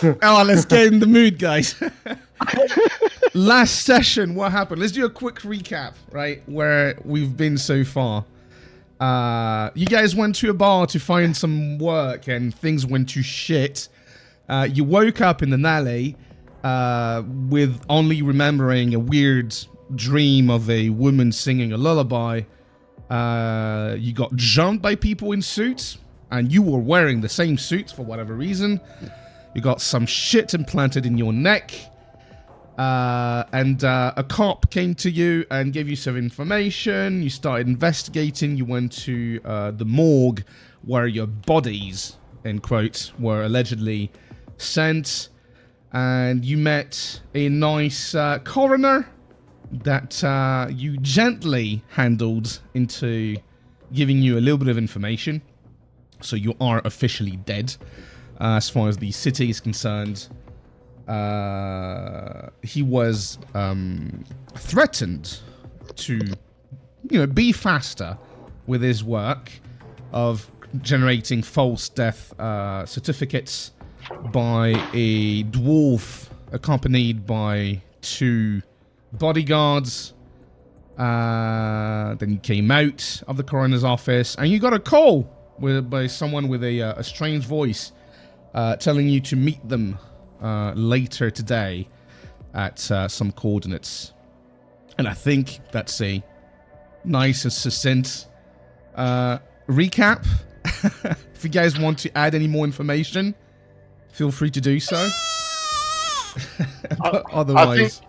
Oh, let's get in the mood, guys. Last session, what happened? Let's do a quick recap, right? Where we've been so far. You guys went to a bar to find some work and things went to shit. You woke up in an alley with only remembering a weird dream of a woman singing a lullaby. You got jumped by people in suits, and you were wearing the same suits for whatever reason. You got some shit implanted in your neck. And a cop came to you and gave you some information. You started investigating. You went to the morgue where your bodies, in quotes, were allegedly sent. And you met a nice coroner that you gently handled into giving you a little bit of information. So you are officially dead as far as the city is concerned. He was threatened to, be faster with his work of generating false death certificates by a dwarf accompanied by 2 bodyguards. Then you came out of the coroner's office and you got a call by someone with a strange voice telling you to meet them later today at some coordinates. And I think that's a nice and succinct recap. If you guys want to add any more information, feel free to do so. Otherwise,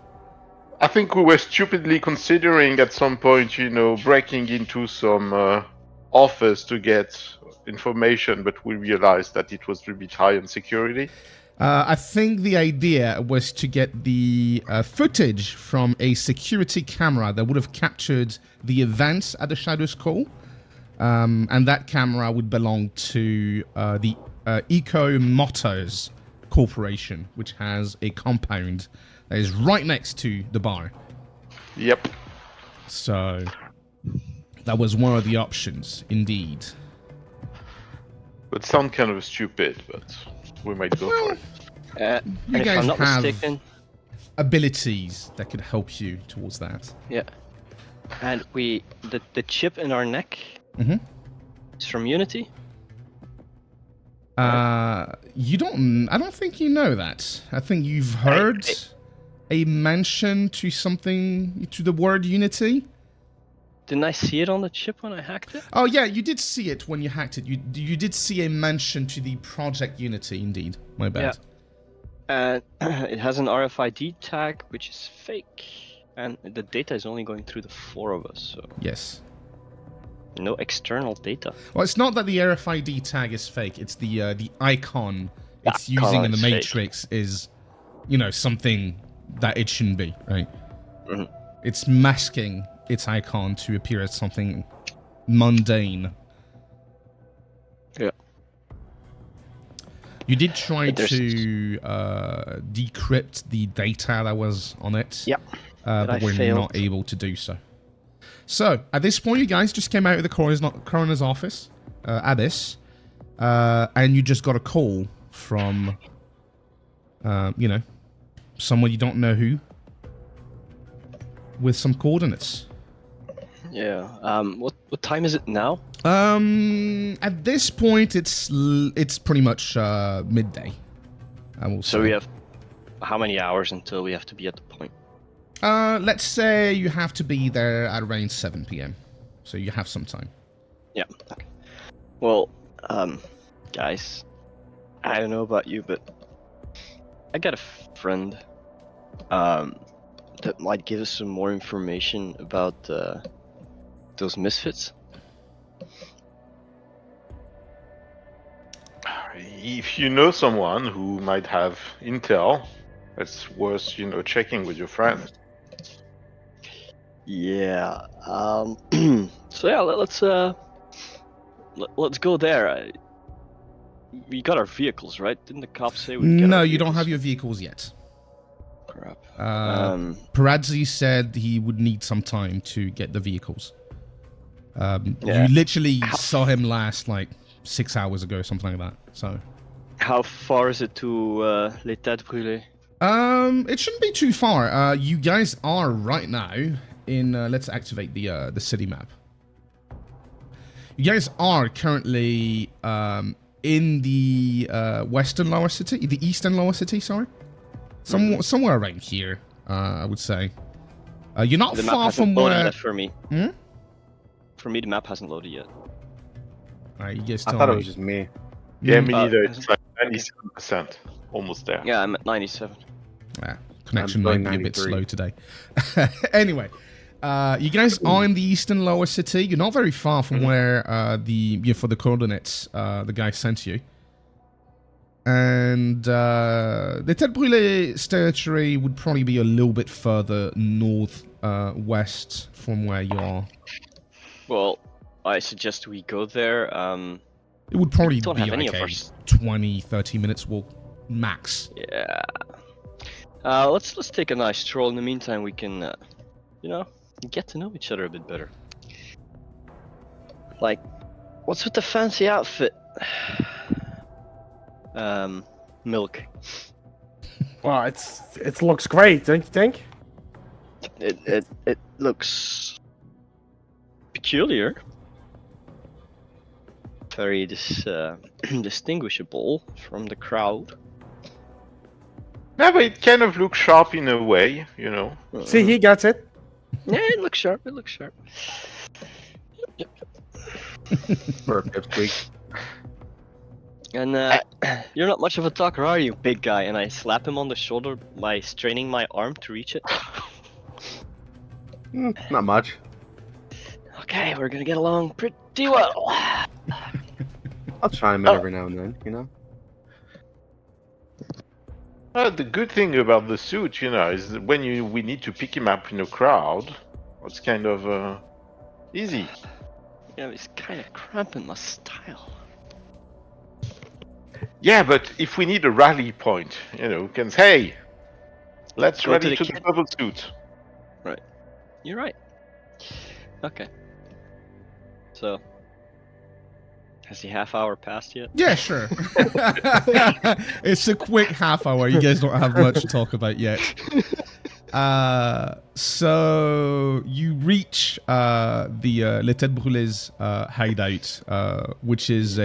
I think we were stupidly considering at some point, breaking into some office to get information, but we realized that it was a bit high on security. I think the idea was to get the footage from a security camera that would have captured the events at the Shadows Call. And that camera would belong to the Eco Motors Corporation, which has a compound that is right next to the bar. Yep. So that was one of the options, indeed. It sounds kind of stupid, but we might go for it. You guys if I'm not have mistaken, abilities that could help you towards that. yeah. And the chip in our neck is from Unity. I don't think you know that. I think you've heard a mention to the word Unity. Didn't I see it on the chip when I hacked it? Oh yeah, you did see it when you hacked it. You did see a mention to the Project Unity, indeed. My bad. Yeah. It has an RFID tag, which is fake, and the data is only going through the 4 of us. So Yes. no external data. Well, it's not that the RFID tag is fake. It's the icon it's The icon using in the is fake. Matrix is, something that it shouldn't be, right? Mhm. It's masking its icon to appear as something mundane. Yeah. You did try There's- to decrypt the data that was on it. Yep. But I we're failed. not able to do so. So, at this point, you guys just came out of the coroner's office, Abyss, and you just got a call from, someone you don't know who, with some coordinates. Yeah. What time is it now? At this point, it's pretty much midday. I will say. So we have how many hours until we have to be at the point? Let's say you have to be there at around 7 p.m. So you have some time. Yeah. Okay. Well, guys, I don't know about you, but I got a friend that might give us some more information about those misfits. If you know someone who might have intel, it's worth, checking with your friend. Yeah. So yeah, let's go there. We got our vehicles, right? Didn't the cops say we get No, our you don't vehicles? have your vehicles yet. Crap. Paradzi said he would need some time to get the vehicles. Yeah. You literally saw him last like 6 hours ago, something like that. So How far is it to Les Têtes Brûlées? It shouldn't be too far. You guys are right now in. Let's activate the city map. You guys are currently in the western lower city, the eastern lower city. Sorry, somewhere around here. I would say. You're not The map far hasn't from loaded where. yet for me. Hmm? For me, the map hasn't loaded yet. Alright, you guys I tell thought me. it was just me. Yeah, me neither. hasn't- It's like 97%, almost there. Yeah, I'm at 97. Connection I'm might going be a bit 93. slow today. Anyway, you guys are in the eastern lower city. You're not very far from where for the coordinates the guy sent you. And the Tête Brûlée territory would probably be a little bit further north west from where you are. Well, I suggest we go there. It would probably don't be have any like of a our 20, 30 minutes walk max. Yeah. Let's take a nice stroll. In the meantime, we can, get to know each other a bit better. Like, what's with the fancy outfit? Milk. Well, it looks great, don't you think? It looks peculiar. Very distinguishable from the crowd. Yeah, but it kind of looks sharp in a way, you know. See, he gets it. Yeah, it looks sharp. It looks sharp. For a pipsqueak. And you're not much of a talker, are you, big guy? And I slap him on the shoulder by straining my arm to reach it. Not much. Okay, we're gonna get along pretty well. I'll chime in every now and then, you know? The good thing about the suit, you know, is that when we need to pick him up in a crowd, it's kind of easy. Yeah, it's kind of cramping my style. Yeah, but if we need a rally point, you know, we can say, hey, let's Go to rally the to the kid. bubble suit. You're right. Okay. So, has the half hour passed yet? Yeah, sure. It's a quick half hour. You guys don't have much to talk about yet. So you reach the Les Têtes Brûlées hideout, which is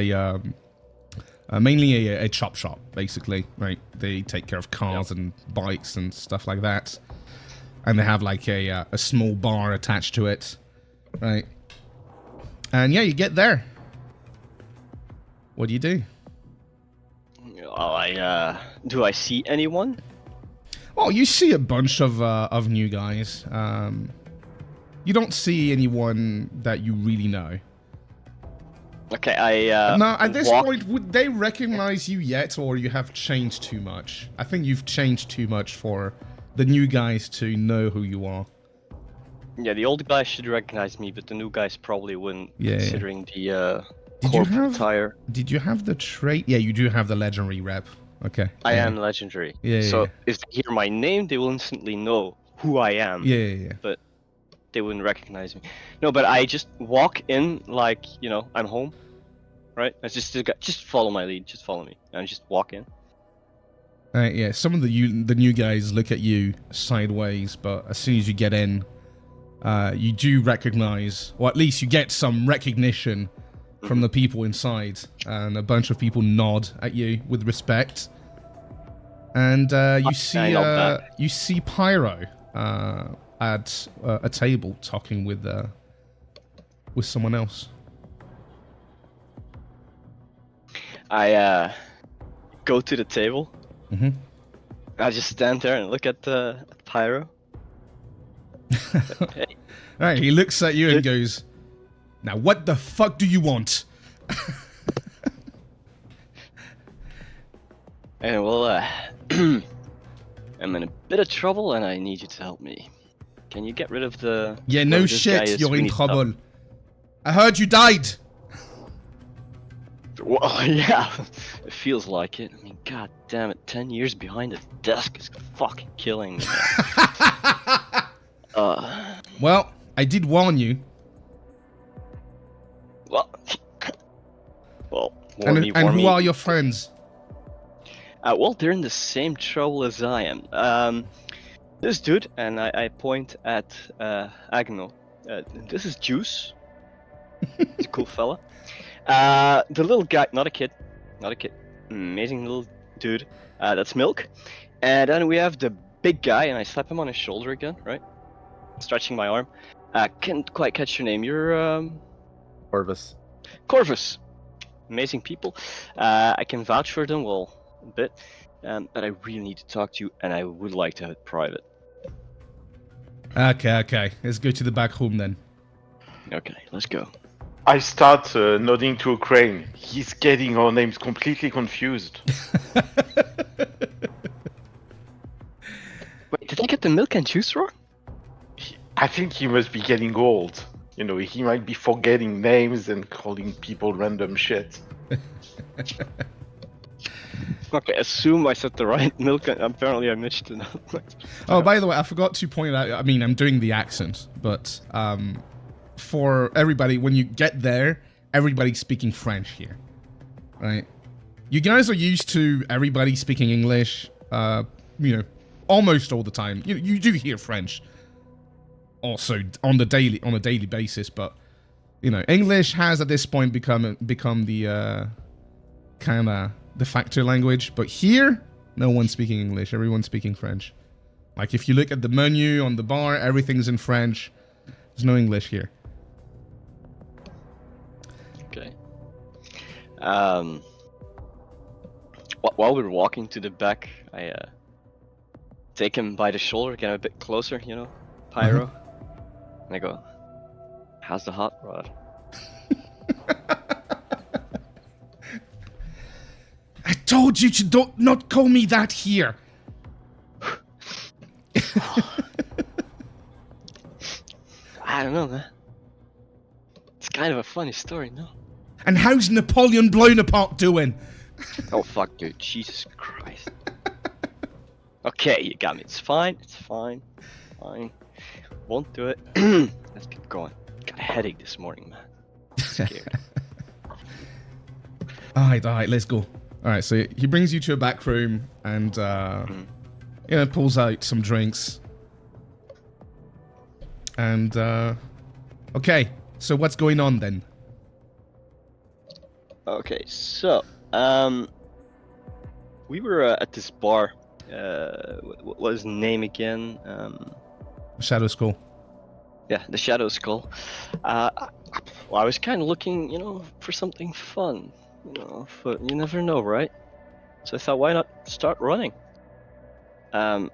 mainly a chop shop, basically. Right? They take care of cars and bikes and stuff like that, and they have like a small bar attached to it, right? And yeah, you get there. What do you do? Oh, do I see anyone? Oh, you see a bunch of new guys. You don't see anyone that you really know. Okay, No, at this walk- point, would they recognize you yet, or you have changed too much? I think you've changed too much for the new guys to know who you are. Yeah, the old guys should recognize me, but the new guys probably wouldn't, Yeah. considering the Did you corporate have- attire. Did you have the trait? Yeah, you do have the legendary rep. Okay. I yeah. am legendary. Yeah, So yeah. if they hear my name, they will instantly know who I am. Yeah. They wouldn't recognize me. No, but I just walk in like, I'm home, right? I just follow my lead. Just follow me, and just walk in. Yeah, some of the new guys look at you sideways, but as soon as you get in, you do recognize, or at least you get some recognition from the people inside, and a bunch of people nod at you with respect. And you see Pyro at a table talking with someone else. I go to the table. Mm-hmm. I just stand there and look at Pyro. Hey. All right, he looks at you and goes, "Now, what the fuck do you want?" And well, I'm in a bit of trouble, and I need you to help me. Can you get rid of the? Yeah, no whoever this guy shit, is? you're We in need help. trouble. I heard you died. Well, yeah, it feels like it. I mean, god damn it, 10 years behind a desk is fucking killing me. Well, I did warn you. Well, And warn who me. are your friends? Well, they're in the same trouble as I am. This dude, and I point at Agno. This is Juice. He's a cool fella. The little guy, not a kid, amazing little dude. That's Milk. And then we have the big guy, and I slap him on his shoulder again, right? Stretching my arm. Can't quite catch your name. You're Corvus. Corvus. Amazing people. I can vouch for them, well, a bit. But I really need to talk to you, and I would like to have it private. Okay. Let's go to the back room then. Okay, let's go. I start nodding to Crane. He's getting our names completely confused. Wait, did I get the Milk and Juice wrong? I think he must be getting old. You know, he might be forgetting names and calling people random shit. Okay, assume I said the right Milk, and apparently I missed it. Oh, by the way, I forgot to point out, I mean, I'm doing the accent, but for everybody, when you get there, everybody's speaking French here, right? You guys are used to everybody speaking English, you know, almost all the time. You do hear French also on a daily basis, but you know, English has at this point become the kind of de facto language. But here, no one's speaking English. Everyone's speaking French. Like if you look at the menu on the bar, everything's in French. There's no English here. Okay. While we're walking to the back, I take him by the shoulder, get him a bit closer, you know, Pyro. And I go, "How's the hot rod?" I told you to not call me that here. I don't know, man. It's kind of a funny story, no? And how's Napoleon Bonaparte doing? Oh fuck, dude! Jesus Christ. Okay, you got me. It's fine. Fine. Won't do it. Let's get going. Got a headache this morning, man. Scared. Alright, let's go. Alright, so he brings you to a back room and you know, pulls out some drinks. And okay, so what's going on then? Okay, so we were at this bar. What was the name again? Shadow Skull. Yeah, the Shadow Skull. Well, I was kind of looking, you know, for something fun, you know, but you never know, right? So I thought, why not start running? And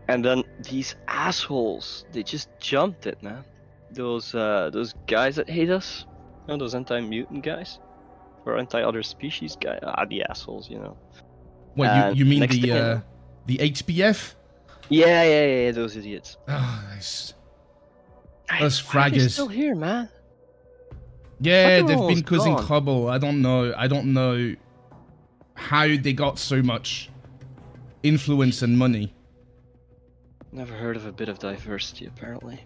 then these assholes, they just jumped it, man. Those guys that hate us, you know, those anti-mutant guys, or anti-other species guys. The assholes, you know. What, you mean next thing you know- the HBF? Yeah, those idiots. Oh, nice. Hey, Those why are they fraggers. still here, man? Yeah, Thought they were they've been almost causing gone. trouble. I don't know how they got so much influence and money. Never heard of a bit of diversity, apparently.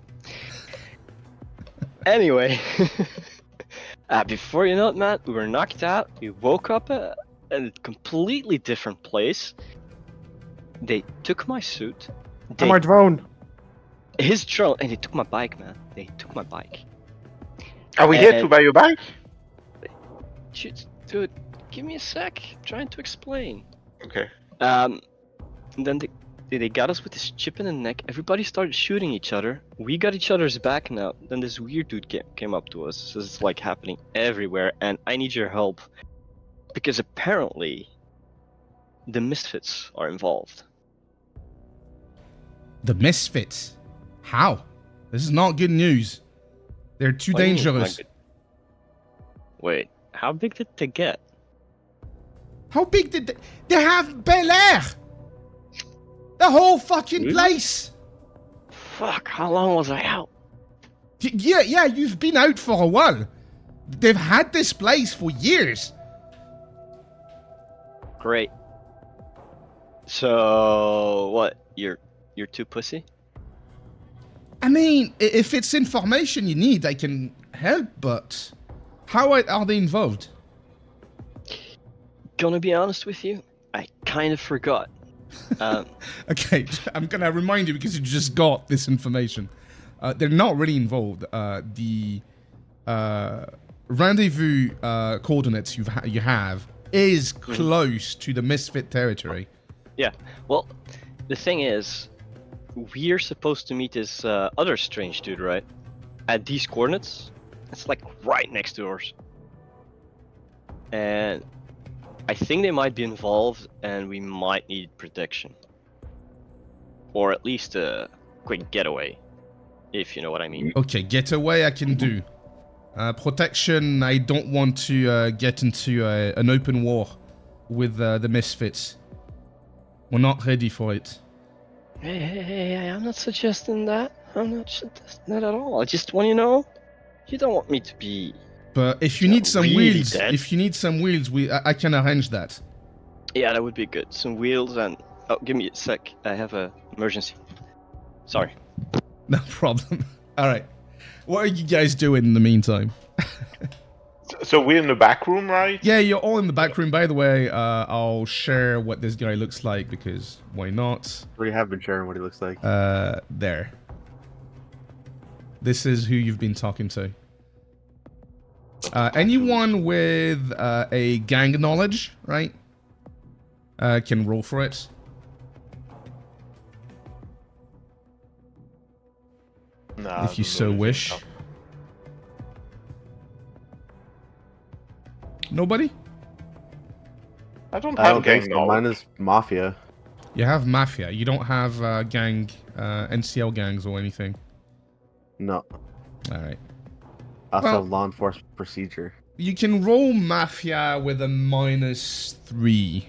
Anyway, before you know it, man, we were knocked out. We woke up at a completely different place. They took my suit. And my drone. His drone, and they took my bike, man. They took my bike. Are we here to buy your bike? Shit, dude, give me a sec. I'm trying to explain. Okay. And then they got us with this chip in the neck. Everybody started shooting each other. We got each other's back now. Then this weird dude came up to us. So it's like happening everywhere, and I need your help because apparently the Misfits are involved. The Misfits? How? This is not good news. They're too What do you mean, dangerous. like- Wait, how big did they get? How big did they have Bel Air? The whole fucking Really? place. Fuck, how long was I out? Yeah, you've been out for a while. They've had this place for years. Great. So what? You're too pussy? I mean, if it's information you need, I can help, but how are they involved? Gonna be honest with you, I kind of forgot. Okay, I'm gonna remind you because you just got this information. They're not really involved. The rendezvous coordinates you have is close to the Misfit territory. Yeah. Well, the thing is, we're supposed to meet this other strange dude, right? At these coordinates. It's like right next to ours. And I think they might be involved, and we might need protection. Or at least a quick getaway, if you know what I mean. Okay, getaway I can do. Protection, I don't want to get into an open war with the Misfits. We're not ready for it. Hey, I'm not suggesting that. I'm not suggesting that at all. I just want you to know, you don't want me to be... But if you need some really wheels, dead. I can arrange that. Yeah, that would be good. Some wheels and... Oh, give me a sec. I have an emergency. Sorry. No problem. All right. What are you guys doing in the meantime? So we're in the back room, right? Yeah, you're all in the back room. By the way, I'll share what this guy looks like because why not? We have been sharing what he looks like. There. This is who you've been talking to. Anyone with a gang knowledge, right? Can roll for it. Nah, If you so wish. Nobody? I don't I have don't gang think so. Mine knowledge. is Mafia. You have Mafia. You don't have gang, NCL gangs or anything. No. Alright. I also Well- have Law Enforcement Procedure. You can roll Mafia with a -3.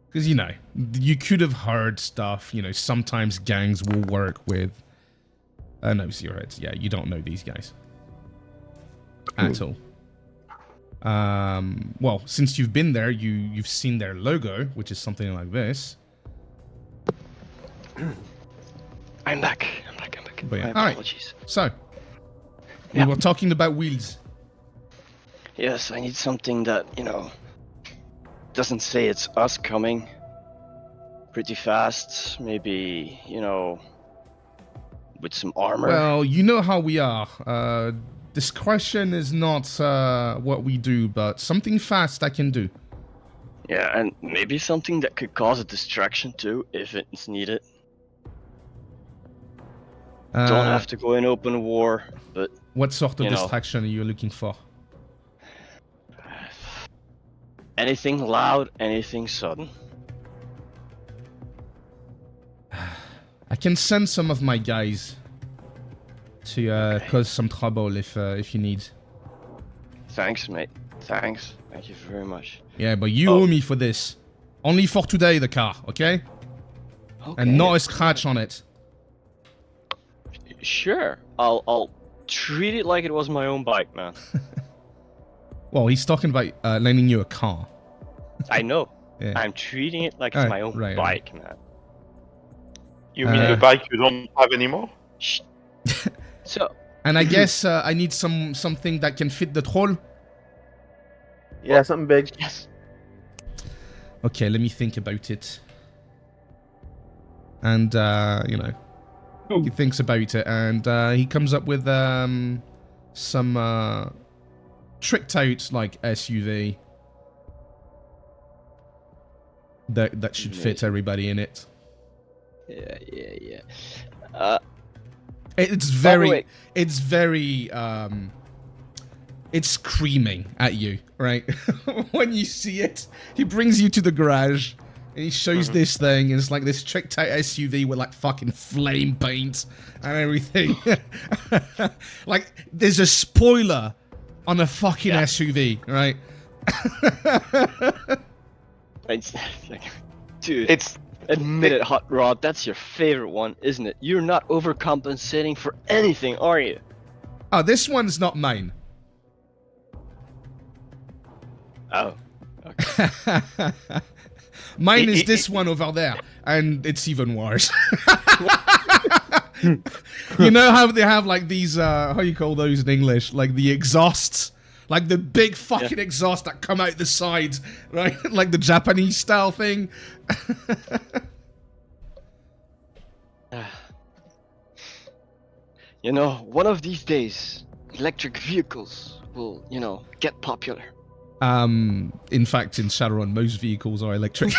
Because, you know, you could have heard stuff, you know, sometimes gangs will work with... no, Zeroheads. Yeah, you don't know these guys. At all. Well, since you've been there, you've seen their logo, which is something like this. I'm back. But yeah, My alright. apologies. So, Yeah. we were talking about wheels. Yes, I need something that, you know, doesn't say it's us coming pretty fast. Maybe, you know, with some armor. Well, you know how we are. Discretion is not what we do, but something fast I can do. Yeah, and maybe something that could cause a distraction too, if it's needed. Don't have to go in open war, but What sort of you know. distraction are you looking for? anything loud, anything sudden. I can send some of my guys to Okay. cause some trouble if you need. Thanks, mate. Thanks. Thank you very much. Yeah, but you Oh. owe me for this. Only for today, the car, okay? Okay. And not a scratch on it. Sure. I'll treat it like it was my own bike, man. Well, he's talking about lending you a car. I know. Yeah. I'm treating it like it's Alright, my own right. bike, man. You mean the bike you don't have anymore? Shh. So, And I guess I need something that can fit the troll. Yeah, something big. yes. Okay, let me think about it. And, you know, he thinks about it and he comes up with some tricked out, like, SUV that should fit Amazing. everybody in it. Yeah. It's By the very, way- it's very, it's screaming at you, right? When you see it, he brings you to the garage and he shows this thing. And it's like this tricked out SUV with like fucking flame paint and everything. Like there's a spoiler on a fucking Yeah. SUV, right? It's, dude, It's admit it, Hot Rod. That's your favorite one, isn't it? You're not overcompensating for anything, are you? Oh, this one's not mine. Oh. Okay. Mine is this one over there, and it's even worse. You know how they have like these, how you call those in English? Like the exhausts Like the big fucking exhaust that come out the sides, right? Like the Japanese style thing. You know, one of these days, electric vehicles will, get popular. In fact, in Shadowrun, most vehicles are electric.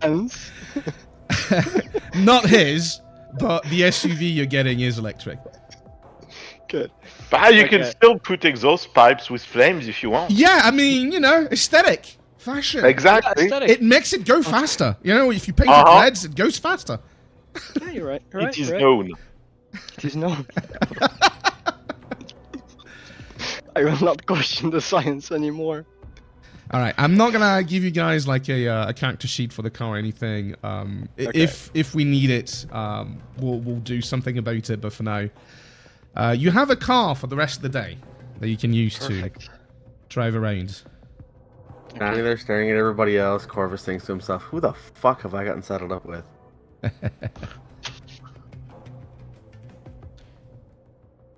Hence, Not his, but the SUV you're getting is electric. good. But you can Okay. still put exhaust pipes with flames if you want. Yeah, I mean, aesthetic, fashion. Exactly. Aesthetic. It makes it go faster. If you paint it Uh-huh. reds, it goes faster. Yeah, you're right. You're right. It is you're right. known. It is known. I will not question the science anymore. All right, I'm not gonna give you guys like a character sheet for the car or anything. If we need it, we'll do something about it. But for now, you have a car for the rest of the day that you can use Perfect. to drive around. Standing there staring at everybody else, Corvus thinks to himself, who the fuck have I gotten settled up with?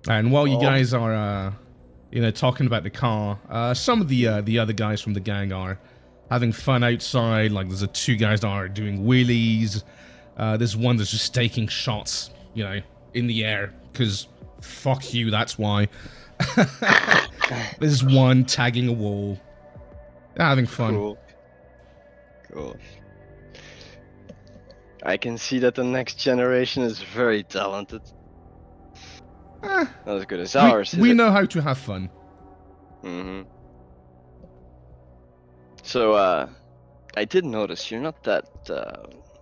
And while you guys are, talking about the car, some of the other guys from the gang are having fun outside. Like there's two guys that are doing wheelies. There's one that's just taking shots, in the air because fuck you. That's why. There's one tagging a wall. They're having fun. Cool. I can see that the next generation is very talented. Eh, Not as good as ours. we know how to have fun. Mm-hmm. So, I did notice you're not that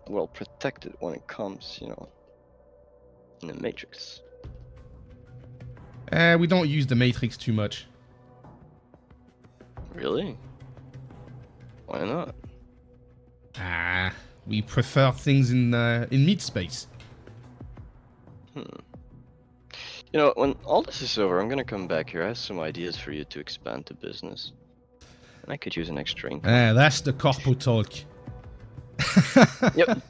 well protected when it comes, in the Matrix. We don't use the Matrix too much. Really? Why not? We prefer things in meat space. When all this is over, I'm gonna come back here. I have some ideas for you to expand the business. And I could use an extra income. That's the corpo talk. Yep.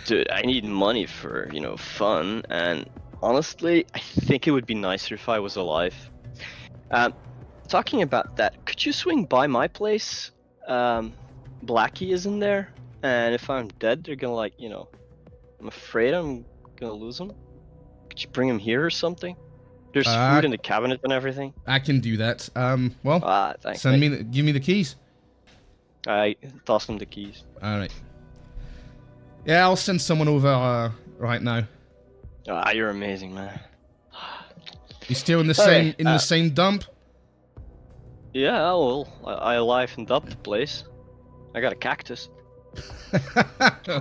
Dude, I need money for, fun, and honestly, I think it would be nicer if I was alive. Talking about that, could you swing by my place? Blackie is in there, and if I'm dead, they're gonna I'm afraid I'm gonna lose him. Could you bring him here or something? There's food in the cabinet and everything. I can do that. Thanks. Give me the keys. I tossed him the keys. All right. Yeah, I'll send someone over right now. You're amazing, man. You still in the Okay, same dump? Yeah, well, I livened up the place. I got a cactus.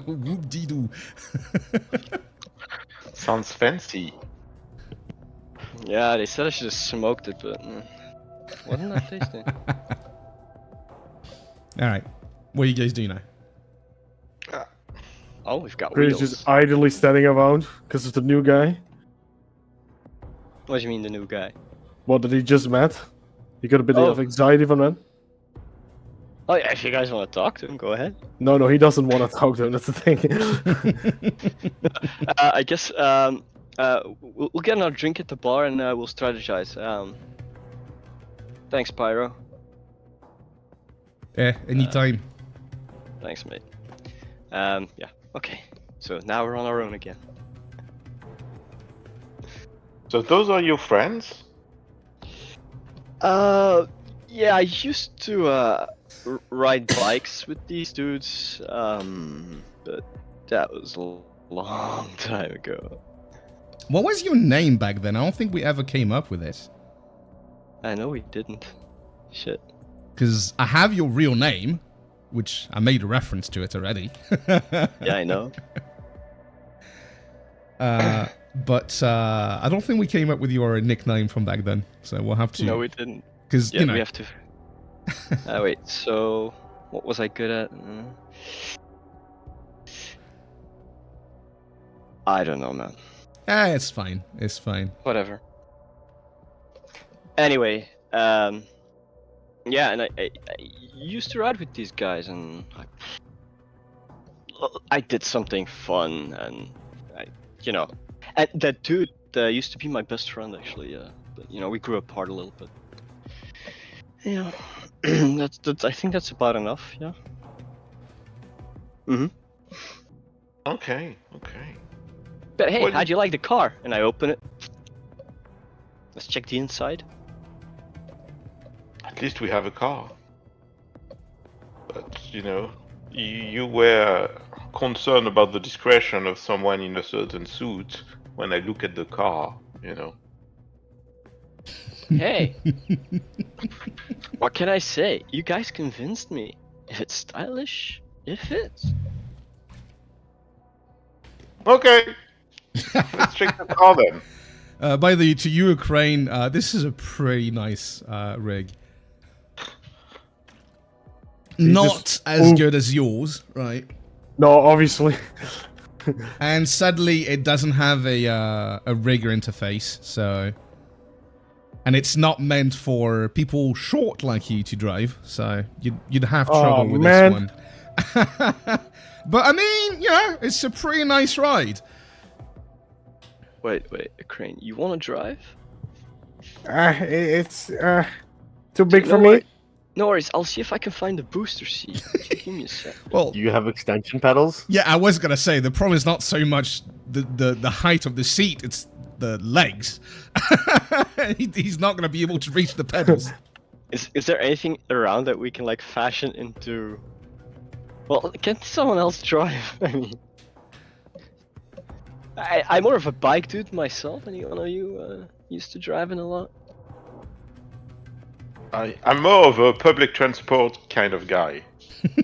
Whoop-dee-doo. Sounds fancy. Yeah, they said I should have smoked it, but wasn't that tasty? All right. What do you guys do now? Oh, we've got Chris wheels. just idly standing around because of the new guy. What do you mean, the new guy? What did he just met? You got a bit Oh. of anxiety from that? Oh, yeah, if you guys want to talk to him, go ahead. No, he doesn't want to talk to him. That's the thing. I guess we'll get another drink at the bar and we'll strategize. Thanks, Pyro. Yeah, anytime. Thanks, mate. Yeah. Okay. So now we're on our own again. So those are your friends? Yeah, I used to ride bikes with these dudes, but that was a long time ago. What was your name back then? I don't think we ever came up with this. I know we didn't. Shit. Because I have your real name, which I made a reference to it already. Yeah, I know. But I don't think we came up with your nickname from back then. So we'll have to. No, we didn't. Because, Yeah, we have to. Wait, so what was I good at? I don't know, man. it's fine. It's fine. Whatever. Anyway, yeah, and I used to ride with these guys, and I did something fun, and and that dude used to be my best friend, actually. but we grew apart a little bit. Yeah, that's. I think that's about enough. Yeah. Okay. But hey, Well- how'd you like the car? And I open it. Let's check the inside. At least we have a car. But you were concerned about the discretion of someone in a certain suit. When I look at the car, Hey, what can I say? You guys convinced me. If it's stylish, it fits. Okay. Let's check the car then. By the way, to you, Ukraine, this is a pretty nice rig. Not as good as yours, right? No, obviously. And sadly, it doesn't have a rigger interface, so... And it's not meant for people short like you to drive, so you'd have trouble with this one. But I mean, it's a pretty nice ride. Wait, Crane, you want to drive? It's too big for me. No worries, I'll see if I can find the booster seat. Give me a sec. Well, Do you have extension pedals? yeah, I was gonna say the problem is not so much the height of the seat; it's the legs. He's not gonna be able to reach the pedals. Is there anything around that we can like fashion into? Well, can someone else drive? I mean, I'm more of a bike dude myself. Any one of you used to driving a lot? I'm more of a public transport kind of guy.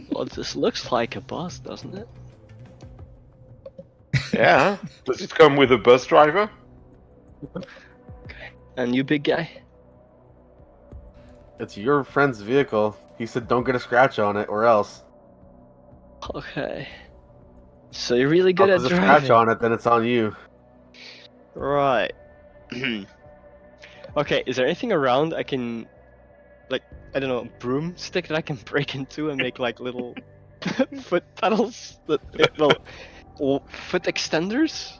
Well, this looks like a bus, doesn't it? Yeah. Does it come with a bus driver? Okay. And you, big guy? It's your friend's vehicle. He said don't get a scratch on it or else. Okay. So you're really good If at there's a driving. scratch on it, then it's on you. Right. Okay, is there anything around I can, like, I don't know, a broomstick that I can break into and make like little foot pedals? Foot extenders?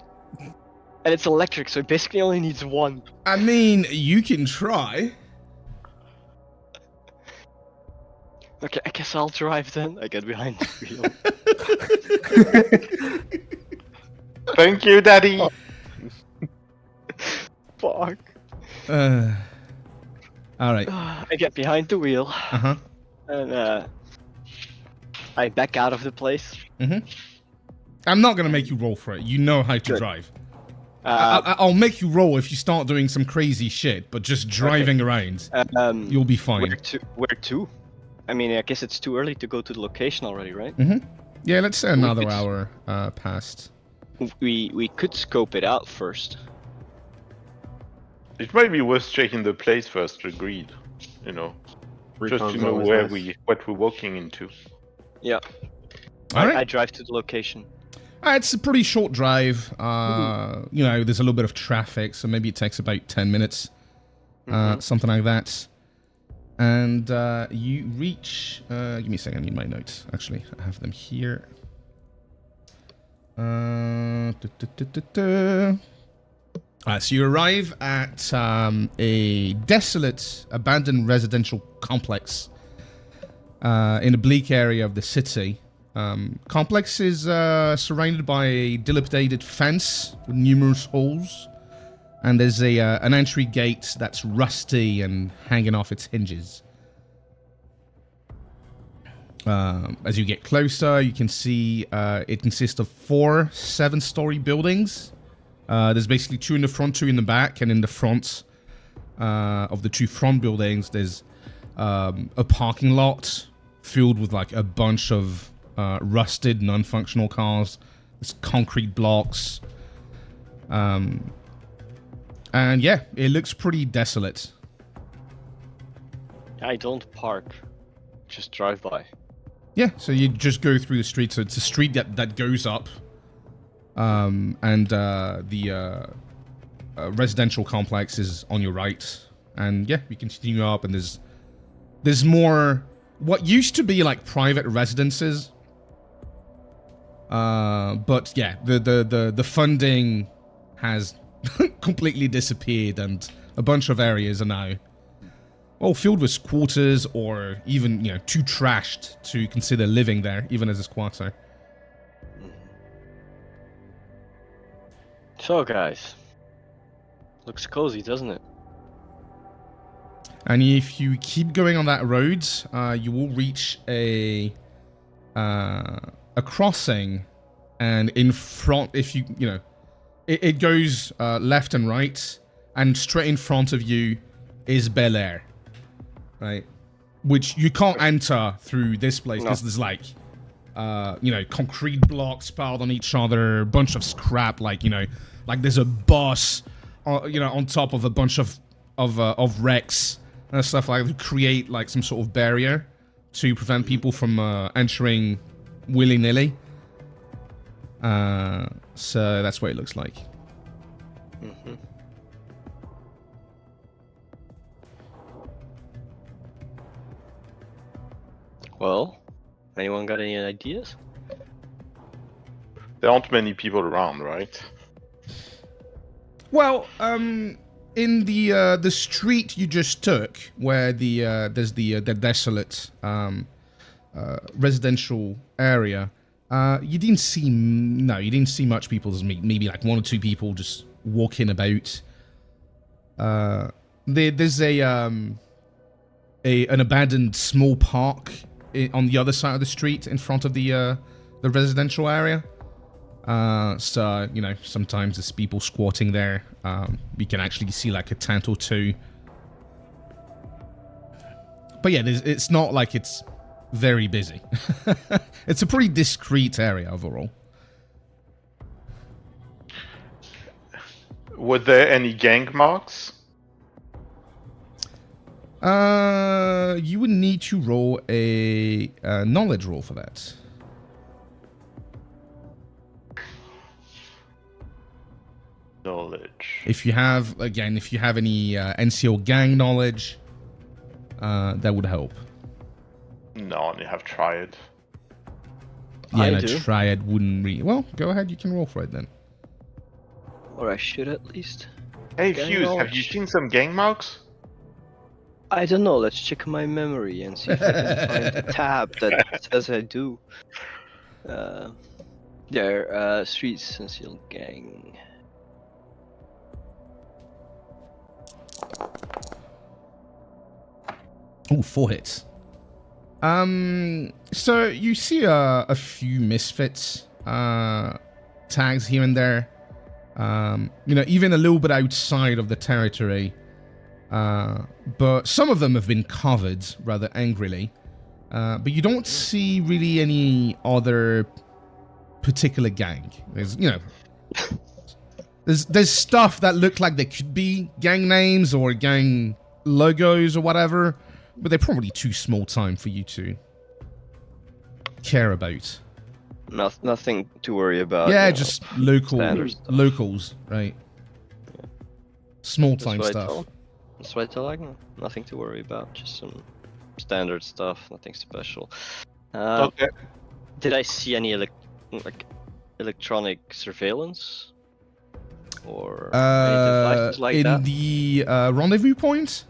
And it's electric, so it basically only needs one. I mean, you can try. Okay, I guess I'll drive then. I get behind the wheel. Thank you, Daddy. Fuck. All right. I get behind the wheel. Uh-huh. And I back out of the place. I'm not gonna make you roll for it. You know how to Good. drive. I'll make you roll if you start doing some crazy shit, but just driving around, you'll be fine. Where to? I mean, I guess it's too early to go to the location already, right? Yeah, let's say another hour passed. We could scope it out first. It might be worth checking the place first. Agreed. Just to Recon's know always nice. what we're walking into. Yeah. All right. I drive to the location. It's a pretty short drive. There's a little bit of traffic, so maybe it takes about 10 minutes, something like that. And you reach... give me a second, I need my notes. Actually, I have them here. So you arrive at a desolate, abandoned residential complex in a bleak area of the city. Complex is surrounded by a dilapidated fence with numerous holes, and there's an entry gate that's rusty and hanging off its hinges. As you get closer, you can see it consists of 4 7-story buildings. There's basically 2 in the front, 2 in the back, and in the front of the 2 front buildings, there's a parking lot filled with like a bunch of rusted, non-functional cars. There's concrete blocks. And yeah, it looks pretty desolate. I don't park. Just drive by. Yeah, so you just go through the street. So it's a street that goes up. And the residential complex is on your right. And yeah, you continue up, and there's more what used to be like private residences. But yeah, the funding has completely disappeared, and a bunch of areas are now, well, filled with squatters or even, too trashed to consider living there, even as a squatter. So, guys, looks cozy, doesn't it? And if you keep going on that road, you will reach a crossing, and in front, if it goes left and right, and straight in front of you is Bel Air, right? Which you can't enter through this place because there's like, concrete blocks piled on each other, a bunch of scrap, like there's a bus, on top of a bunch of wrecks and stuff like that, to create like some sort of barrier to prevent people from entering willy-nilly. So that's what it looks like. Mm-hmm. Well, anyone got any ideas? There aren't many people around, right? Well, in the street you just took, where there's the desolate residential area, you didn't see much people. There's maybe like one or two people just walking about. There's an abandoned small park on the other side of the street in front of the residential area. So, sometimes there's people squatting there. You can actually see like a tent or two. But yeah, it's not like it's very busy. It's a pretty discreet area overall. Were there any gang marks? You would need to roll a knowledge roll for that. Knowledge. If you have any NCL gang knowledge, that would help. No, I only have tried. Yeah, I no, do. triad wouldn't really. Well, go ahead. You can roll for it then. Or I should at least. Hey, Gang Fuse, have knowledge. you seen some gang marks? I don't know, let's check my memory and see if I can find the tab that says I do. There, Streets NCL Gang. Oh, 4 hits. So you see a few misfits tags here and there. Even a little bit outside of the territory. But some of them have been covered rather angrily. But you don't see really any other particular gang. There's stuff that look like they could be gang names or gang logos or whatever, but they're probably too small time for you to care about. Nothing to worry about. Yeah, just standard stuff. locals, right? Small That's time what I stuff. tell 'em. That's what I tell Agnes. Nothing to worry about, just some standard stuff, nothing special. Okay. Did I see any electronic surveillance? Or any devices like In that? the rendezvous point?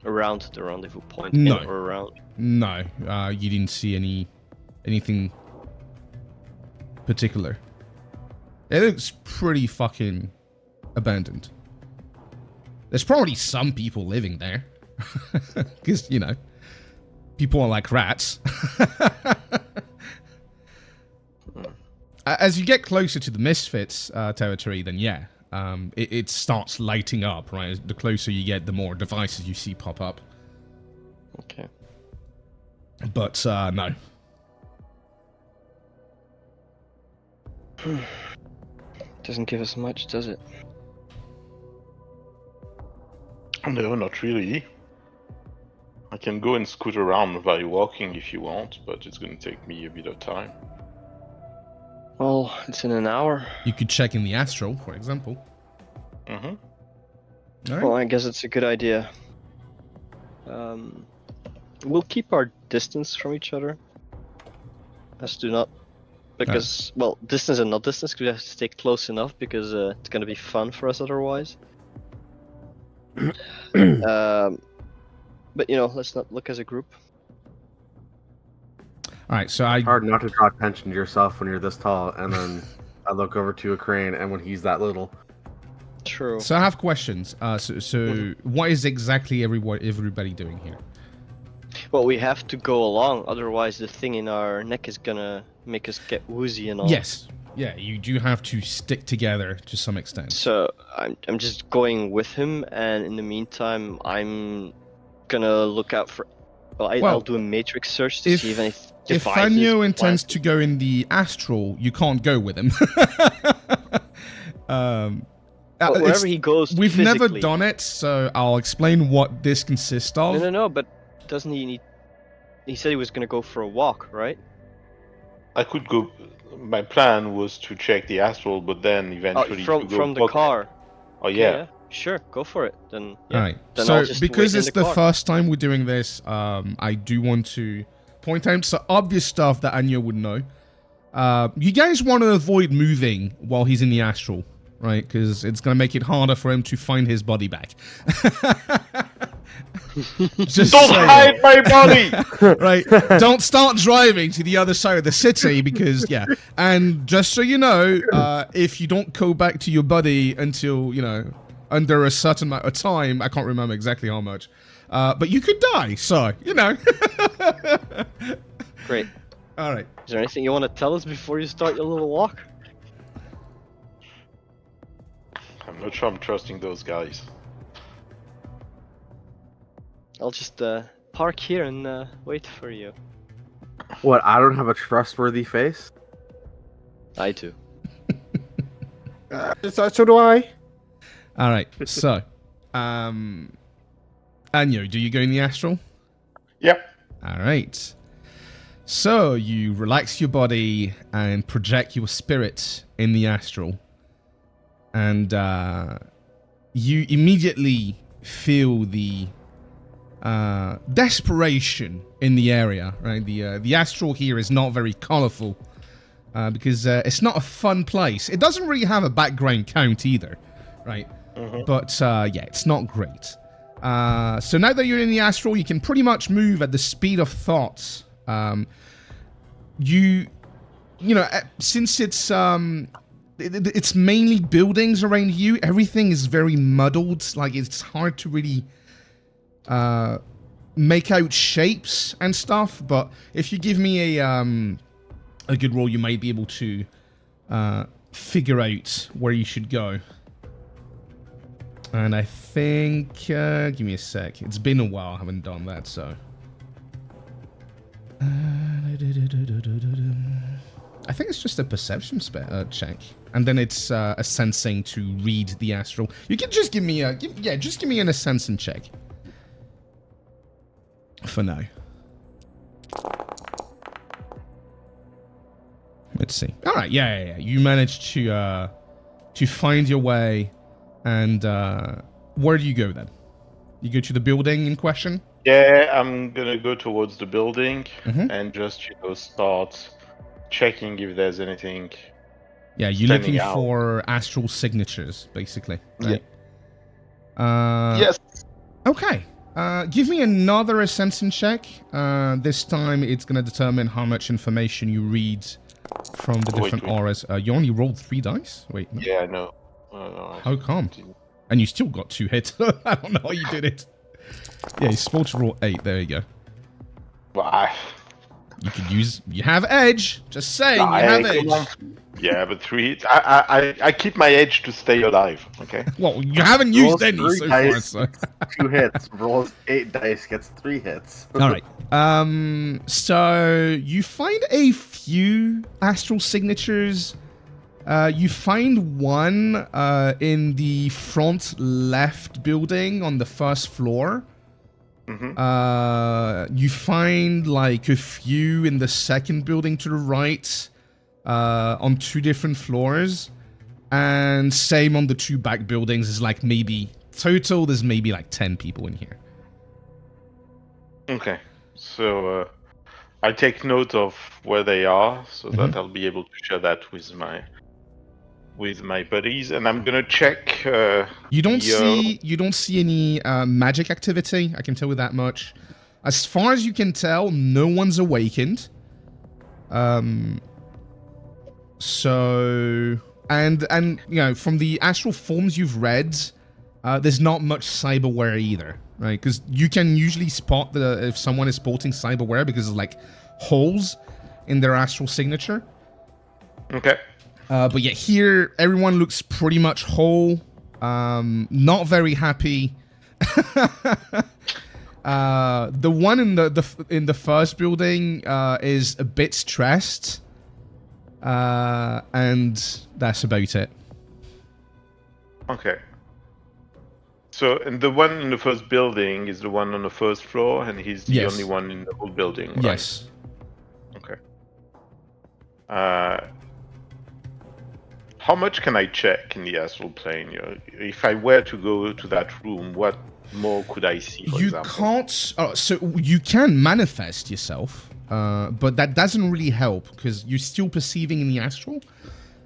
Around the rendezvous point? No. Or around? No, you didn't see anything particular. It looks pretty fucking abandoned. There's probably some people living there. Because, people are like rats. As you get closer to the Misfits territory, then yeah, it starts lighting up, right? The closer you get, the more devices you see pop up. Okay. But, no. Doesn't give us much, does it? No, not really. I can go and scoot around by walking if you want, but it's going to take me a bit of time. Well, it's in an hour. You could check in the Astral, for example. Mm-hmm. All right. Well, I guess it's a good idea. We'll keep our distance from each other. As to not... Because, well, distance and not distance, because we have to stay close enough, because it's going to be fun for us otherwise. But let's not look as a group. All right, so I Hard not to draw attention to yourself when you're this tall, and then I look over to a crane, and when he's that little. True. so I have questions. So what is exactly everybody doing here? Well, we have to go along, otherwise the thing in our neck is gonna make us get woozy and all. Yes, yeah, you do have to stick together to some extent. So I'm just going with him, and in the meantime, I'm gonna look out for. Well, I'll do a matrix search to see if any If devices. Fanyo intends to go in the astral, you can't go with him. Wherever he goes. We've never physically. done it, so I'll explain what this consists of. No. But doesn't he need? He said he was gonna go for a walk, right? I could go. My plan was to check the astral, but then eventually to go From the walk- car. Oh yeah. Sure, go for it. Then. Yeah. All right. Then So I'll just because wait in it's the car. first time we're doing this, I do want to point out some obvious stuff that Anya would know. You guys want to avoid moving while he's in the astral, right? Because it's going to make it harder for him to find his body back. Just Don't saying. hide my body! Right? Don't start driving to the other side of the city because, yeah. And just so you know, if you don't go back to your buddy until, under a certain amount of time, I can't remember exactly how much, but you could die, so, Great. All right. Is there anything you want to tell us before you start your little walk? I'm not sure I'm trusting those guys. I'll just park here and wait for you. What? I don't have a trustworthy face. I do. So do I. All right. So, Anyo, do you go in the astral? Yep. All right. So you relax your body and project your spirit in the astral, and you immediately feel the desperation in the area. Right, the astral here is not very colorful because it's not a fun place. It doesn't really have a background count either, right? But yeah, it's not great. So now that you're in the astral, you can pretty much move at the speed of thought. Since it's mainly buildings around you, everything is very muddled. Like, it's hard to really make out shapes and stuff. But if you give me a good roll, you might be able to figure out where you should go. And I think, give me a sec. It's been a while I haven't done that, so. I think it's just a perception check, and then it's a sensing to read the astral. You can just give me just give me an sensing check for now. Let's see. All right, yeah. You managed to find your way, and where do you go then? You go to the building in question? Yeah, I'm gonna go towards the building Mhm. and just start checking if there's anything. Yeah, you're Standing looking out. for astral signatures, basically. Yeah. Right? Yes. Okay. Give me another sensing check. This time it's going to determine how much information you read from the different Wait. auras. You only rolled 3 dice? Wait, no. Yeah, no. No, How come? And you still got 2 hits. I don't know how you did it. Yeah, you're supposed to roll 8. There you go. Well, You could use... You have edge. Just saying, you have edge. yeah, but 3 hits. I keep my edge to stay alive. Okay. Well, you haven't used Rolls any 3 so far, dice, so... 2 hits. Rolls 8 dice, gets 3 hits. All right. So you find a few astral signatures. You find one in the front left building on the first floor. You find like a few in the second building to the right, on 2 different floors, and same on the 2 back buildings. Is like maybe total. There's maybe like 10 people in here. Okay. So I take note of where they are so Mhm. that I'll be able to share that with with my buddies, and I'm gonna check. You don't the, see any magic activity. I can tell you that much. As far as you can tell, no one's awakened. So and you know, from the astral forms you've read, there's not much cyberware either, right? Because you can usually spot if someone is sporting cyberware because it's like holes in their astral signature. Okay. But yeah, here everyone looks pretty much whole. Not very happy. The one in the first building is a bit stressed, and that's about it. Okay. So, and the one in the first building is the one on the first floor, and he's the Yes. only one in the whole building. Right? Yes. Okay. How much can I check in the astral plane? You know, if I were to go to that room, what more could I see? For You example? can't. So you can manifest yourself, but that doesn't really help because you're still perceiving in the astral.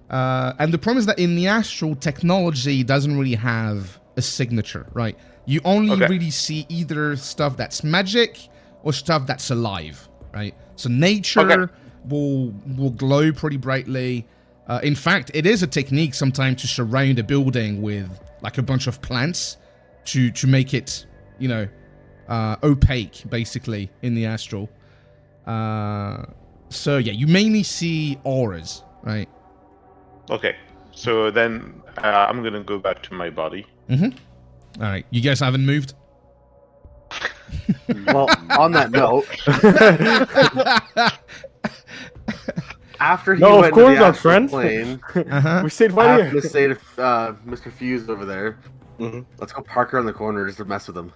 And the problem is that in the astral, technology doesn't really have a signature, right? You only Okay. really see either stuff that's magic or stuff that's alive, right? So nature will glow pretty brightly. In fact, it is a technique sometimes to surround a building with like a bunch of plants to make it, you know, opaque basically in the astral. So yeah, you mainly see auras, right? Okay. So then I'm gonna go back to my body. Mm-hmm. All right, you guys haven't moved. Well, on that note, after he No, of went course to the not, astral friend. plane, Uh-huh. We stayed right after here. the state of Mr. Fuse over there, Mhm. let's go park her in the corner just to mess with him.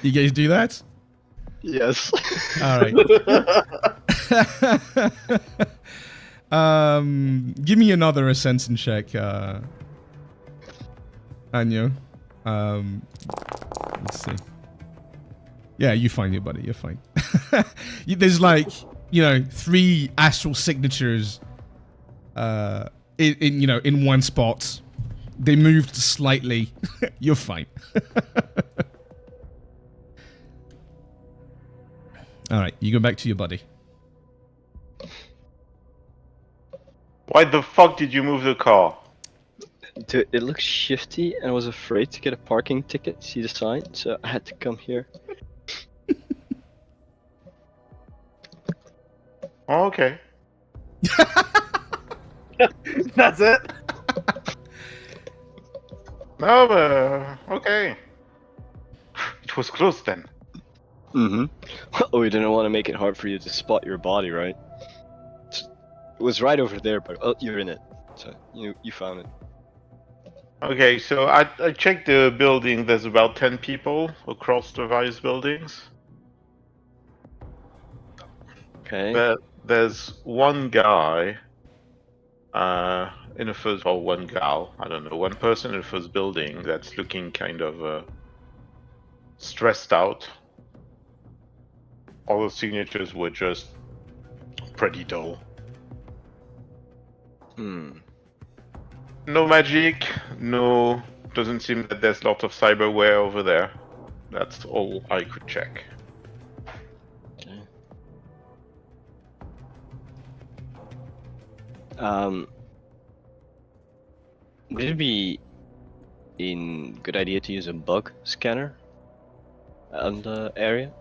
You guys do that? Yes. All right. Give me another ascension check, Anyo. Let's see. Yeah, you fine, your buddy. You're fine. There's like, you know, 3 astral signatures, in one spot. They moved slightly. You're fine. All right, you go back to your buddy. Why the fuck did you move the car? Dude, it looks shifty, and I was afraid to get a parking ticket. See the sign, so I had to come here. Oh, okay. That's it. No, okay. It was close then. Mm-hmm. Oh, we didn't want to make it hard for you to spot your body, right? It was right over there, but you're in it, so you found it. Okay, so I checked the building. There's about 10 people across the various buildings. Okay. There's one guy in the first, or one gal, I don't know, one person in the first building that's looking kind of stressed out. All the signatures were just pretty dull. No magic, no, doesn't seem that there's a lot of cyberware over there. That's all I could check. Okay. Would it be a good idea to use a bug scanner on the area?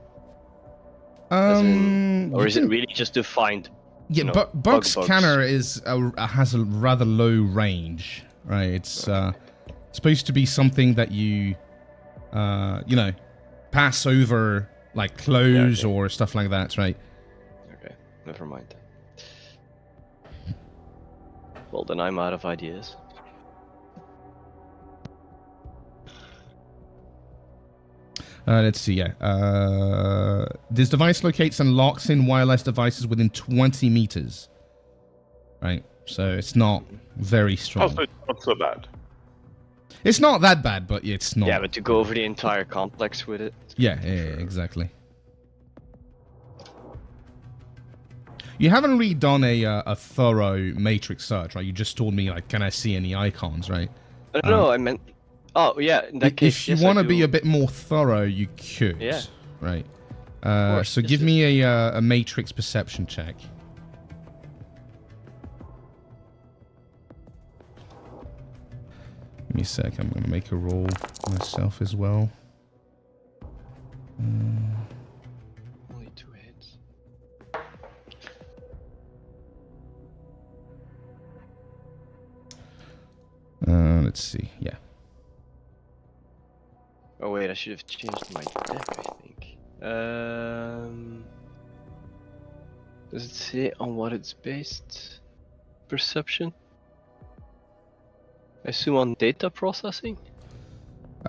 Or is it really just to find? Yeah, bug bug bugs. scanner has a rather low range, right? It's supposed to be something that you pass over like clothes or stuff like that, right? Okay, never mind. Well, then I'm out of ideas. Let's see. Yeah. This device locates and locks in wireless devices within 20 meters. Right. So it's not very strong. Also, it's not so bad. It's not that bad, but it's not. Yeah, but to go over the entire complex with it. Yeah, exactly. You haven't really done a thorough matrix search, right? You just told me, like, can I see any icons, right? No, I meant. Oh yeah, in that case, If you yes, want I to be do. a bit more thorough, you could. Yeah. Right. course, So yes, give yes. me a matrix perception check. Give me a sec. I'm going to make a roll myself as well. Only 2 hits. Let's see. Yeah. Oh wait, I should have changed my deck, I think. Does it say on what it's based? Perception? I assume on data processing?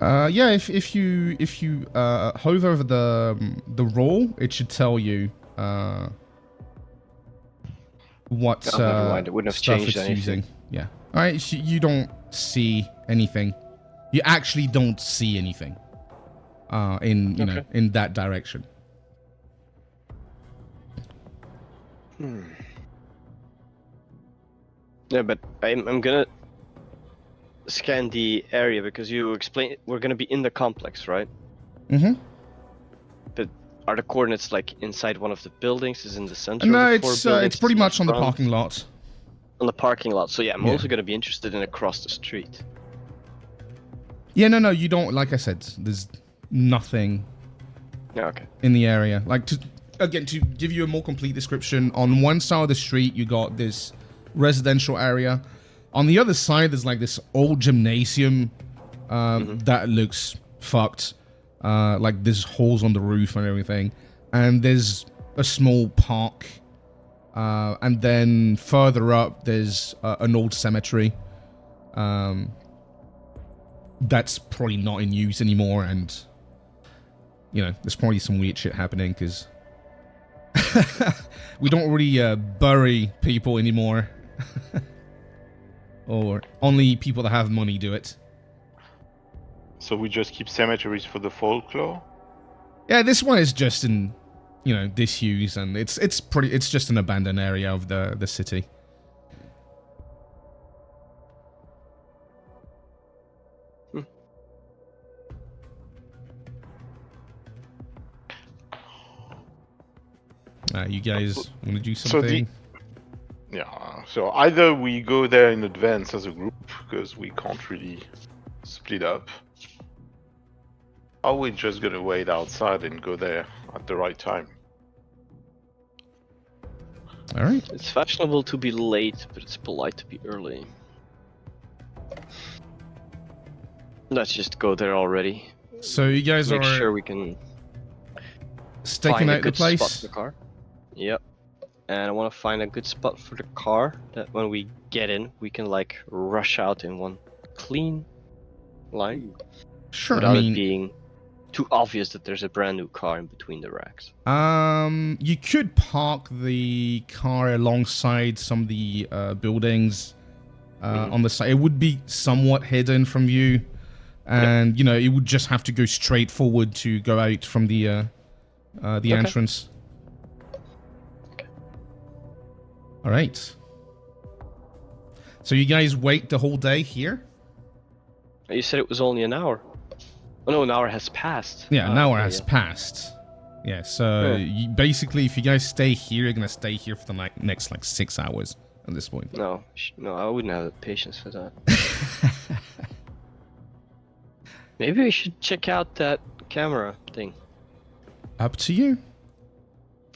Yeah. If you hover over the roll, it should tell you what Oh, never mind, it wouldn't have stuff changed it's anything. using. Yeah. All right. So you don't see anything. You actually don't see anything. In you know Okay. in that direction. Yeah, but I'm gonna scan the area because you explained we're gonna be in the complex, right? Mm-hmm. But are the coordinates like inside one of the buildings? Is in the center No, of the 4 buildings? it's pretty in the much on the front? parking lot. On the parking lot. So yeah, I'm Yeah. also gonna be interested in across the street. Yeah, no, you don't. Like I said, there's nothing Yeah, okay. in the area. Like to give you a more complete description, on one side of the street you got this residential area. On the other side, there's like this old gymnasium that looks fucked. Like there's holes on the roof and everything, and there's a small park. And then further up, there's an old cemetery. That's probably not in use anymore, and you know, there's probably some weird shit happening because we don't really bury people anymore, or only people that have money do it. So we just keep cemeteries for the folklore? Yeah, this one is just in, you know, disuse, and it's just an abandoned area of the city. You guys want to do something? Yeah, so either we go there in advance as a group, because we can't really split up, or we're just gonna wait outside and go there at the right time. All right. It's fashionable to be late, but it's polite to be early. Let's just go there already. So you guys Make are sure we can staking find a out the good spot place. for the car. Yep. And I want to find a good spot for the car that when we get in, we can like rush out in one clean line Sure. without I it mean, being too obvious that there's a brand new car in between the racks. you could park the car alongside some of the buildings on the side. It would be somewhat hidden from you, and you know, it would just have to go straight forward to go out from the entrance. All right. So you guys wait the whole day here? You said it was only an hour. Oh no, an hour has passed. Yeah, an hour okay, has yeah. passed. Yeah, so you, basically, if you guys stay here, you're gonna stay here for the next like 6 hours at this point. No, I wouldn't have the patience for that. Maybe we should check out that camera thing. Up to you.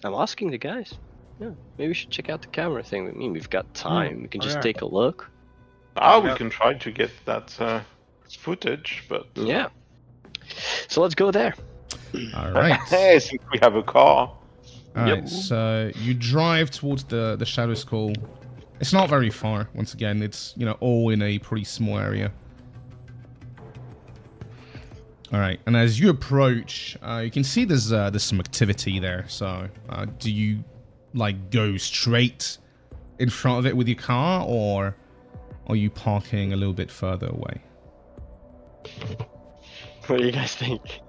I'm asking the guys. Yeah, maybe we should check out the camera thing. I mean, we've got time. We can just yeah. take a look. We can try to get that footage, but Yeah. So let's go there. All right. hey, since we have a car, All right. So you drive towards the Shadow Skull. It's not very far. Once again, it's, you know, all in a pretty small area. All right. And as you approach, you can see there's some activity there. So do you like go straight in front of it with your car, or are you parking a little bit further away? What do you guys think?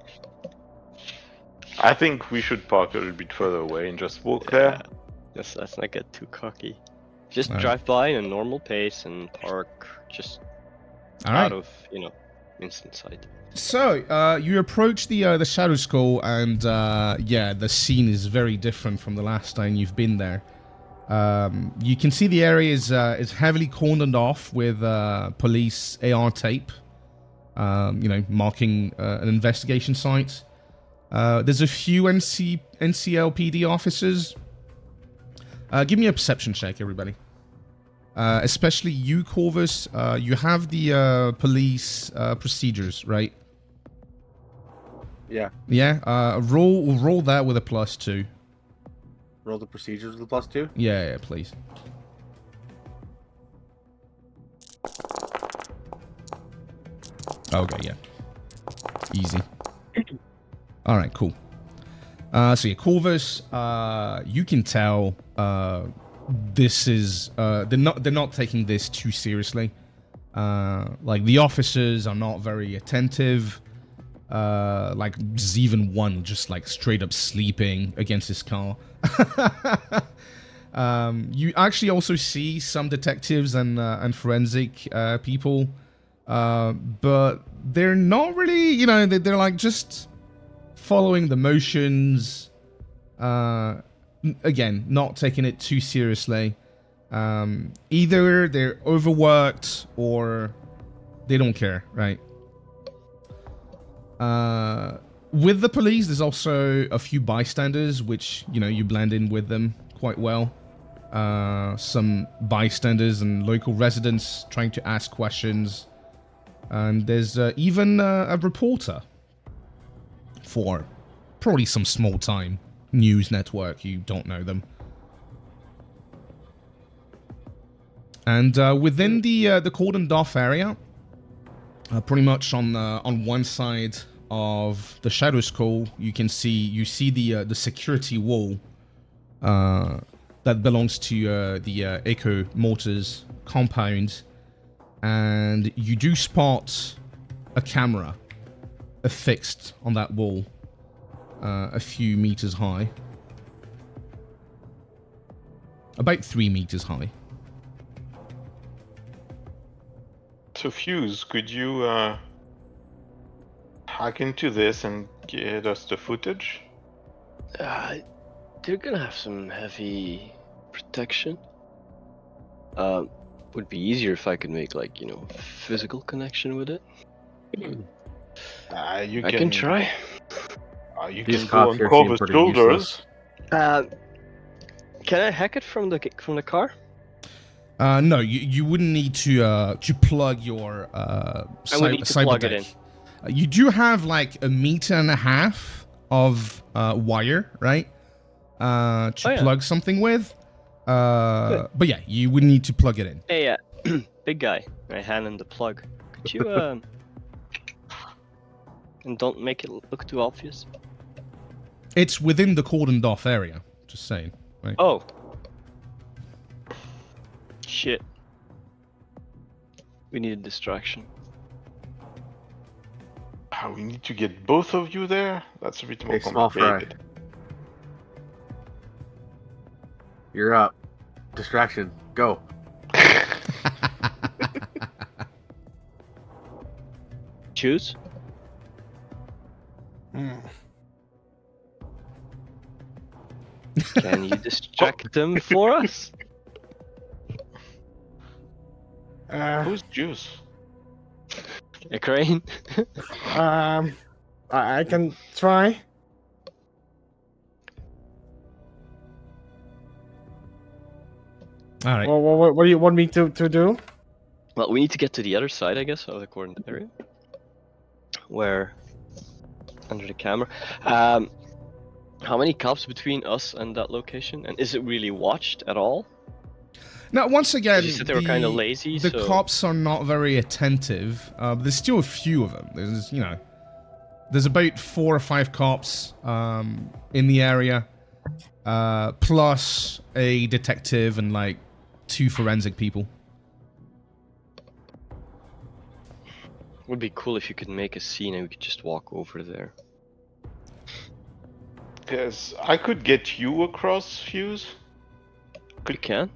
I think we should park a little bit further away and just walk there. Let's not get too cocky. Just Alright. drive by in a normal pace and park just All out right. of, instant sight. So you approach the Shadow Skull, and yeah, the scene is very different from the last time you've been there. You can see the area is heavily cordoned off with police AR tape, marking an investigation site. There's a few NCL PD officers. Give me a perception check, everybody. Especially you, Corvus. You have the police procedures, right? Yeah. Yeah. Roll that with a +2. Roll the procedures with a +2. Yeah, please. Okay, yeah. Easy. All right, cool. So yeah, Corvus, you can tell this is they're not taking this too seriously. Like the officers are not very attentive. Like there's even one just like straight up sleeping against his car. You actually also see some detectives and forensic people, but they're not really, they're like just following the motions. Again, not taking it too seriously. Either they're overworked or they don't care, right? With the police, there's also a few bystanders, which, you blend in with them quite well. Some bystanders and local residents trying to ask questions. And there's even a reporter for probably some small-time news network. You don't know them. And within the cordoned off area, pretty much on one side of the Shadow Skull, you see the security wall that belongs to the Echo Mortars compound, and you do spot a camera affixed on that wall, a few meters high, about 3 meters high. So Fuse, could you hack into this and get us the footage? They're gonna have some heavy protection. Would be easier if I could make physical connection with it. I can try. You These can go cops on here seem Corvus' pretty shoulders. useless. Can I hack it from the car? No, you wouldn't need to plug your I would need to plug it in. You do have like 1.5 meters of wire, right? To plug something with. But yeah, you would need to plug it in. Hey, big guy. I hand him the plug. Could you and don't make it look too obvious? It's within the cordoned off area. Just saying. Right? Oh. Shit. We need a distraction. We need to get both of you there? That's a bit more Hey, small fry. complicated. You're up. Distraction. Go. Choose? Can you distract them for us? Who's Juice? A crane? I can try. All right. Well, what do you want me to do? Well, we need to get to the other side, I guess, of the coordinate area. Where? Under the camera. How many cops between us and that location? And is it really watched at all? Now, once again, You said they were kind of lazy, the so... cops are not very attentive. There's still a few of them. There's about 4 or 5 cops in the area, plus a detective and like 2 forensic people. Would be cool if you could make a scene and we could just walk over there. Yes, I could get you across, Fuse. We can.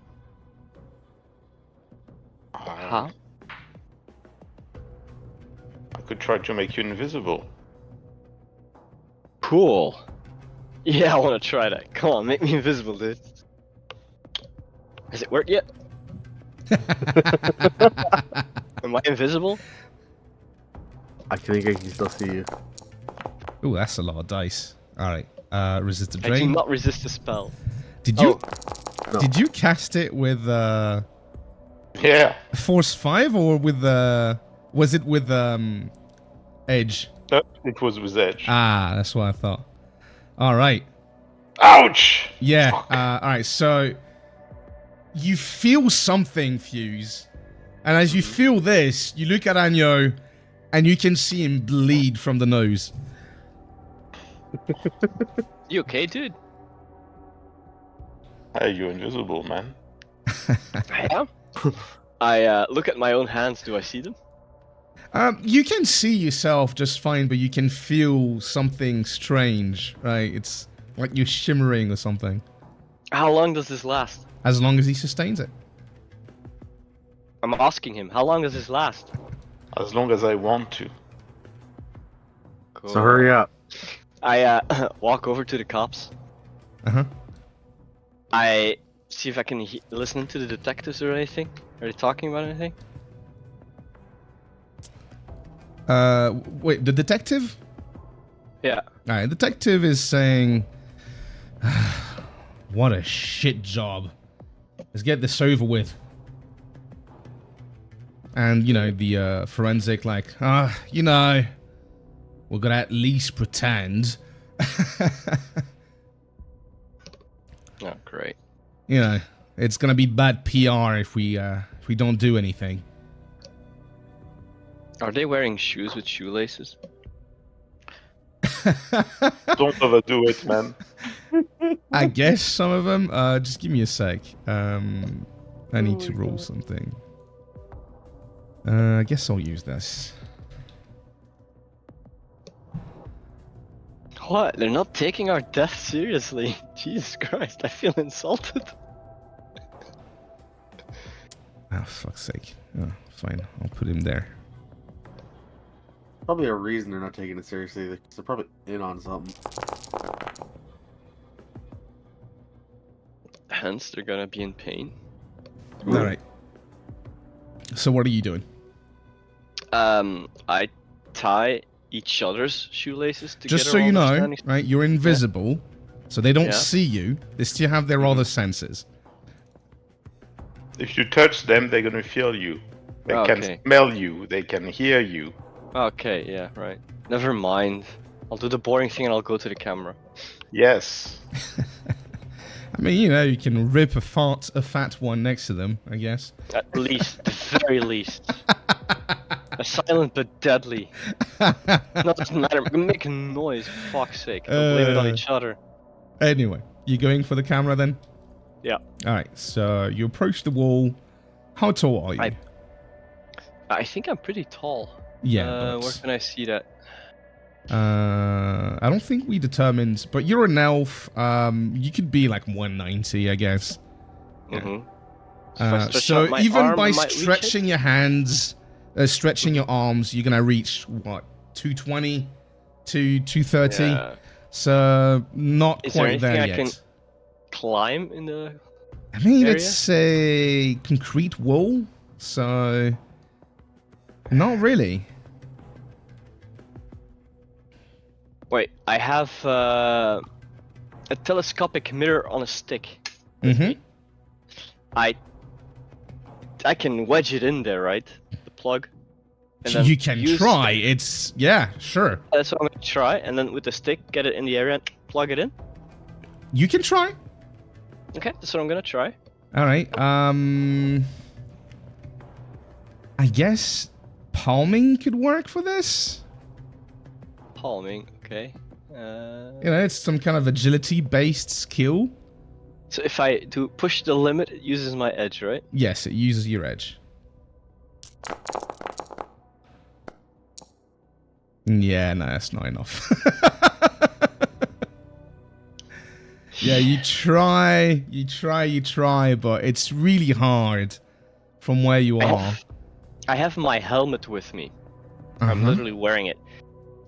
How? I could try to make you invisible. Cool. Yeah, I want to try that. Come on, make me invisible, dude. Has it worked yet? Am I invisible? I think I can still see you. Ooh, that's a lot of dice. All right. Resist the I do drain. not resist the spell. Did you No. did you cast it with Yeah. Force 5 or with was it with Edge? No, it was with Edge. Ah, that's what I thought. All right. Ouch! Yeah. Fuck. All right. So you feel something, Fuse, and as you feel this, you look at Anyo, and you can see him bleed from the nose. You okay, dude? Hey, you're invisible, man. I am. I look at my own hands. Do I see them? You can see yourself just fine, but you can feel something strange, right? It's like you're shimmering or something. How long does this last? As long as he sustains it. I'm asking him. How long does this last? As long as I want to. Cool. So hurry up. I walk over to the cops. Uh-huh. I see if I can listen to the detectives or anything. Are they talking about anything? Wait, the detective? Yeah. Alright, the detective is saying, what a shit job. Let's get this over with. And, you know, the forensic like, you know, we're gonna at least pretend. Oh, great. You know, it's gonna be bad PR if we don't do anything. Are they wearing shoes with shoelaces? Don't overdo it, man. I guess some of them. Just give me a sec. I need to roll something. I guess I'll use this. What? They're not taking our death seriously. Jesus Christ, I feel insulted. Oh, fuck's sake. Oh, fine. I'll put him there. Probably a reason they're not taking it seriously. They're probably in on something. Hence, they're gonna be in pain. Alright. So what are you doing? I tie each other's shoelaces together. Just so while you they're know, standing- right, you're invisible, so they don't Yeah. see you. They still have their other senses. If you touch them, they're gonna feel you. They Okay. can smell you. They can hear you. Okay, yeah, right. Never mind. I'll do the boring thing and I'll go to the camera. Yes. I mean, you know, you can rip a fat one next to them, I guess. At least, the very least. A silent but deadly. No, doesn't matter. Make a noise, for fuck's sake. Don't blame it on each other. Anyway, you going for the camera then? Yeah. Alright, so you approach the wall. How tall are you? I think I'm pretty tall. Yeah, Where but, can I see that? I don't think we determined, but you're an elf. You could be like 190, I guess. Mm-hmm. So even by stretching your hands, stretching your arms, you're gonna reach what, 220 to 230. Yeah. So not Is there quite there anything I yet. can climb in the... I mean, area? it's a concrete wall, so not really. Wait, I have a telescopic mirror on a stick. Mm-hmm. I can wedge it in there, right? The plug. And then You can use- try. It's yeah, sure. That's what I'm gonna try, and then with the stick, get it in the area and plug it in. You can try. Okay, that's what I'm gonna try. All right. I guess palming could work for this. Palming, okay. You know, it's some kind of agility-based skill. So if I do push the limit, it uses my edge, right? Yes, it uses your edge. Yeah, no, that's not enough. Yeah, you try, but it's really hard from where you are. I have my helmet with me. I'm Uh-huh. literally wearing it.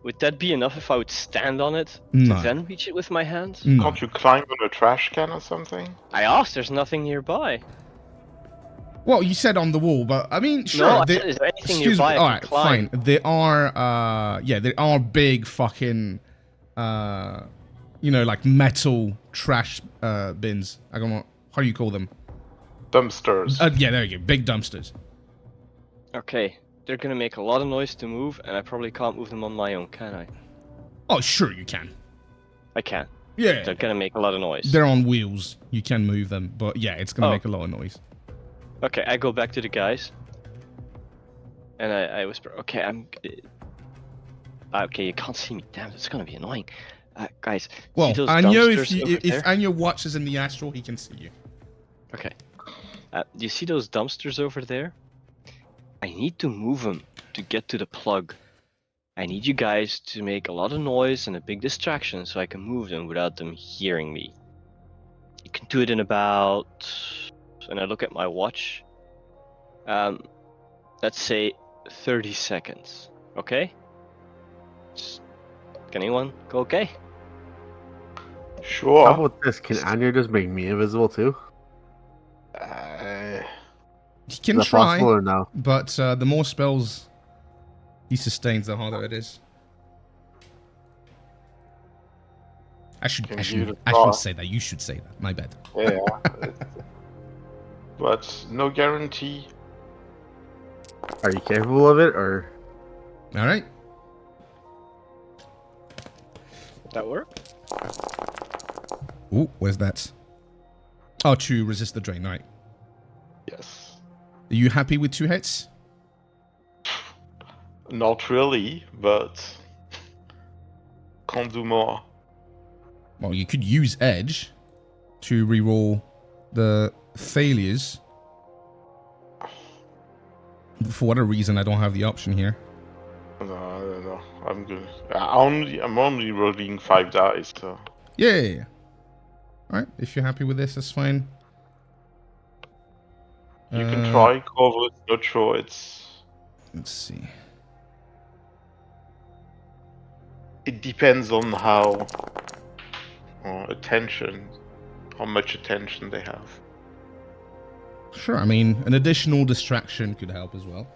Would that be enough if I would stand on it No. to then reach it with my hands? No. Can't you climb on a trash can or something? I asked. There's nothing nearby. Well, you said on the wall, but I mean, sure. No, I said, is there anything excuse nearby me. I All can right, climb? fine. There are, there are big fucking, like metal trash bins. I don't know how do you call them. Dumpsters. Yeah, there you go. Big dumpsters. Okay, they're gonna make a lot of noise to move, and I probably can't move them on my own, can I? Oh, sure you can. I can. Yeah. They're gonna make a lot of noise. They're on wheels. You can move them, but yeah, it's gonna Oh. make a lot of noise. Okay, I go back to the guys, and I whisper, okay, okay, you can't see me. Damn, it's gonna be annoying. Guys, Well, see those I know dumpsters over if there? Anya watches in the astral, he can see you. Okay. Do you see those dumpsters over there? I need to move them to get to the plug. I need you guys to make a lot of noise and a big distraction so I can move them without them hearing me. You can do it in about... And I look at my watch. Let's say 30 seconds. Okay? Can anyone go okay? Sure. How about this? Can Anya just make me invisible too? He can Is that try, possible or no? but the more spells he sustains, the harder it is. I shouldn't say that. You should say that. My bad. Yeah. But no guarantee. Are you capable of it or? All right. That work? Ooh, where's that? Oh, to resist the drain. All right. Yes. Are you happy with 2 hits? Not really, but can't do more. Well, you could use Edge to reroll the failures. For whatever reason, I don't have the option here. No, I don't know. I'm good. I'm only rolling 5 dice. So. Yeah. All right. If you're happy with this, that's fine. You can try, cover. Not sure. Let's see. It depends on how how much attention they have. Sure. I mean, an additional distraction could help as well.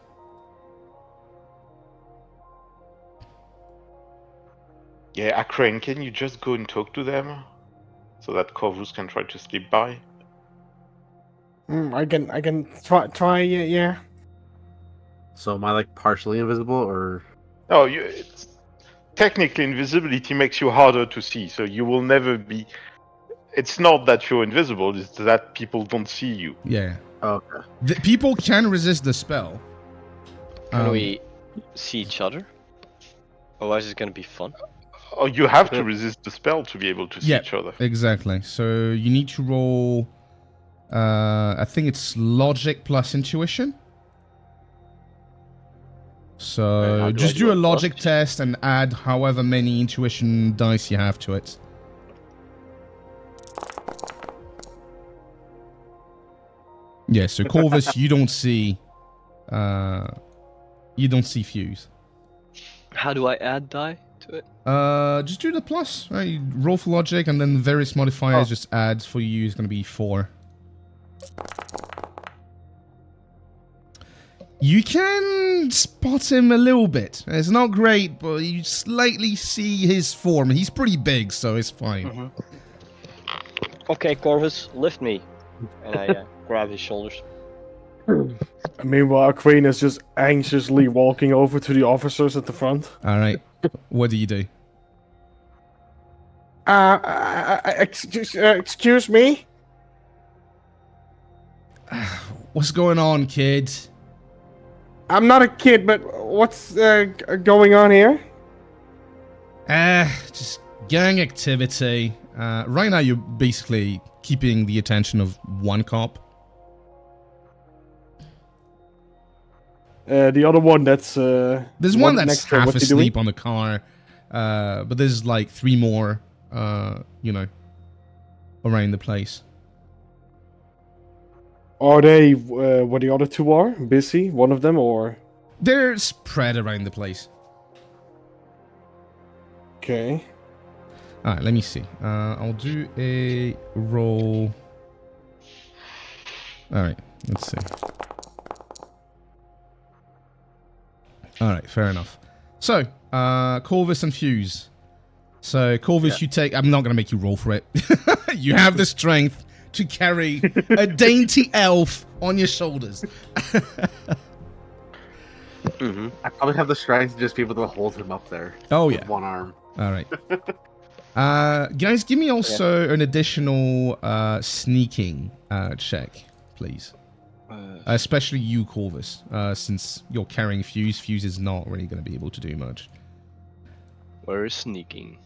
Yeah, Akrane, can you just go and talk to them so that Corvus can try to slip by? I can try. Yeah. So am I like partially invisible or? No, technically invisibility makes you harder to see, so you will never be. It's not that you're invisible; it's that people don't see you. Yeah. Okay. People can resist the spell. Can we see each other? Otherwise, it's gonna be fun. Oh, you have to resist the spell to be able to see each other. Exactly. So you need to roll. I think it's logic plus intuition. So just do a logic test and add however many intuition dice you have to it. Yeah, so Corvus, you don't see Fuse. How do I add die to it? Just do the plus. Right? You roll for logic and then various modifiers just add for you is going to be 4. You can spot him a little bit. It's not great, but you slightly see his form. He's pretty big, so it's fine. Okay, Corvus, lift me. And I grab his shoulders. Meanwhile, Queen is just anxiously walking over to the officers at the front. All right. What do you do? Excuse me? What's going on, kid? I'm not a kid, but what's going on here? Just gang activity. Right now, you're basically keeping the attention of one cop. The other one that's there's one that's half asleep on the car, but there's like 3 more, around the place. Are they where the other two are? Busy? One of them, or? They're spread around the place. Okay. All right, let me see. I'll do a roll. All right, let's see. All right, fair enough. So, Corvus and Fuse. So, Corvus, you take... I'm not going to make you roll for it. You have the strength to carry a dainty elf on your shoulders. I probably have the strength to just be able to hold him up there. Oh, with yeah. one arm. All right. Guys, give me also an additional sneaking check, please. Especially you, Corvus, since you're carrying Fuse. Fuse is not really going to be able to do much. Where is sneaking?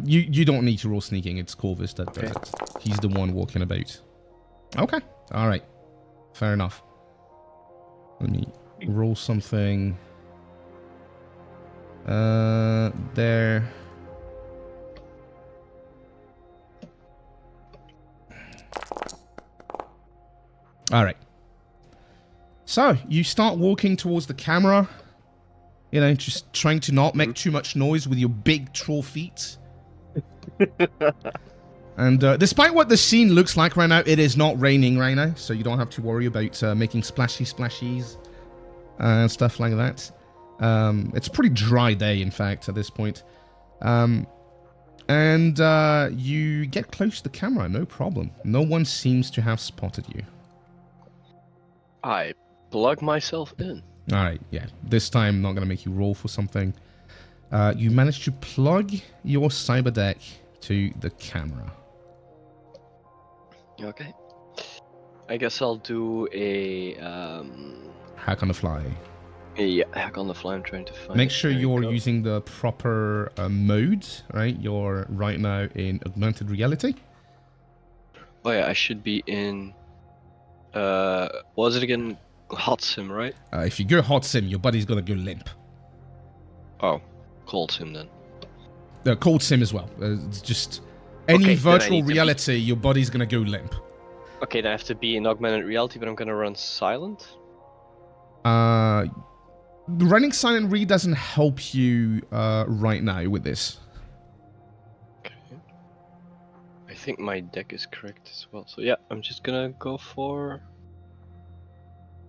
You don't need to roll sneaking. It's Corvus that does it. He's the one walking about. Okay. All right. Fair enough. Let me roll something. There. All right. So you start walking towards the camera. You know, just trying to not make too much noise with your big troll feet. And despite what the scene looks like right now, it is not raining right now, so you don't have to worry about making splashies and stuff like that. It's a pretty dry day, in fact, at this point. And you get close to the camera, no problem. No one seems to have spotted you. I plug myself in. All right, yeah. This time, I'm not going to make you roll for something. You managed to plug your cyber deck to the camera. Okay. I guess I'll do a Hack on the fly. hack on the fly. I'm trying to find. Make it. sure There you you're go. using the proper mode, right? You're right now in augmented reality. Oh yeah, I should be in. What was it again? Hot sim, right? If you go hot sim, your body's gonna go limp. Oh, cold sim then. Cold sim as well. It's just any Okay, then I virtual need to be- reality, your body's gonna go limp. Okay, then I have to be in augmented reality, but I'm gonna run silent. Running silent really doesn't help you right now with this. Okay. I think my deck is correct as well. So yeah, I'm just gonna go for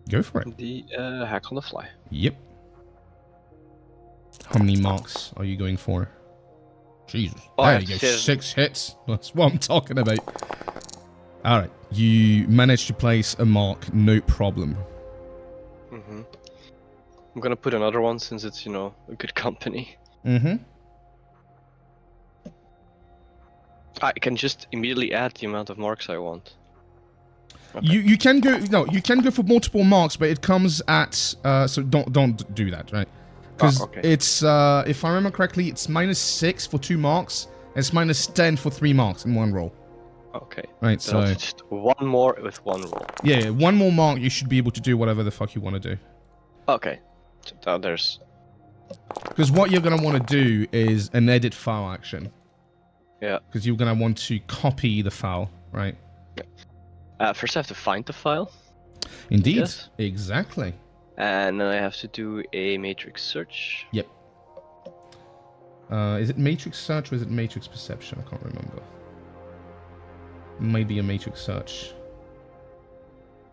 Go for it. the hack on the fly. Yep. How many marks are you going for? Jesus. Oh, There I you go. said- 6 hits. That's what I'm talking about. All right. You managed to place a mark, no problem. Mm-hmm. I'm gonna put another one since it's, a good company. Mm-hmm. I can just immediately add the amount of marks I want. Okay. You can go you can go for multiple marks, but it comes at so don't do that, right? Because okay. it's if I remember correctly, it's -6 for 2 marks, and it's -10 for 3 marks in one roll. Okay. Right, So so just one more with one roll. yeah, one more mark, you should be able to do whatever the fuck you want to do. Okay. So now there's. Because what you're gonna want to do is an edit file action. Yeah. Because you're gonna want to copy the file, right? First I have to find the file, Indeed, Yes. exactly. and then I have to do a matrix search. Yep. Is it matrix search or is it matrix perception? I can't remember. Maybe a matrix search.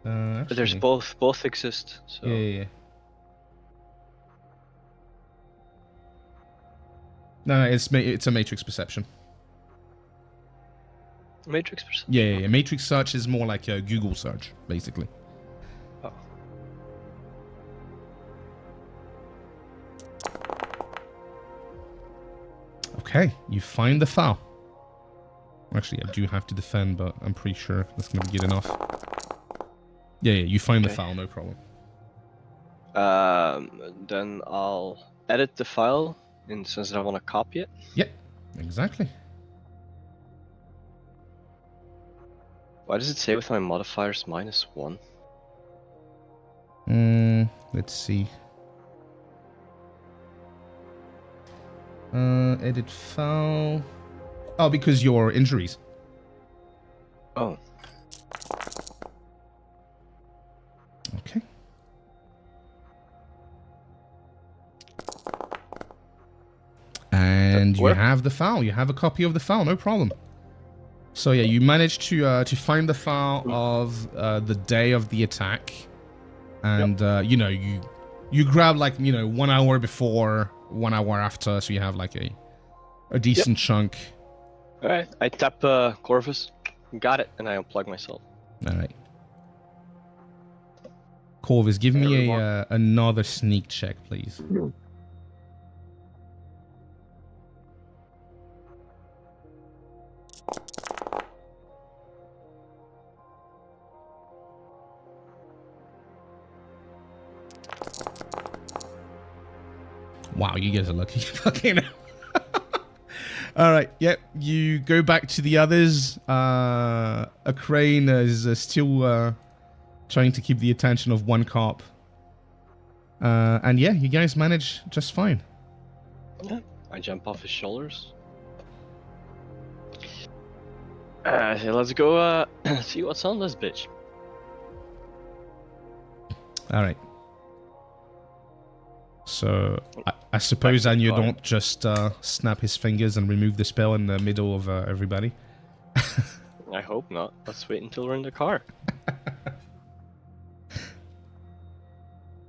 But there's Actually, both exist. So yeah. No, it's a matrix perception. matrix perception. Yeah. Matrix search is more like a Google search, basically. Oh. Okay, you find the file. Actually, I do have to defend, but I'm pretty sure that's going to be good enough. Yeah, you find the Okay. file, no problem. Then I'll edit the file in the sense that I want to copy it. Yep, exactly. Why does it say with my modifiers -1? Let's see. Edit file. Oh, because your injuries. Oh, Okay. And you Where? have the file. You have a copy of the file. No problem. So yeah, you managed to find the file of the day of the attack, and you know you grab like 1 hour before, 1 hour after, so you have like a decent chunk. all right. I tap Corvus. Got it, and I unplug myself. All right. Corvus, give me Everyone. another sneak check, please. Wow, you guys are lucky. Fucking hell. All right, yep. You go back to the others. A crane is still trying to keep the attention of one cop. And yeah, you guys manage just fine. Yeah. I jump off his shoulders. So let's go see what's on this bitch. All right. So I suppose Back to the Anya car. don't just snap his fingers and remove the spell in the middle of everybody. I hope not. Let's wait until we're in the car.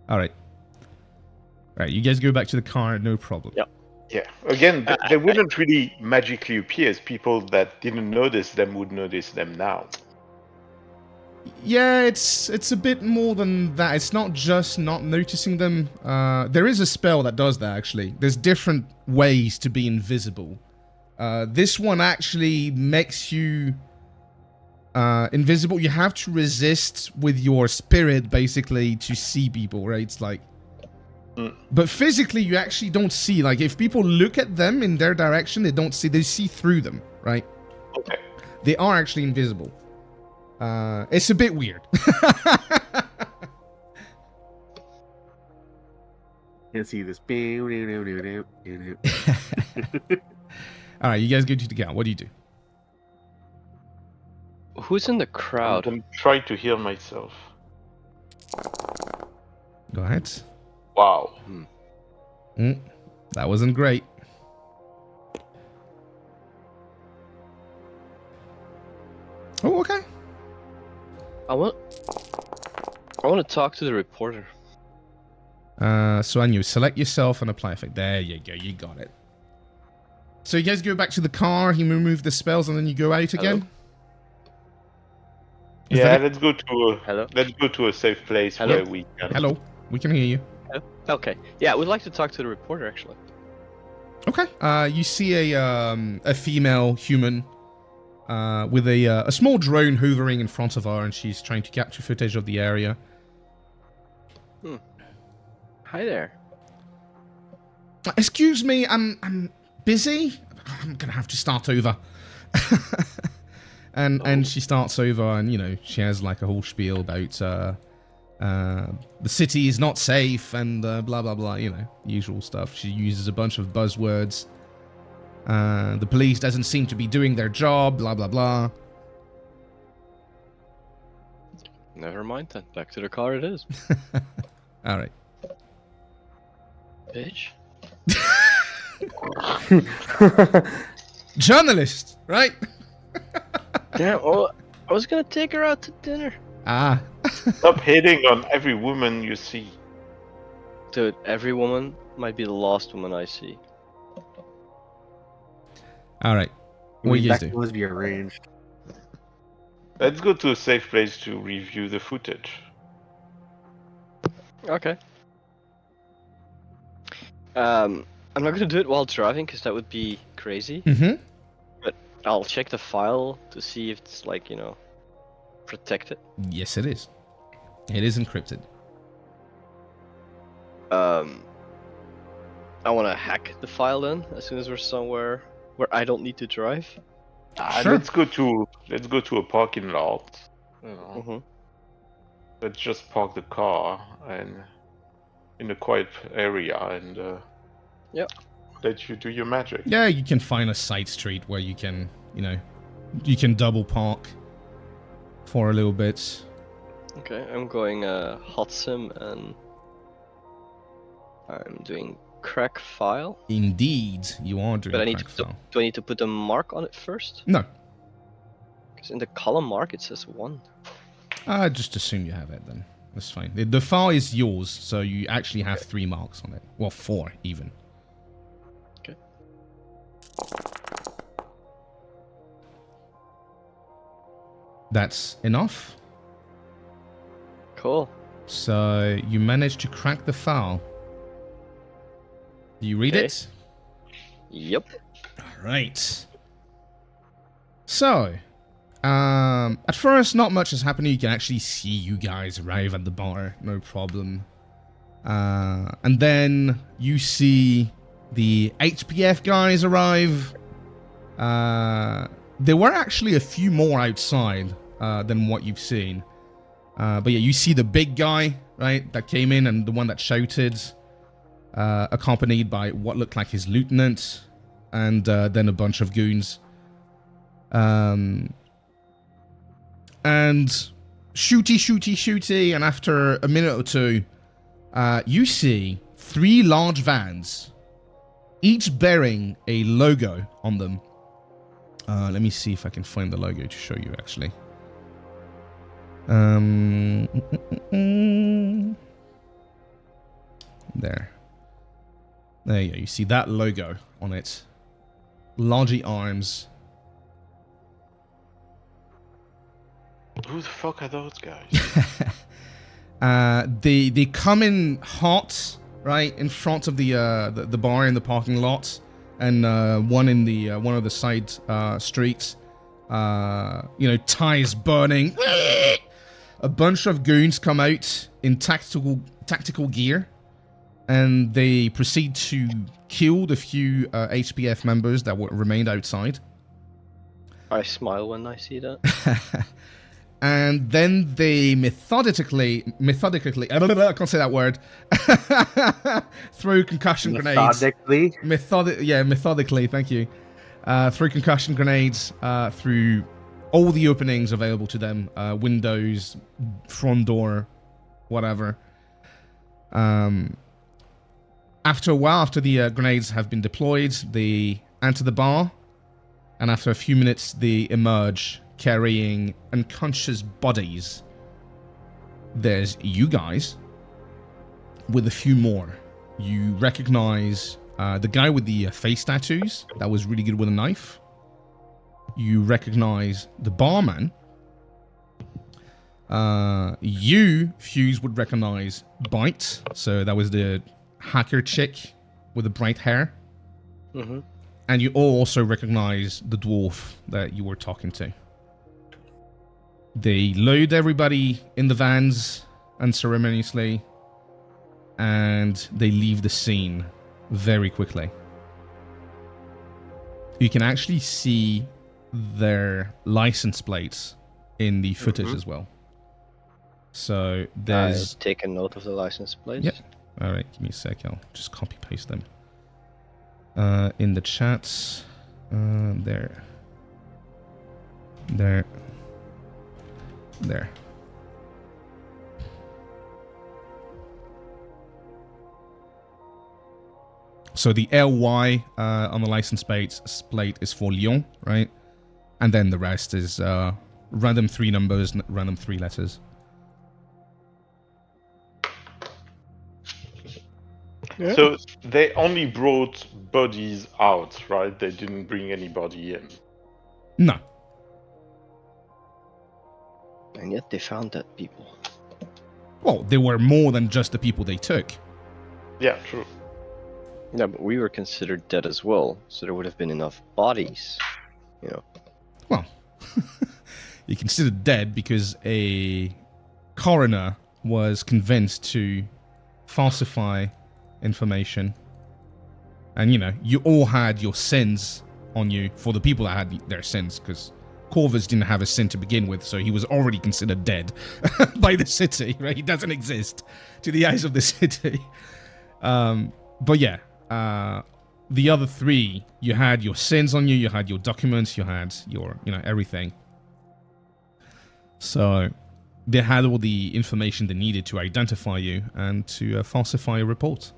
All right. All right, you guys go back to the car, no problem. Yep. Yeah. Again, they wouldn't really magically appear. As people that didn't notice them would notice them now. Yeah, it's a bit more than that. It's not just not noticing them. There is a spell that does that, actually. There's different ways to be invisible. This one actually makes you invisible. You have to resist with your spirit, basically, to see people, right? It's like... But physically, you actually don't see. Like, if people look at them in their direction, they don't see. They see through them, right? Okay. They are actually invisible. It's a bit weird. Can't see this. All right, you guys go to the car. What do you do? Who's in the I'm crowd? gonna try to heal myself. Go ahead. Wow. That wasn't great. Oh, okay. I want to talk to the reporter. So Anu, select yourself and apply effect. There you go. You got it. So you guys go back to the car. You remove the spells, and then you go out again. Is Yeah, that it? let's go to a safe place Hello? where we can. Hello. We can hear you. Okay. Yeah, we'd like to talk to the reporter actually. Okay. You see a female human with a small drone hovering in front of her, and she's trying to capture footage of the area. Hi there. Excuse me, I'm busy. I'm gonna have to start over. And she starts over, and she has like a whole spiel about the city is not safe and blah blah blah. Usual stuff. She uses a bunch of buzzwords. The police doesn't seem to be doing their job. Blah blah blah. Never mind then. Back to the car it is. All right. Bitch. Journalist, right? Damn. Well, I was gonna take her out to dinner. Ah. Stop hitting on every woman you see. Dude, every woman might be the last woman I see. All right. What do you guys That do? was be arranged. Let's go to a safe place to review the footage. Okay. I'm not gonna do it while driving because that would be crazy. Mm-hmm. But I'll check the file to see if it's like protected. Yes, it is. It is encrypted. I want to hack the file then as soon as we're somewhere where I don't need to drive. Sure. Let's go to a parking lot. Mm-hmm. Let's just park the car and in a quiet area and Yep. let you do your magic. Yeah, you can find a side street where you can, you can double park. for a little bit. Okay, I'm going hot sim and I'm doing crack file. Indeed, you are doing But I need crack to file. do I need to put a mark on it first? No, Because in the column mark it says 1. I just assume you have it then. That's fine. The file is yours, so you actually have 3 marks on it. Well, 4 even. Okay. That's enough. Cool. So you managed to crack the file. Do you read Okay. it? Yep. Right. So, at first, not much is happening. You can actually see you guys arrive at the bar, no problem. And then you see the HPF guys arrive. There were actually a few more outside than what you've seen. But yeah, you see the big guy, right, that came in and the one that shouted, accompanied by what looked like his lieutenant, and then a bunch of goons. And shooty, and after a minute or two, you see 3 large vans, each bearing a logo on them. Let me see if I can find the logo to show you, actually. There you go. You see that logo on it. Largy arms. Who the fuck are those guys? They come in hot, right, in front of the bar in the parking lot, and one in the one of the side streets. Tires burning. A bunch of goons come out in tactical gear, and they proceed to kill the few HPF members that remained outside. I smile when I see that. And then they methodically, I can't say that word, throw concussion grenades. Methodically, thank you. Throw concussion grenades through all the openings available to them, windows, front door, whatever. After a while, after the grenades have been deployed, they enter the bar, and after a few minutes, they emerge carrying unconscious bodies. There's you guys with a few more. You recognize the guy with the face tattoos that was really good with a knife. You recognize the barman. You, Fuse, would recognize Bite. So that was the hacker chick with the bright hair. Mm-hmm. And you all also recognize the dwarf that you were talking to. They load everybody in the vans unceremoniously, and they leave the scene very quickly. You can actually see their license plates in the footage as well. So there's... Take a note of the license plates. Yep. Alright, give me a sec. I'll just copy paste them. In the chats. There. So the LY on the license plate is for Lyon, right? And then the rest is random 3 numbers, random 3 letters. Yeah. So they only brought bodies out, right? They didn't bring anybody in. No. And yet they found dead people. Well, there were more than just the people they took. Yeah, true. Yeah, but we were considered dead as well, so there would have been enough bodies, you know. Well, you're considered dead because a coroner was convinced to falsify information. And, you all had your sins on you for the people that had their sins, because Corvus didn't have a sin to begin with, so he was already considered dead by the city, right? He doesn't exist to the eyes of the city. But yeah, the other 3, you had your sins on you, you had your documents, you had your, everything. So they had all the information they needed to identify you and to falsify a report.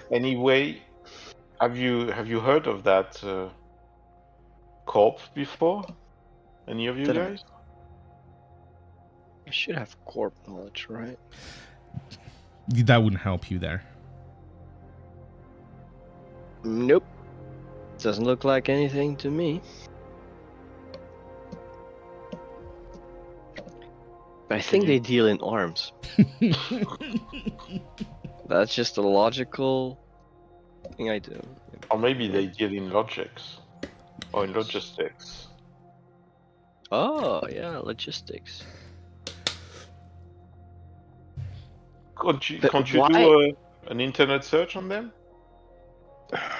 Anyway, have you heard of that corp before? Any of you Did I? guys? I should have corp knowledge, right? That wouldn't help you there. Nope. Doesn't look like anything to me. But I think they deal in arms. That's just a logical thing I do. Or maybe they deal in logics or in logistics. Oh, yeah, logistics. Can't you, But can't you why- do an internet search on them?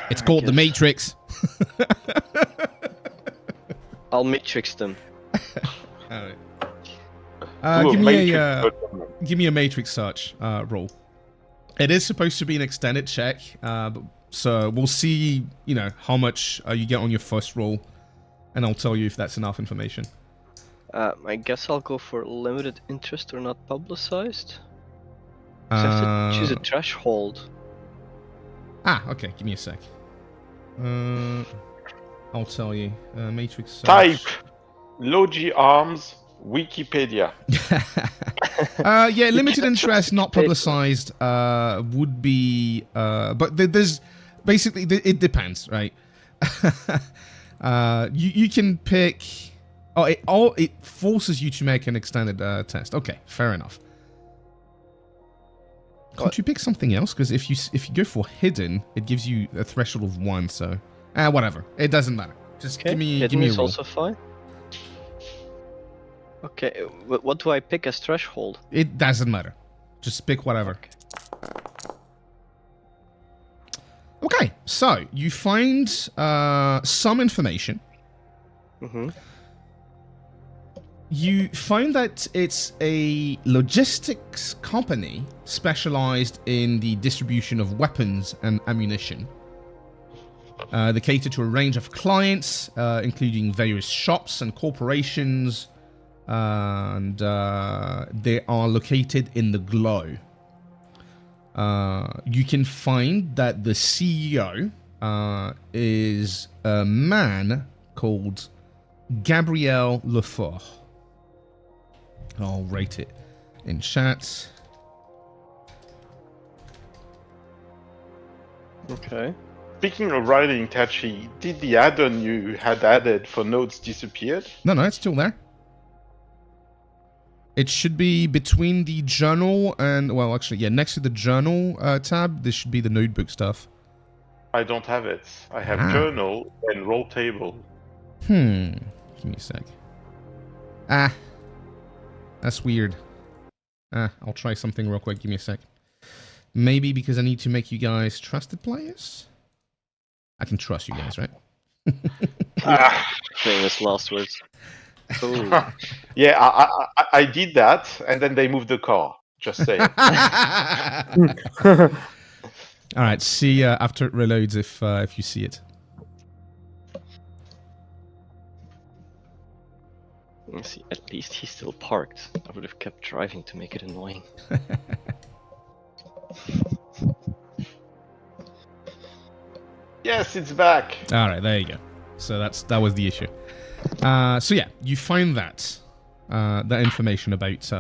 It's called the guess. Matrix. I'll matrix them. Alright. Do a Give me matrix a search on them. give me a matrix search roll. It is supposed to be an extended check, so we'll see. You know how much you get on your first roll, and I'll tell you if that's enough information. I guess I'll go for limited interest or not publicized. So I have to choose a threshold. Okay. Give me a sec. I'll tell you. Matrix search. Type Logi Arms Wikipedia. Yeah, limited interest, not publicized, would be, but there's basically it depends, right? You can pick. It forces you to make an extended test. Okay, fair enough. Can't you pick something else? Because if you go for hidden, it gives you a threshold of 1. So, whatever. It doesn't matter. Just give me Hidden a is roll. also fine. Okay, what do I pick as threshold? It doesn't matter. Just pick whatever. Okay, so you find some information. Mm-hmm. You find that it's a logistics company specialized in the distribution of weapons and ammunition. They cater to a range of clients, including various shops and corporations, and they are located in the Glow. You can find that the CEO is a man called Gabriel Lefort. I'll rate it in chat. Okay. Speaking of writing, Tachi, did the add-on you had added for notes disappeared? No, it's still there. It should be between the journal and, well, actually, yeah, next to the journal tab, this should be the notebook stuff. I don't have it. I have Ah. journal and roll table. Give me a sec. That's weird. I'll try something real quick. Give me a sec. Maybe because I need to make you guys trusted players? I can trust you guys, right? Famous last words. Ooh. Yeah, I did that, and then they moved the car. Just saying. All right, see after it reloads if you see it. Let's see, at least he's still parked. I would have kept driving to make it annoying. Yes, it's back. All right, there you go. So that was the issue. So yeah, you find that information about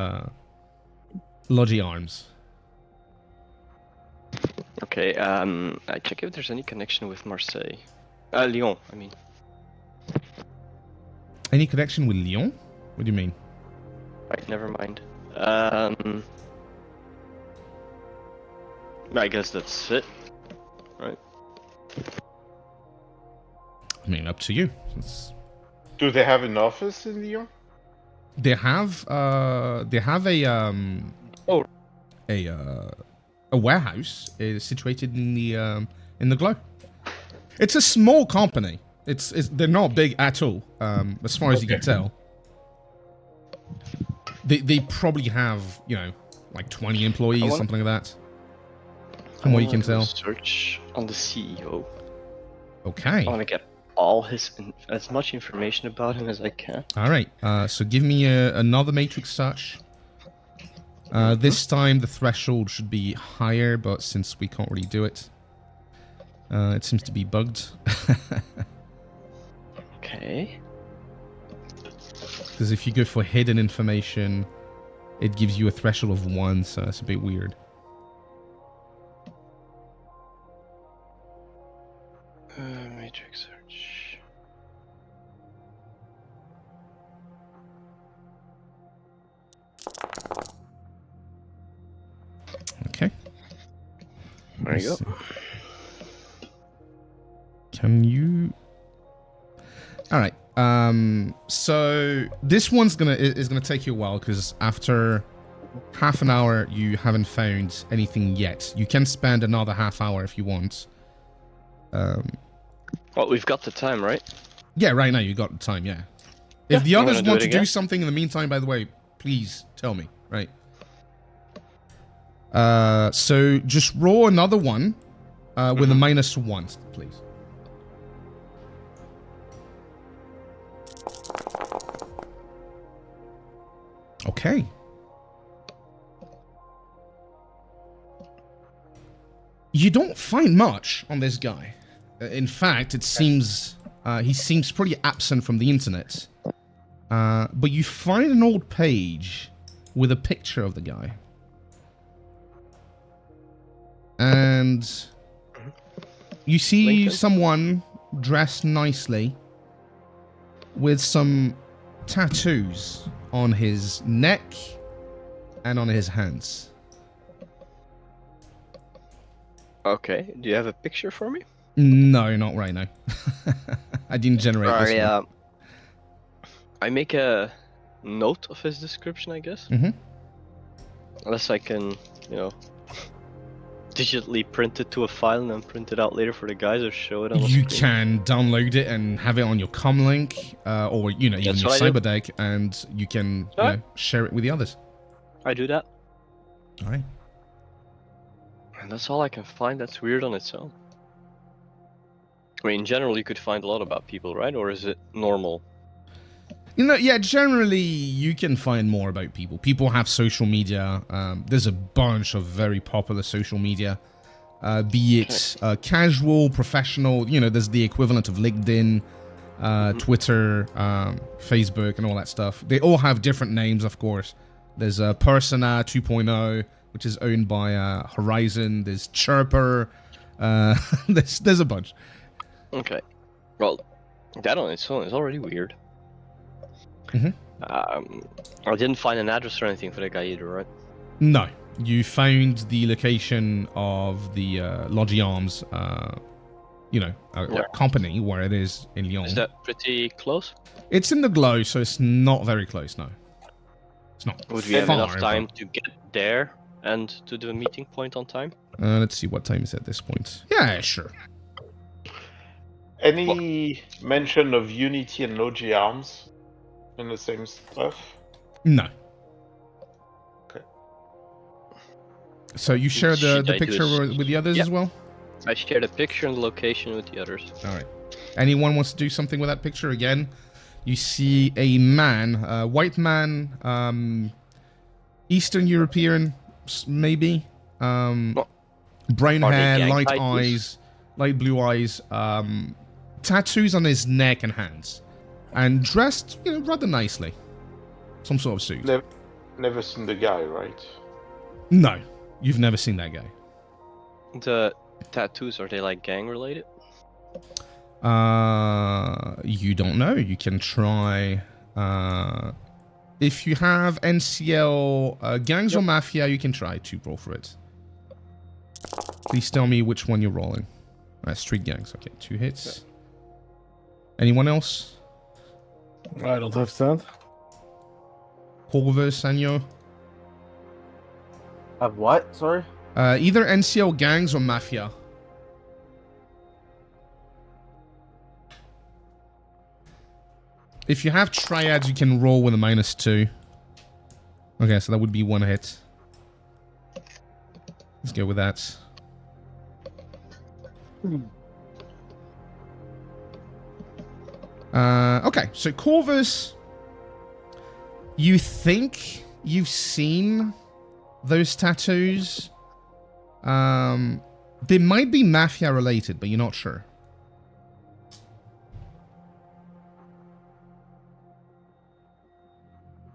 Logi Arms. Okay, I check if there's any connection with Marseille. Lyon, I mean. Any connection with Lyon? What do you mean? Right, never mind. I guess that's it. Right. I mean, up to you. Do they have an office in Lyon? They have a warehouse is situated in the Glow. It's a small company. They're not big at all, as far as you can tell. They probably have, like 20 employees, wanna- something like that. From what you can tell. Search on the CEO. Okay. I want to get as much information about him as I can. All right. So give me another matrix search. This time the threshold should be higher, but since we can't really do it, it seems to be bugged. Okay. Because if you go for hidden information, it gives you a threshold of 1, so that's a bit weird. Matrix search. Okay. There you go. Let's see. Can you? All right. So this one's is gonna take you a while because after half an hour you haven't found anything yet. You can spend another half hour if you want. Well, we've got the time, right? Yeah, right now you got the time. Yeah. If the I'm others gonna do want it to do again. something in the meantime, by the way, please tell me. Right. So just roll another one with a -1, please. Okay. You don't find much on this guy. In fact, it seems he seems pretty absent from the internet. But you find an old page with a picture of the guy. And you see Lincoln? someone dressed nicely with some tattoos on his neck and on his hands. Okay. Do you have a picture for me? No, not right now. I didn't generate this one. I make a note of his description, I guess. Mhm. Unless I can, digitally print it to a file and then print it out later for the guys or show it on the You screen. can download it and have it on your comlink, or even your That's what I do. cyberdeck, and you can Alright. share it with the others. I do that. All right. And that's all I can find that's weird on its own. I mean, in general, you could find a lot about people, right? Or is it normal? Yeah, generally you can find more about people. People have social media. There's a bunch of very popular social media, be it casual, professional. There's the equivalent of LinkedIn, Twitter, Facebook, and all that stuff. They all have different names, of course. There's Persona 2.0, which is owned by Horizon. There's Chirper. There's a bunch. Okay. Well, that on its own is already weird. Mhm. I didn't find an address or anything for that guy either, right? No, you found the location of the Logi Arms, company where it is in Lyon. Is that pretty close? It's in the glow, so it's not very close. No, it's not. Would we have far, enough time but- to get there and to do a meeting point on time? Let's see what time is at this point. Yeah, sure. Any mention of Unity and Logi Arms in the same stuff? No. Okay. So you share the Should I do picture this? with the others Yeah. as well? I shared a picture and the location with the others. All right. Anyone wants to do something with that picture? Again, you see a man, a white man, Eastern European, maybe. Brown Are they hair, gang light types? eyes, light blue eyes, tattoos on his neck and hands, and dressed, rather nicely. Some sort of suit. Never seen the guy, right? No, you've never seen that guy. The tattoos, are they like gang related? You don't know. You can try. If you have NCL gangs or mafia, you can try to roll for it. Please tell me which one you're rolling. Street gangs. Okay, 2 hits. Anyone else? I don't have that. Corver, Sanyo? Of what? Sorry? Either NCL gangs or mafia. If you have triads, you can roll with a -2. Okay, so that would be 1 hit. Let's go with that. Okay, so Corvus, you think you've seen those tattoos? They might be mafia related, but you're not sure.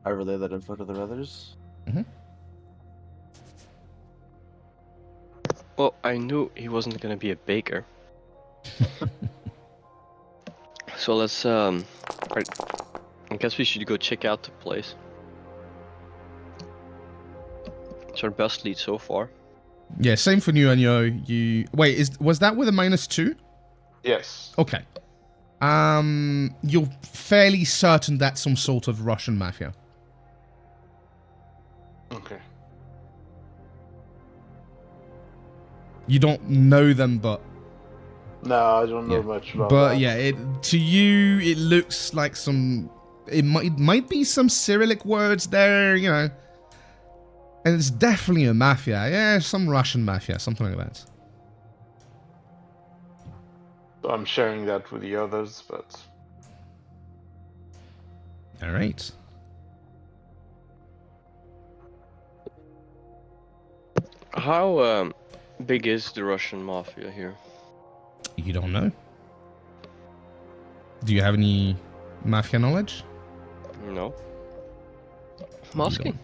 I relay that info to the others. Well, I knew he wasn't gonna be a baker. So let's I guess we should go check out the place. It's our best lead so far. Yeah, same for Nuanyo. You wait, was that with a -2? Yes. Okay. You're fairly certain that's some sort of Russian mafia. Okay. You don't know them, but No, I don't know much about but that. yeah, to you it looks like some. It might be some Cyrillic words there, you know. And it's definitely a mafia. Yeah, some Russian mafia, something like that. So I'm sharing that with the others, but All right. How big is the Russian mafia here? You don't know. Do you have any mafia knowledge? No. I'm asking.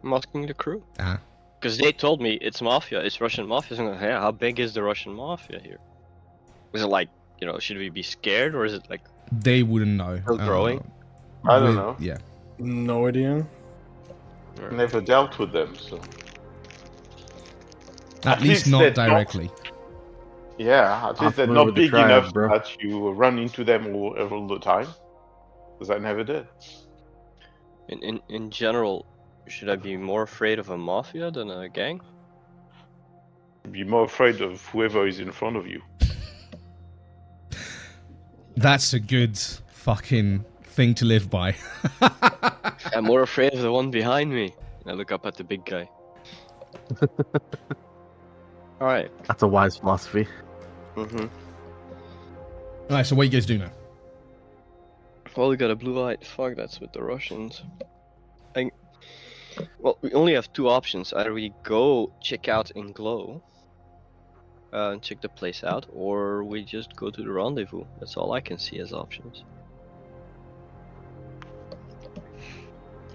I'm asking the crew. Ah. Because they told me it's mafia, it's Russian mafia. So I'm like, yeah, how big is the Russian mafia here? Is it like, you know, should we be scared or is it like They wouldn't know. still growing? I don't know. Yeah. No idea. Never dealt with them, so At least not they're directly. yeah, at least they're familiar not with the big tribe, enough bro. that you run into them all the time. Because I never did. In general, should I be more afraid of a mafia than a gang? Be more afraid of whoever is in front of you. That's a good fucking thing to live by. I'm more afraid of the one behind me. And I look up at the big guy. Alright. That's a wise philosophy. Mm-hmm. Alright, so what you guys do now? Well, we got a blue-eyed. Fuck, that's with the Russians. Well, we only have two options. Either we go check out in Glow, and check the place out, or we just go to the rendezvous. That's all I can see as options.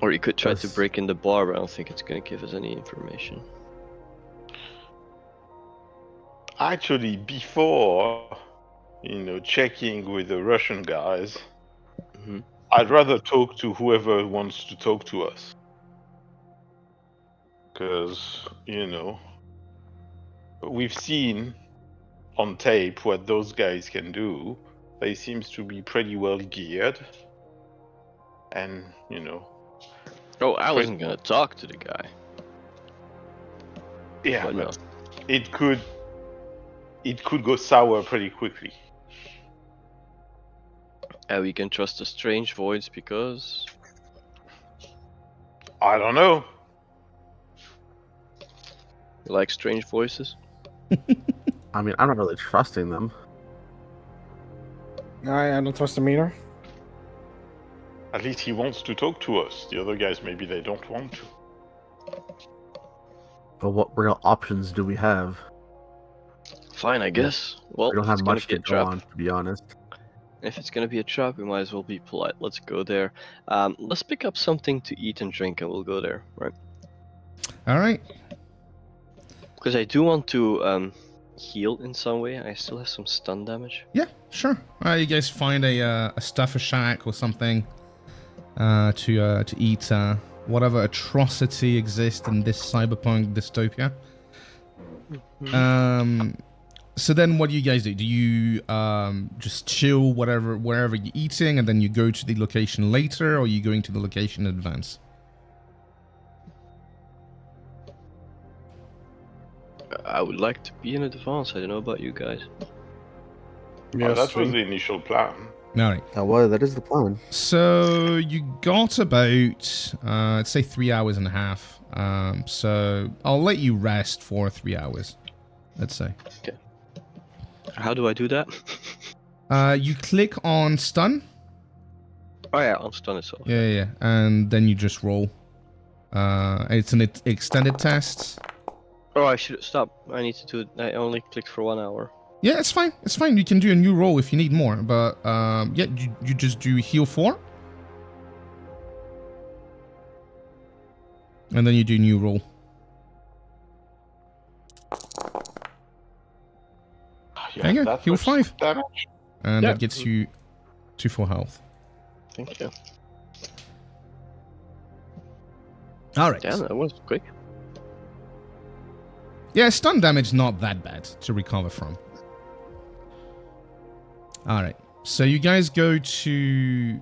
Or you could try to Yes. break in the bar, but I don't think it's gonna give us any information. Actually, before, checking with the Russian guys, Mhm. I'd rather talk to whoever wants to talk to us. Because, we've seen on tape what those guys can do. They seems to be pretty well geared. And, Oh, I wasn't gonna talk to the guy. yeah, But no. it could go sour pretty quickly. We can trust the strange voids because I don't know. you like strange voices. I mean, I'm not really trusting them. I don't trust him either. At least he wants to talk to us. The other guys, maybe they don't want to. But what real options do we have? Fine, I guess. Well, We don't if have it's gonna much be to a go trap. on, to be honest. If it's gonna be a trap, we might as well be polite. Let's go there. Let's pick up something to eat and drink, and we'll go there, right? Alright. Because I do want to heal in some way. I still have some stun damage. Yeah, sure. Alright, you guys find a stuffer shack or something to eat whatever atrocity exists in this cyberpunk dystopia. So then what do you guys do? Do you just chill wherever you're eating and then you go to the location later, or are you going to the location in advance? I would like to be in advance. I don't know about you guys. That was the initial plan. All right. That is the plan. So you got about, let's say 3 hours and a half. So I'll let you rest for 3 hours, let's say. Okay. How do I do that? You click on stun. Oh yeah, I'm stunned itself. Yeah. And then you just roll. It's an extended test. Oh, I should stop. I need to do it. I only clicked for 1 hour. Yeah, it's fine. It's fine. You can do a new roll if you need more. But yeah, you just do heal 4. And then you do new roll. Yeah, There you go. that Heal much 5. damage. And Yeah. that gets you to full health. Thank you. All right. Damn, that was quick. Yeah, stun damage not that bad to recover from. All right. So you guys go to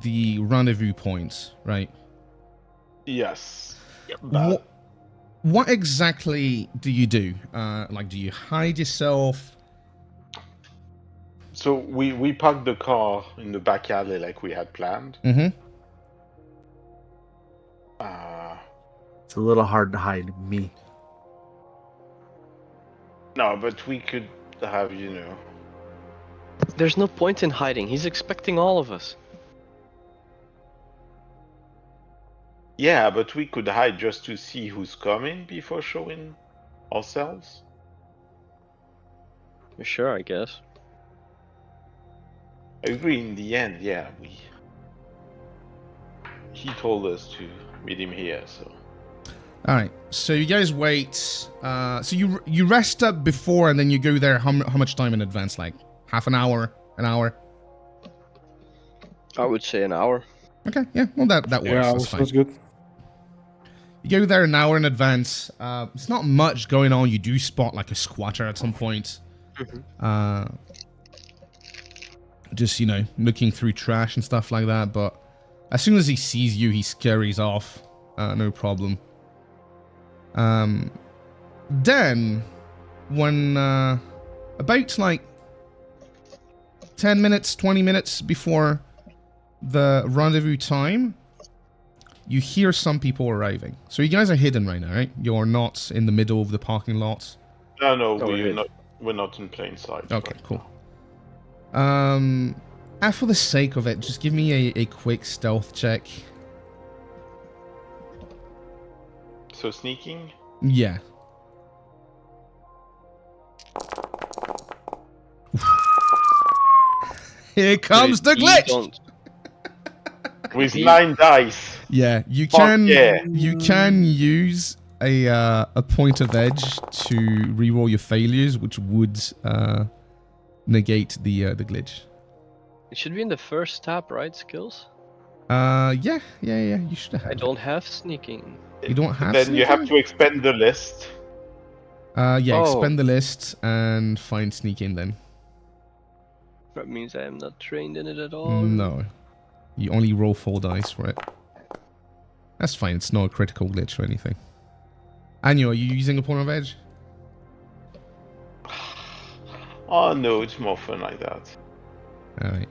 the rendezvous point, right? Yes. What exactly do you do? Like, do you hide yourself? So we parked the car in the back alley like we had planned. Mm-hmm. It's a little hard to hide me. No, but we could have, There's no point in hiding. He's expecting all of us. Yeah, but we could hide just to see who's coming before showing ourselves. Sure, I guess. I agree. In the end, yeah, he told us to meet him here, so. All right. So you guys wait. So you rest up before, and then you go there. How much time in advance? Like half an hour, an hour? I would say an hour. Okay. Yeah. Well, that works. Yeah, That's fine. sounds good. You go there an hour in advance. It's not much going on. You do spot like a squatter at some point. Just, looking through trash and stuff like that. But as soon as he sees you, he scurries off. No problem. Then, when about like 10 minutes, 20 minutes before the rendezvous time, you hear some people arriving. So you guys are hidden right now, right? You're not in the middle of the parking lot. No, we're we're not in plain sight. Okay, right cool. now. And for the sake of it, just give me a quick stealth check. So sneaking? Yeah. Here comes the You glitch! don't- With You- 9 dice. Yeah, you Fuck can yeah. you can use a point of edge to reroll your failures, which would negate the glitch. It should be in the first tab, right? Skills? Yeah, you should have. I don't have sneaking. You don't have Then you have sneaking? to expand the list. Yeah, Oh. expend the list and find sneaking then. That means I am not trained in it at all. No. You only roll 4 dice for it. That's fine, it's not a critical glitch or anything. Anyo, are you using a point of edge? Oh no, it's more fun like that. Alright.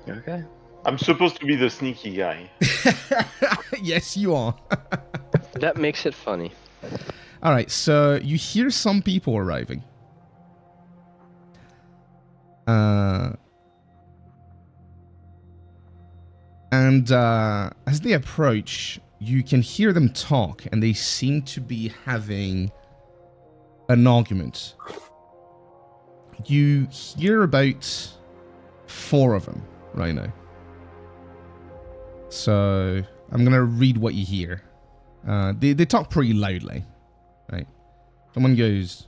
Okay. I'm supposed to be the sneaky guy. Yes, you are. That makes it funny. Alright, so you hear some people arriving. And as they approach, you can hear them talk, and they seem to be having an argument. You hear about 4 of them right now. So I'm gonna read what you hear. They talk pretty loudly, right? Someone goes,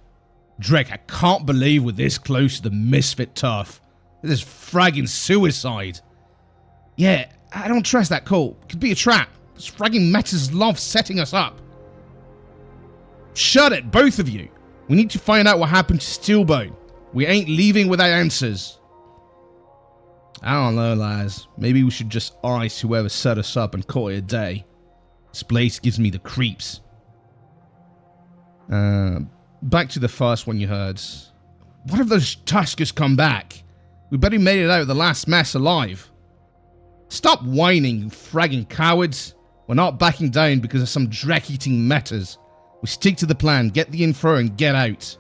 "Drake, I can't believe we're this close to the misfit turf. This is fragging suicide. Yeah, I don't trust that call. It could be a trap. This fragging Meta's love setting us up. Shut it, both of you. We need to find out what happened to Steelbone. We ain't leaving without answers." I don't know, lads. Maybe we should just ice whoever set us up and call it a day. This place gives me the creeps. Back to the first one you heard. What if those Tuskers come back? We barely made it out of the last mess alive. Stop whining, you fragging cowards. We're not backing down because of some Drek-eating metas. We stick to the plan, get the info, and get out.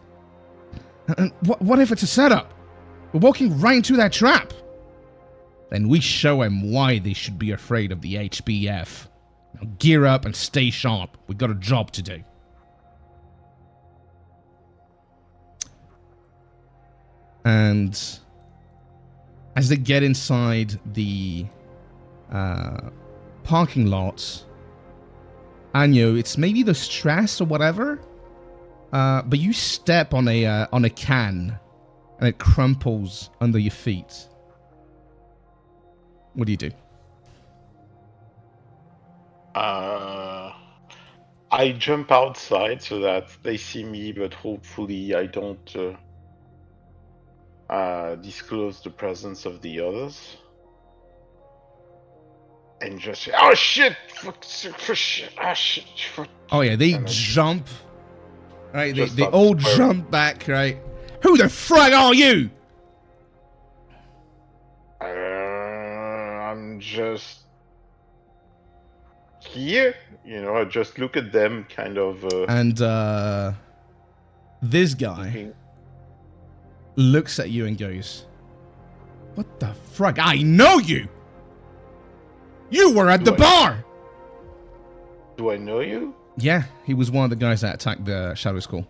And what if it's a setup? We're walking right into that trap. Then we show them why they should be afraid of the HBF. Now gear up and stay sharp. We got a job to do. And as they get inside the parking lot, Anyo, it's maybe the stress or whatever, but you step on a can and it crumples under your feet. What do you do? I jump outside so that they see me, but hopefully I don't disclose the presence of the others. And just say, oh shit! Fuck, shit, ah shit, fuck. Oh yeah, they And I jump. Right, they start all swearing. jump back, right? Who the frag are you? I'm just here, you know. I just look at them, kind of. And this guy Looking. looks at you and goes, "What the frag? I know you! You were at the Do I- bar!" Do I know you? Yeah, he was one of the guys that attacked the Shadow Skull.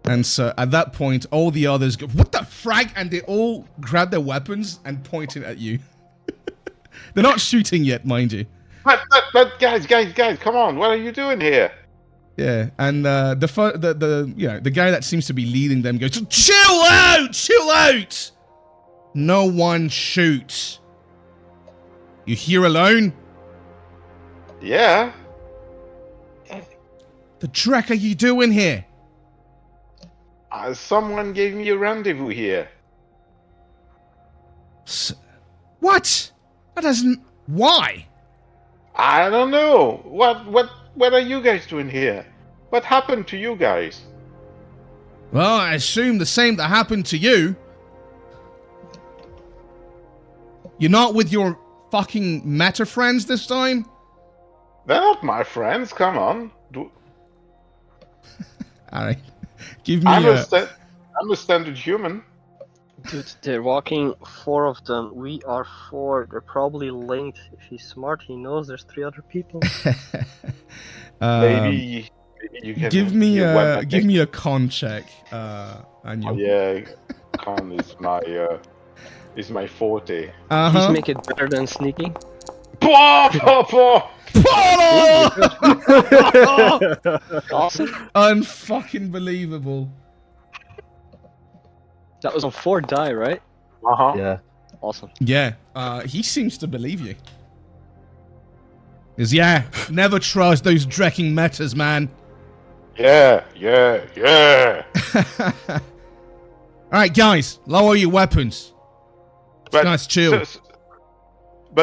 And so at that point, all the others go, "What the frag?" And they all grab their weapons and point it at you. They're not shooting yet, mind you. But guys, come on! What are you doing here? Yeah, and the guy that seems to be leading them goes, chill out! No one shoots. You here alone? Yeah. The dreck are you doing here? Someone gave me a rendezvous here. What? That doesn't. Why? I don't know. What are you guys doing here? What happened to you guys? Well, I assume the same that happened to you. You're not with your fucking meta friends this time? They're not my friends. Come on. Alright. Give me I'm a... a standard human. Dude, they're walking 4 of them. We are 4. They're probably linked. If he's smart, he knows there's 3 other people. Maybe you can Give me you a want- con check, Anyo. Yeah, con is my forte. Uh-huh. Please make it better than sneaking. Awesome. Unfucking believable. That was on 4 die, right? Uh-huh. Yeah. Awesome. Yeah, he seems to believe you. Is never trust those drecking metas, man. Yeah. Alright, guys, lower your weapons. But Guys, chill.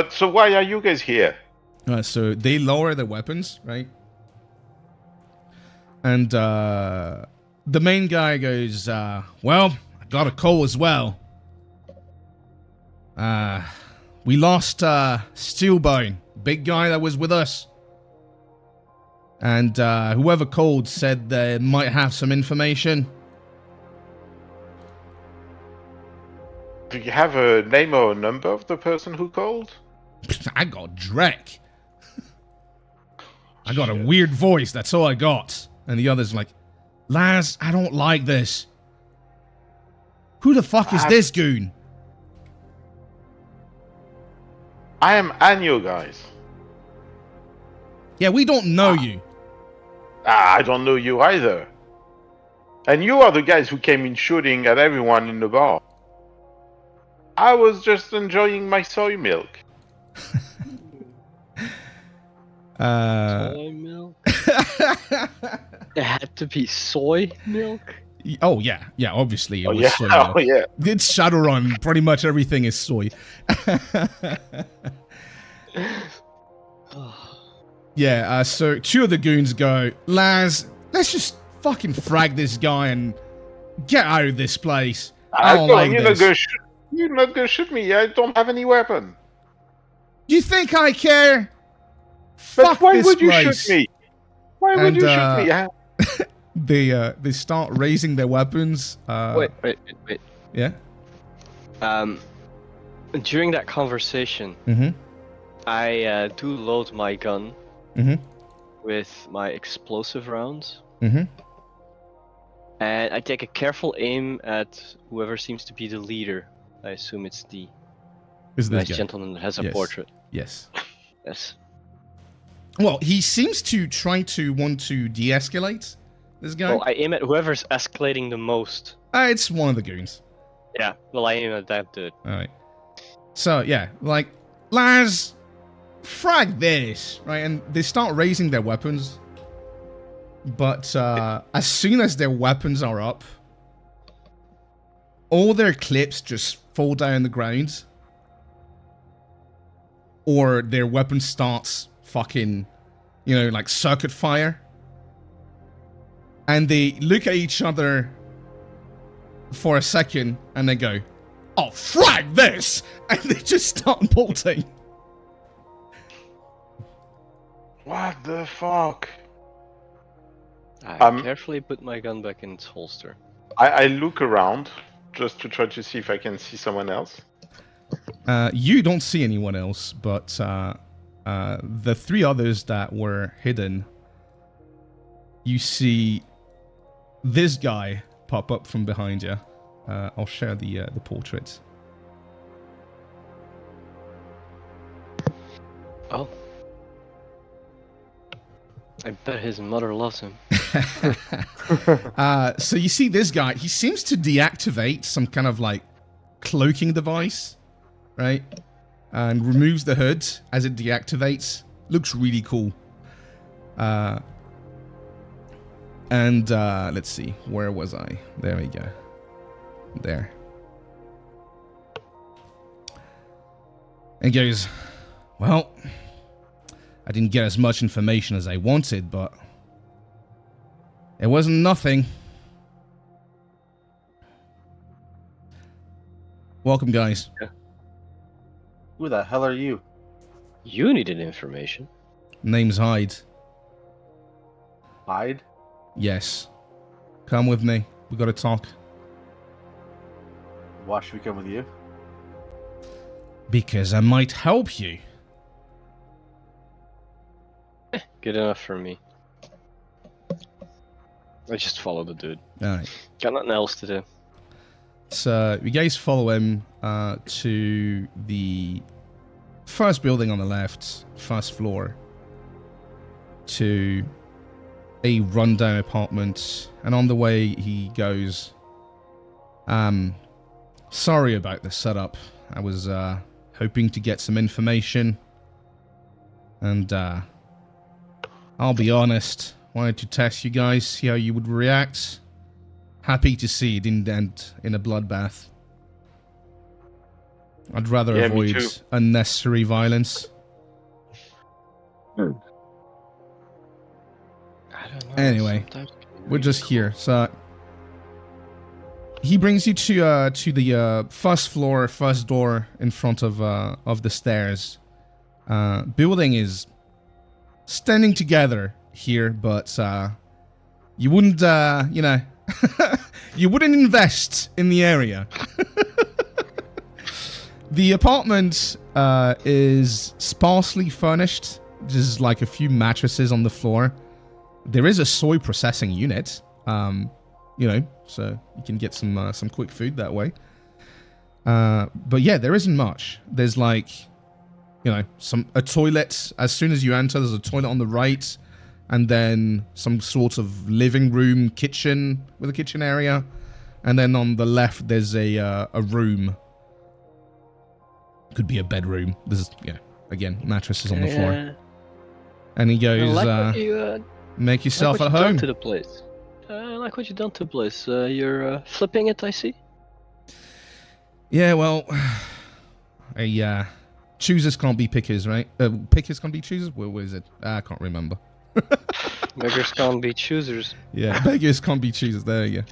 So why are you guys here? So they lower their weapons, right? And the main guy goes, well, I got a call as well. We lost Steelbone, big guy that was with us. And whoever called said they might have some information. Do you have a name or a number of the person who called? I got Drek. I got a weird voice, that's all I got. And the other's like, Laz, I don't like this. Who the fuck is this goon? I am Anyo, guys. Yeah, we don't know you. I don't know you either. And you are the guys who came in shooting at everyone in the bar. I was just enjoying my soy milk. Soy milk? It had to be soy milk? Oh, yeah. Yeah, obviously it Oh was yeah, soy. oh yeah. It's Shadowrun. Pretty much everything is soy. Yeah, so 2 of the goons go, Laz, let's just fucking frag this guy and get out of this place. I don't like you're this. not gonna shoot. You're not gonna shoot me. I don't have any weapon. You think I care? But Fuck why this would you place. shoot me? Why would And, you shoot me? They start raising their weapons. Wait. Yeah. During that conversation, Mm-hmm. I do load my gun Mm-hmm. with my explosive rounds, Mm-hmm. and I take a careful aim at whoever seems to be the leader. I assume it's the Is this nice guy? gentleman that has a Yes. portrait. Yes. Yes. Well, he seems to want to de-escalate this guy. Well, I aim at whoever's escalating the most. It's one of the goons. Yeah. Well, I aim at that dude. All right. So yeah, like Lars, frag this, right? And they start raising their weapons, but as soon as their weapons are up, all their clips just fall down the ground, or their weapon starts fucking, like circuit fire, and they look at each other for a second, and they go, "Oh, frag this!" And they just start bolting. What the fuck? I carefully put my gun back in its holster. I look around just to try to see if I can see someone else. You don't see anyone else, but the three others that were hidden, you see this guy pop up from behind you. I'll share the portrait. Oh. I bet his mother loves him. So you see this guy. He seems to deactivate some kind of like cloaking device, right? And removes the hood as it deactivates. Looks really cool. And let's see, where was I? There we go. There. And goes, well, I didn't get as much information as I wanted, but it wasn't nothing. Welcome, guys. Who the hell are you? You needed information. Name's Hyde. Hyde? Yes. Come with me. We gotta talk. Why should we come with you? Because I might help you. Good enough for me. I just follow the dude. Alright. Got nothing else to do. So you guys follow him to the first building on the left, first floor, to a rundown apartment, and on the way he goes, sorry about the setup. I was hoping to get some information, and I'll be honest, wanted to test you guys, see how you would react. Happy to see it didn't end in a bloodbath. I'd rather Yeah, me avoid too. unnecessary violence. I don't know. Anyway, sometimes it can be We're really just cool. here. So he brings you to the first floor, first door in front of the stairs. Building is standing together here, but you wouldn't you wouldn't invest in the area. The apartment is sparsely furnished, just like a few mattresses on the floor. There is a soy processing unit, so you can get some quick food that way. But yeah, there isn't much. There's like, a toilet. As soon as you enter, there's a toilet on the right, and then some sort of living room, kitchen with a kitchen area, and then on the left there's a room. Could be a bedroom. There's again mattresses on the floor. And he I goes, like what you, make yourself like at what you've done home. to the place. I like what you've done to the place. You're flipping it, I see. Yeah, well, choosers can't be pickers, right? Pickers can't be choosers? What is it? I can't remember. Beggars can't be choosers. Yeah, beggars can't be choosers. There you go.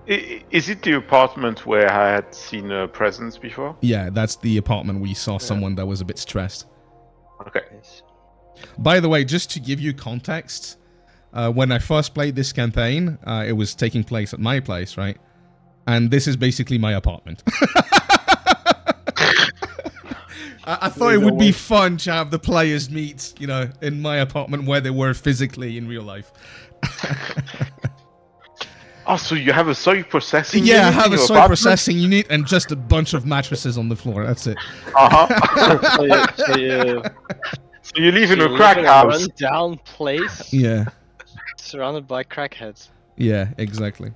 Is it the apartment where I had seen a presence before? Yeah, that's the apartment where you saw someone that was a bit stressed. Okay. Nice. By the way, just to give you context, when I first played this campaign, it was taking place at my place, right? And this is basically my apartment. I thought it would be fun to have the players meet, you know, in my apartment where they were physically in real life. Oh, so you have a soy processing Yeah, I unit have in a your soy apartment? processing unit and just a bunch of mattresses on the floor. That's it. Uh-huh. So you live in a crack house. Run-down place Yeah, surrounded by crackheads. yeah, exactly.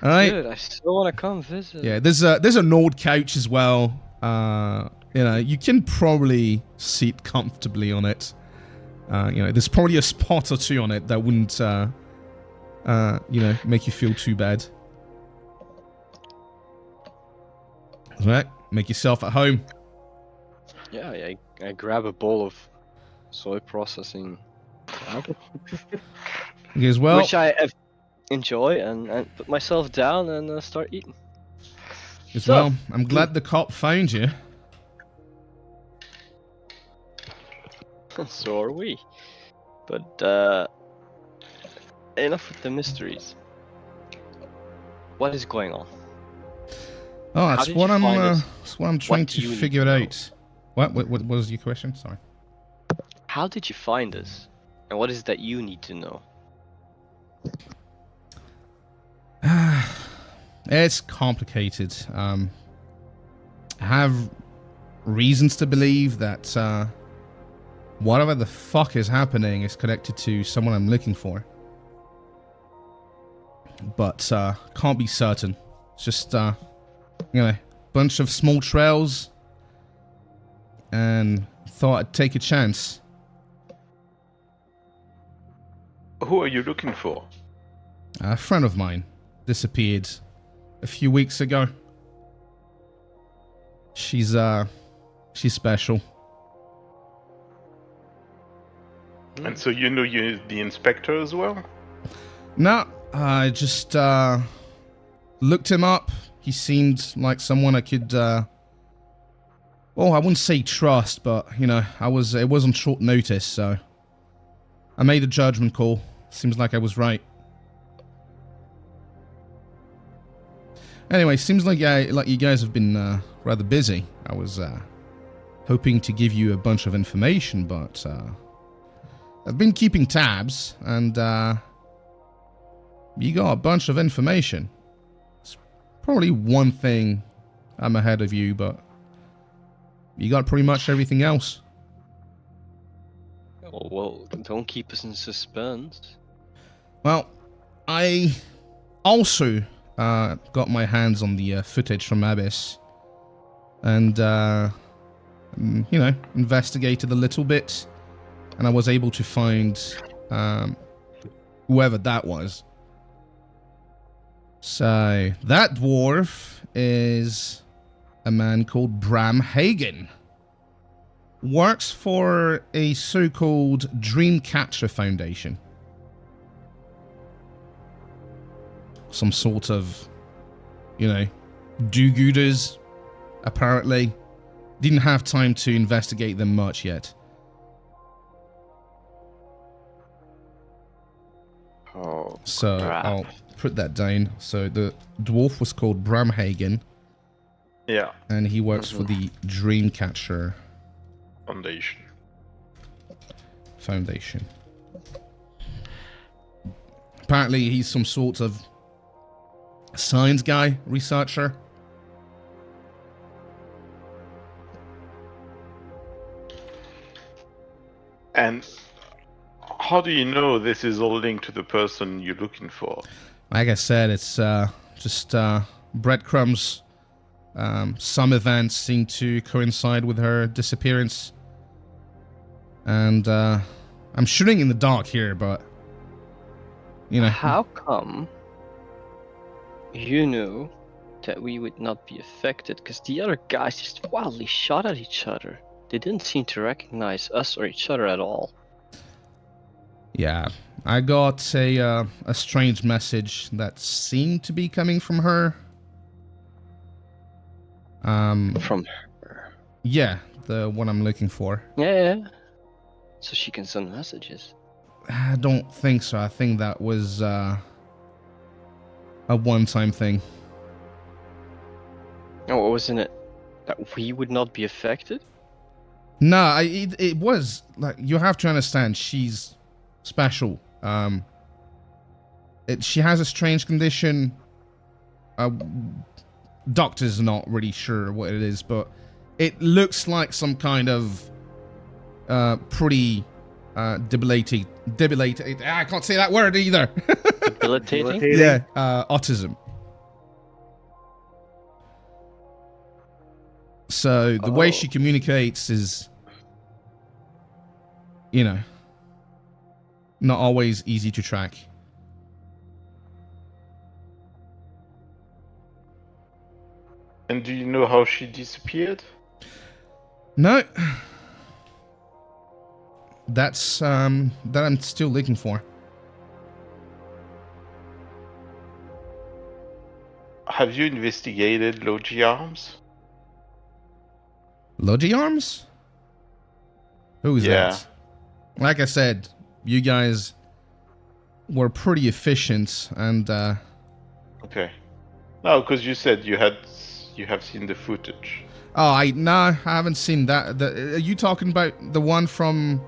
All right. Dude, I still want to come visit. Yeah, there's an old couch as well. You know, you can probably sit comfortably on it. You know, there's probably a spot or two on it that wouldn't, you know, make you feel too bad. All right, make yourself at home. Yeah, I grab a bowl of soy processing, You as well. which I enjoy, and put myself down and start eating. As So- well. I'm glad the cop found you. So are we. But enough with the mysteries. What is going on? Oh, How that's did what you I'm. find us? That's what I'm trying do to you need figure to know? out. What was your question? Sorry. How did you find us? And what is it that you need to know? It's complicated. I have reasons to believe that whatever the fuck is happening is connected to someone I'm looking for. But can't be certain. It's just you know, bunch of small trails, and thought I'd take a chance. Who are you looking for? A friend of mine disappeared a few weeks ago. She's special. And so you know you're the inspector as well? No, I just looked him up. He seemed like someone I could well, I wouldn't say trust, but you know, it was on short notice, so I made a judgment call. Seems like I was right. Anyway, seems like you guys have been rather busy. I was hoping to give you a bunch of information, but I've been keeping tabs, and you got a bunch of information. It's probably one thing I'm ahead of you, but you got pretty much everything else. Oh, well, don't keep us in suspense. Well, I also got my hands on the footage from Abyss, and you know, investigated a little bit, and I was able to find whoever that was. So that dwarf is a man called Bram Hagen. Works for a so-called Dreamcatcher Foundation. Some sort of, you know, do-gooders, apparently. Didn't have time to investigate them much yet. Oh, So crap. I'll put that down. So the dwarf was called Bram Hagen, yeah. and he works for the Dreamcatcher Foundation. Apparently he's some sort of science guy, researcher. And how do you know this is all linked to the person you're looking for? Like I said, it's just breadcrumbs. Some events seem to coincide with her disappearance. And I'm shooting in the dark here, but you know. How come you knew that we would not be affected? Because the other guys just wildly shot at each other. They didn't seem to recognize us or each other at all. Yeah, I got a strange message that seemed to be coming from her. From her. Yeah, the one I'm looking for. Yeah. So she can send messages. I don't think so. I think that was a one-time thing. Oh, wasn't it that we would not be affected? No, it was like, you have to understand, she's special. She has a strange condition. Doctor's not really sure what it is, but it looks like some kind of pretty debilitating. I can't say that word either. Debilitating? Yeah, autism. So the way she communicates is, you know, not always easy to track. And do you know how she disappeared? No. That's that I'm still looking for. Have you investigated Logi Arms? Logi Arms? Who is Yeah. that? Like I said, you guys were pretty efficient, and Okay. No, because you said you have seen the footage. oh, I haven't seen that. Are you talking about the one from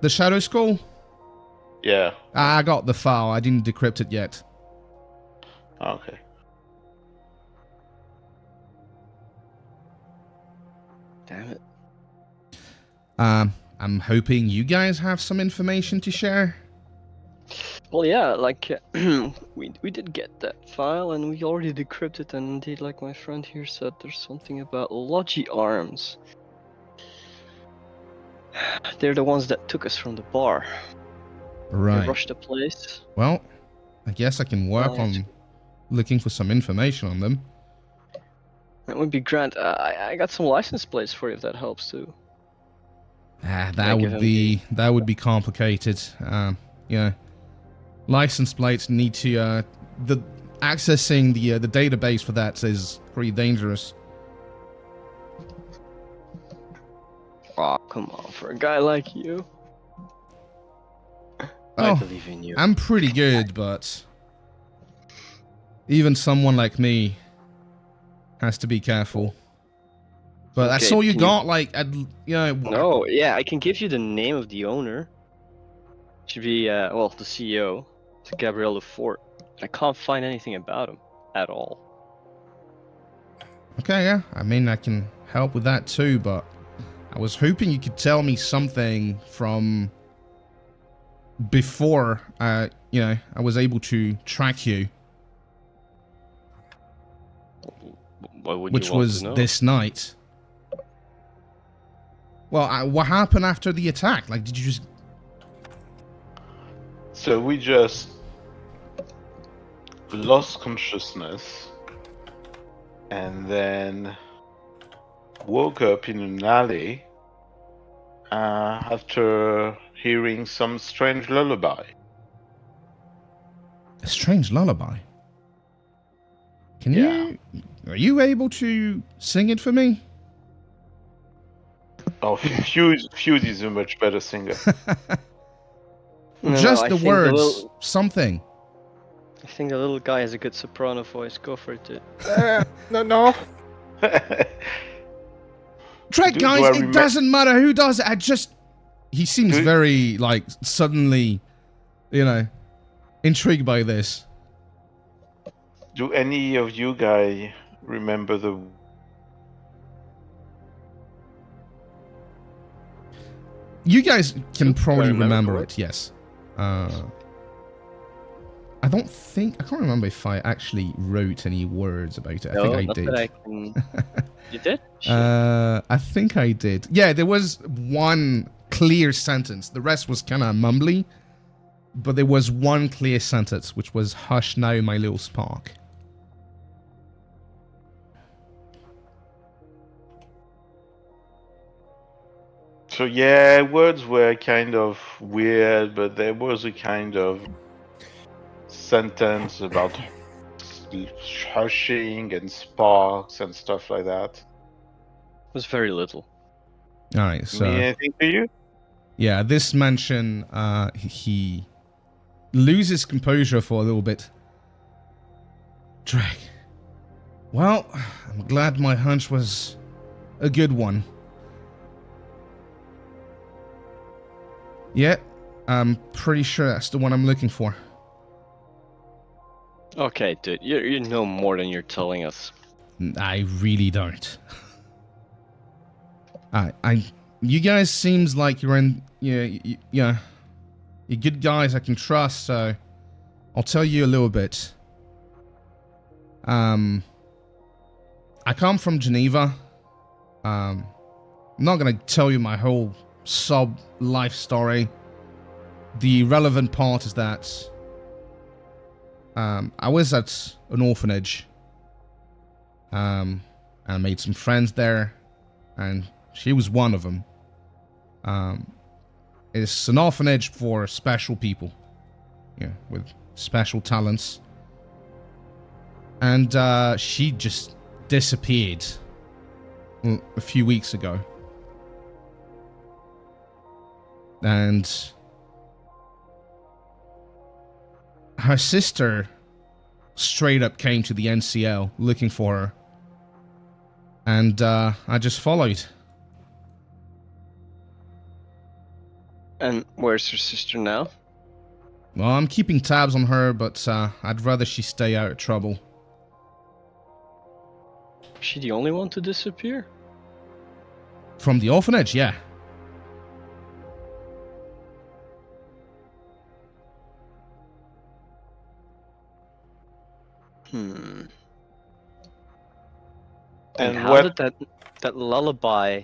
the Shadow Skull? Yeah. I got the file. I didn't decrypt it yet. Okay. Damn it. I'm hoping you guys have some information to share. Well, yeah, like we did get that file and we already decrypted, and indeed, like my friend here said, there's something about Logi Arms. They're the ones that took us from the bar. They Right. rushed the place. Well, I guess I can work Right. on looking for some information on them. That would be grand. I got some license plates for you if that helps too. That I give would be complicated. Yeah, license plates need to the accessing the database for that is pretty dangerous. Oh, come on, for a guy like you. I Oh, believe in you. I'm pretty good, but even someone like me has to be careful. But that's Okay, all you can you- got. Like, No, yeah, I can give you the name of the owner. Should be well, the CEO. It's Gabriel Lefort. I can't find anything about him at all. Okay, yeah. I mean, I can help with that too, but I was hoping you could tell me something from before, I was able to track you, What would which you want was to know? this night. Well, what happened after the attack? Like, did you just... So we just lost consciousness and then woke up in an alley after hearing some strange lullaby. A strange lullaby? Yeah. Are you able to sing it for me? Oh, Fuse is a much better singer. No, Just I the think words, something. I think the little guy has a good soprano voice. Go for it, dude. No. Trek, Do guys, I it remem- doesn't matter who does it. He seems Do- very, like, suddenly, intrigued by this. Do any of you guys remember the... You guys can probably remember remember it? it, yes. I can't remember if I actually wrote any words about it. I think I not did. that I can. You did? Shit. I think I did. Yeah, there was one clear sentence. The rest was kind of mumbly. But there was one clear sentence, which was, "Hush now, my little spark." So yeah, words were kind of weird, but there was a kind of sentence about hushing and sparks and stuff like that. It was very little. All right, so Mean anything to you? yeah, this mansion, he loses composure for a little bit. Drake. Well, I'm glad my hunch was a good one. Yeah, I'm pretty sure that's the one I'm looking for. Okay, dude, you know more than you're telling us. I really don't. You guys seems like you're in, you're good guys I can trust, so I'll tell you a little bit. I come from Geneva. I'm not gonna tell you my whole life story. The relevant part is that I was at an orphanage. I made some friends there, and she was one of them. It's an orphanage for special people, with special talents. And she just disappeared a few weeks ago. And her sister straight up came to the NCL looking for her. And I just followed. And where's her sister now? Well, I'm keeping tabs on her, but I'd rather she stay out of trouble. Is she the only one to disappear? From the orphanage, yeah. And And how what- did that lullaby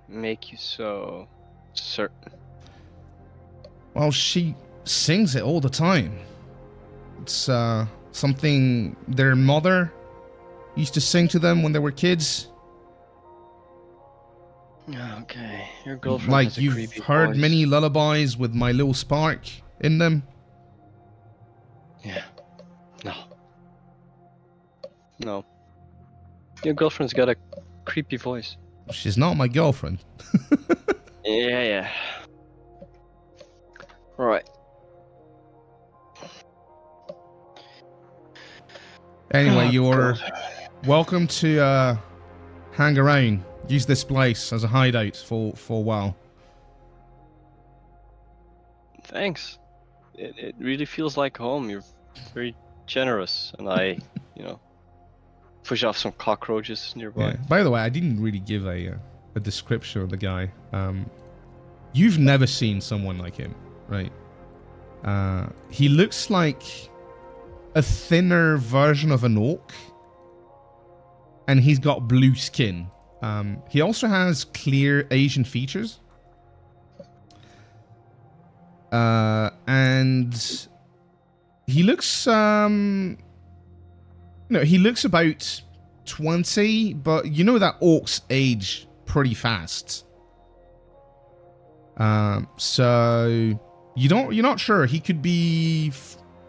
make you so certain? Well, she sings it all the time. It's something their mother used to sing to them when they were kids. Okay, your girlfriend Like, has a you've creepy heard voice. many lullabies with my little spark in them. Yeah. No. Your girlfriend's got a creepy voice. She's not my girlfriend. Yeah. Right. Anyway, Oh, you're God. welcome to hang around. Use this place as a hideout for a while. Thanks. It really feels like home. You're very generous, and I, push off some cockroaches nearby. Yeah. By the way, I didn't really give a description of the guy. You've never seen someone like him, right? He looks like a thinner version of an orc, and he's got blue skin. He also has clear Asian features. And he looks, he looks about 20, but you know that orcs age pretty fast. So you're not sure. He could be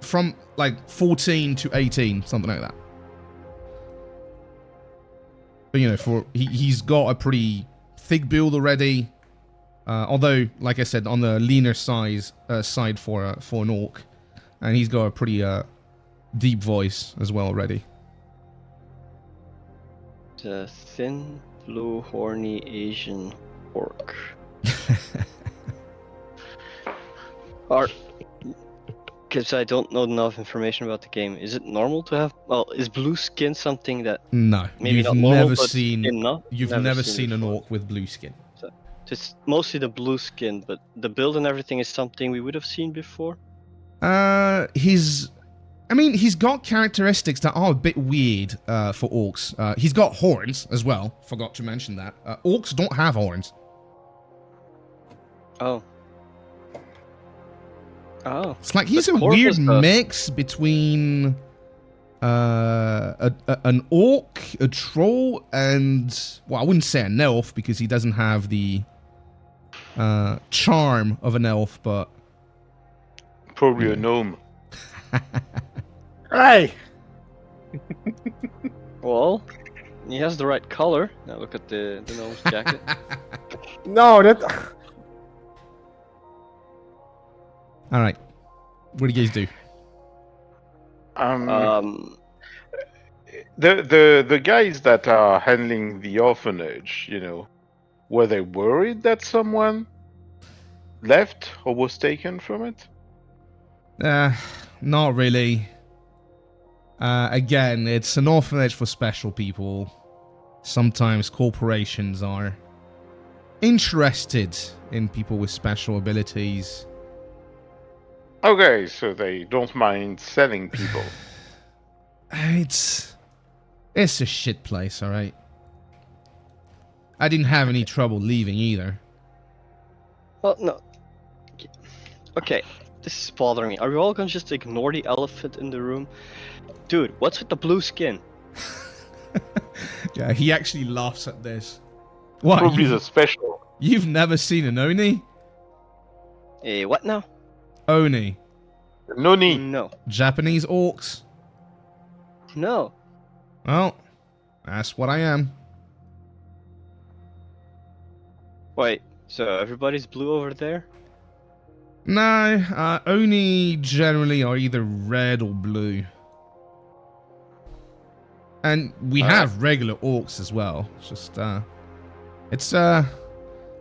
from like 14 to 18, something like that. But he's got a pretty thick build already. Although, like I said, on the leaner side for an orc, and he's got a pretty deep voice as well already. The thin, blue, horny Asian orc. Because I don't know enough information about the game. Is it normal to have? Well, is blue skin something that No, maybe you've not normal, never but seen. enough? You've never seen seen it an before. orc with blue skin. It's mostly the blue skin, but the build and everything is something we would have seen before. He's got characteristics that are a bit weird for orcs. He's got horns as well. Forgot to mention that. Orcs don't have horns. Oh. It's like he's But a Corvus weird does. mix between an orc, a troll, and, well, I wouldn't say an elf because he doesn't have the charm of an elf, but Probably a gnome. Hey! Well, he has the right color. Now look at the nose jacket. No, that. all right. What do you guys do? The guys that are handling the orphanage, were they worried that someone left or was taken from it? Not really. Again, it's an orphanage for special people. Sometimes corporations are interested in people with special abilities. Okay, so they don't mind selling people. It's a shit place, all right. I didn't have any trouble leaving either. Well, no. Okay, this is bothering me. Are we all gonna just ignore the elephant in the room? Dude, what's with the blue skin? Yeah, he actually laughs at this. What? Probably the special. You've never seen an Oni? What now? Oni. Noni. No. Japanese orcs. No. Well, that's what I am. Wait, so everybody's blue over there? No, Oni generally are either red or blue. And we have regular orcs as well. It's just, it's a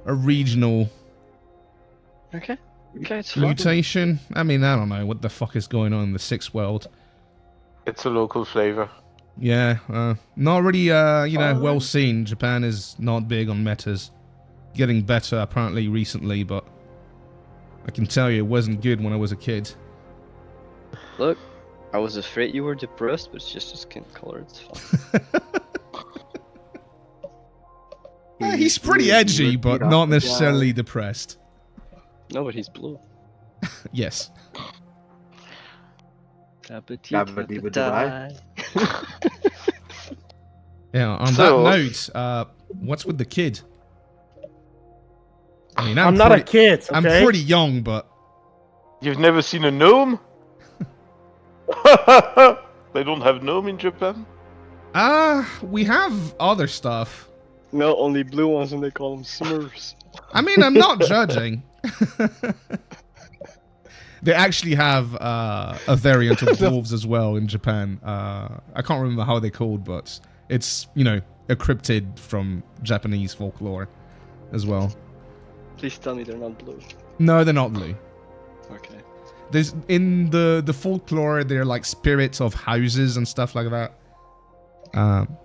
regional Okay. Okay, it's fine. mutation. I mean, I don't know what the fuck is going on in the Sixth World. It's a local flavor. Yeah, not really, well seen. Japan is not big on metas. Getting better apparently recently, but I can tell you it wasn't good when I was a kid. Look, I was afraid you were depressed, but it's just a skin color, it's fine. He's pretty edgy, but not necessarily depressed. No, but he's blue. Yes. Dabba-dee-dabba-die. Yeah, on So- that note, what's with the kid? I mean, I'm not a kid, okay? I'm pretty young, but You've never seen a gnome? They don't have gnome in Japan? we have other stuff. No, only blue ones and they call them Smurfs. I mean, I'm not judging. They actually have a variant of dwarves as well in Japan. I can't remember how they're called, but it's, a cryptid from Japanese folklore as well. Please tell me they're not blue. No, they're not blue. Okay. There's in the folklore, they're like spirits of houses and stuff like that.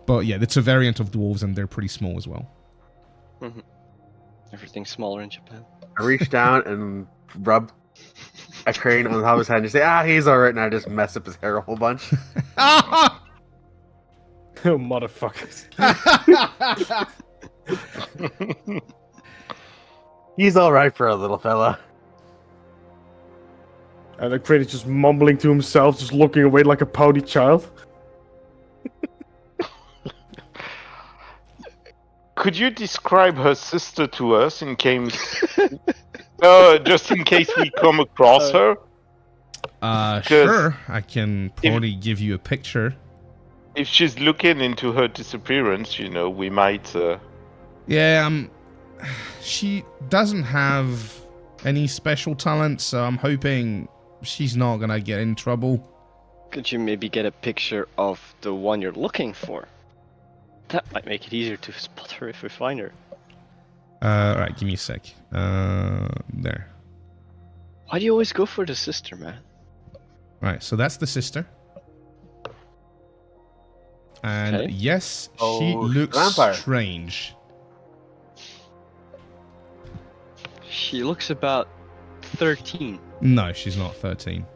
But yeah, it's a variant of dwarves and they're pretty small as well. Mm-hmm. Everything's smaller in Japan. I reach down and rub a crane on top of his head and just say, he's alright, and I just mess up his hair a whole bunch. Oh, motherfuckers. He's alright for a little fella. And the crane is just mumbling to himself, just looking away like a pouty child. Could you describe her sister to us in case, just in case we come across her? Sure. I can probably give you a picture. If she's looking into her disappearance, we might. Yeah, she doesn't have any special talent, so I'm hoping she's not gonna get in trouble. Could you maybe get a picture of the one you're looking for? That might make it easier to spot her if we find her. Alright, give me a sec. There. Why do you always go for the sister, man? Right, so that's the sister. And Okay. yes, she Oh, looks vampire. strange. She looks about 13. No, she's not 13.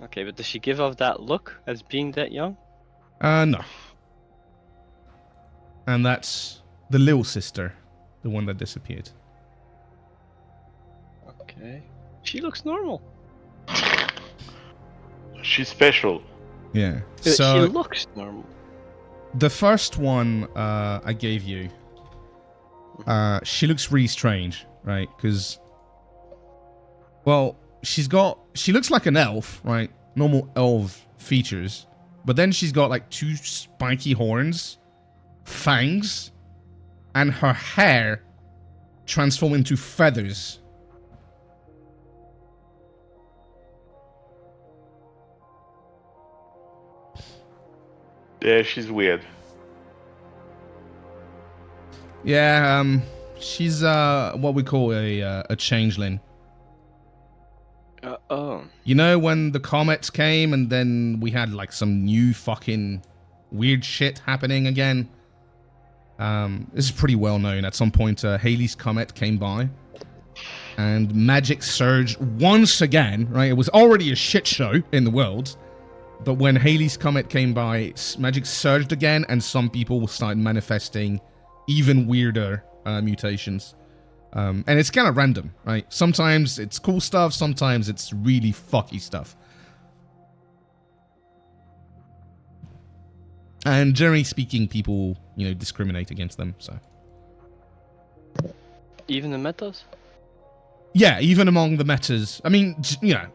Okay, but does she give off that look as being that young? No. And that's the little sister, the one that disappeared. Okay. She looks normal. She's special. Yeah. She So looks normal. the first one I gave you, She looks really strange, right? Because, well, she looks like an elf, right? Normal elf features. But then she's got like 2 spiky horns, fangs, and her hair transform into feathers. Yeah, she's weird. Yeah, she's what we call a changeling. Oh. You know when the comets came and then we had like some new fucking weird shit happening again? This is pretty well known. At some point, Halley's Comet came by and magic surged once again, right? It was already a shit show in the world, but when Halley's Comet came by, magic surged again and some people started manifesting even weirder mutations. And it's kind of random, right? Sometimes it's cool stuff, sometimes it's really fucky stuff. And generally speaking, people, discriminate against them, so. Even the metas? Yeah, even among the metas. I mean,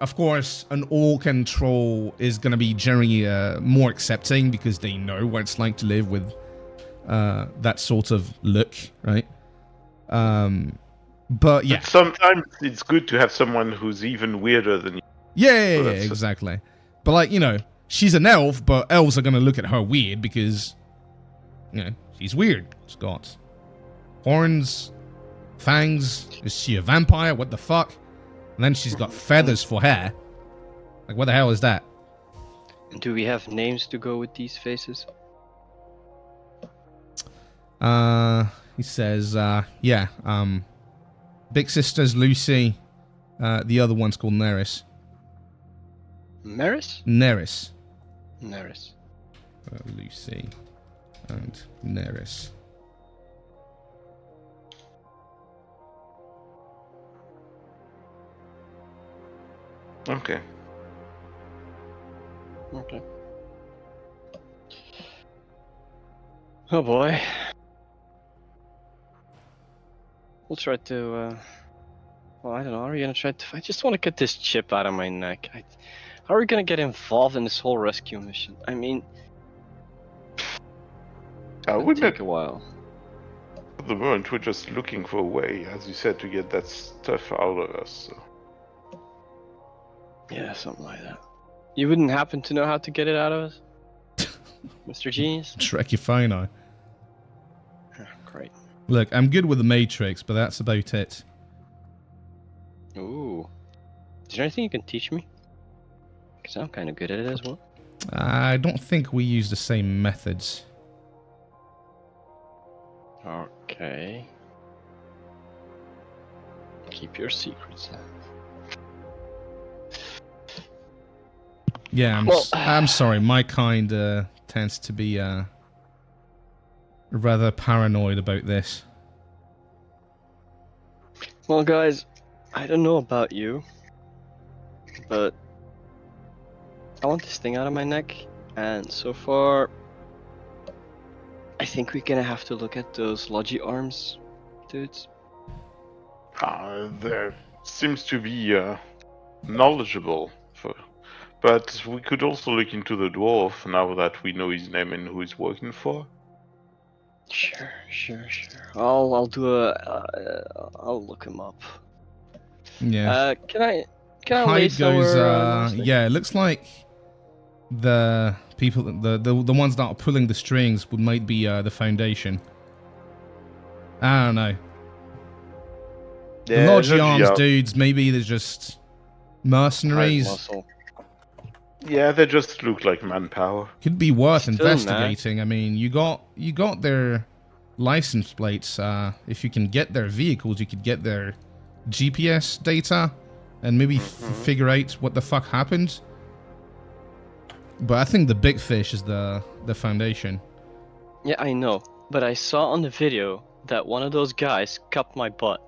of course, an orc and troll is going to be generally more accepting because they know what it's like to live with that sort of look, right? But yeah. But sometimes it's good to have someone who's even weirder than you. Yeah, exactly. But like, she's an elf, but elves are going to look at her weird because, she's weird. She's got horns, fangs. Is she a vampire? What the fuck? And then she's got feathers for hair. Like, what the hell is that? And do we have names to go with these faces? He says, big sister's Lucy. The other one's called Neris. Maris? Neris. Neris. Lucy and Neris. Okay. Okay. Oh boy. We'll try to, well, I don't know, are we gonna try to... I just want to get this chip out of my neck. How are we gonna get involved in this whole rescue mission? I mean... We it'll take a while. At the moment, we're just looking for a way, as you said, to get that stuff out of us. So. Yeah, something like that. You wouldn't happen to know how to get it out of us? Mr. Genius? Trekifino. Great. Look, I'm good with the Matrix, but that's about it. Ooh. Is there anything you can teach me? Because I'm kind of good at it as well. I don't think we use the same methods. Okay. Keep your secrets then. Yeah, I'm sorry. My kind tends to be rather paranoid about this. Well, guys, I don't know about you, but I want this thing out of my neck, and so far, I think we're gonna have to look at those Logi arms, dudes. There seems to be knowledgeable, but we could also look into the dwarf now that we know his name and who he's working for. Sure. I'll do I'll look him up. Yeah. Can I lay Hyde goes. somewhere? Yeah, it looks like the people, the ones that are pulling the strings, might be the Foundation. I don't know. The Logi arms dudes, maybe they're just mercenaries. Muscle. Yeah, they just look like manpower. Could be worth Still, investigating. I mean, you got their license plates. If you can get their vehicles, you could get their GPS data and maybe figure out what the fuck happened. But I think the big fish is the Foundation. Yeah, I know, but I saw on the video that one of those guys cupped my butt.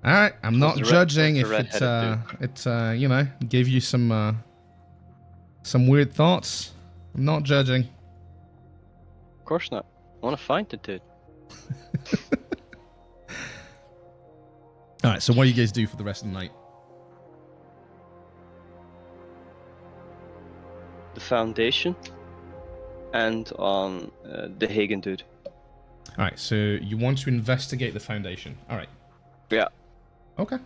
All right, I'm not judging if redheaded gave you some weird thoughts. I'm not judging. Of course not. want to find the dude. All right. So what do you guys do for the rest of the night? The Foundation, and on the Hagen dude. All right. So you want to investigate the Foundation. All right. Yeah. Okay.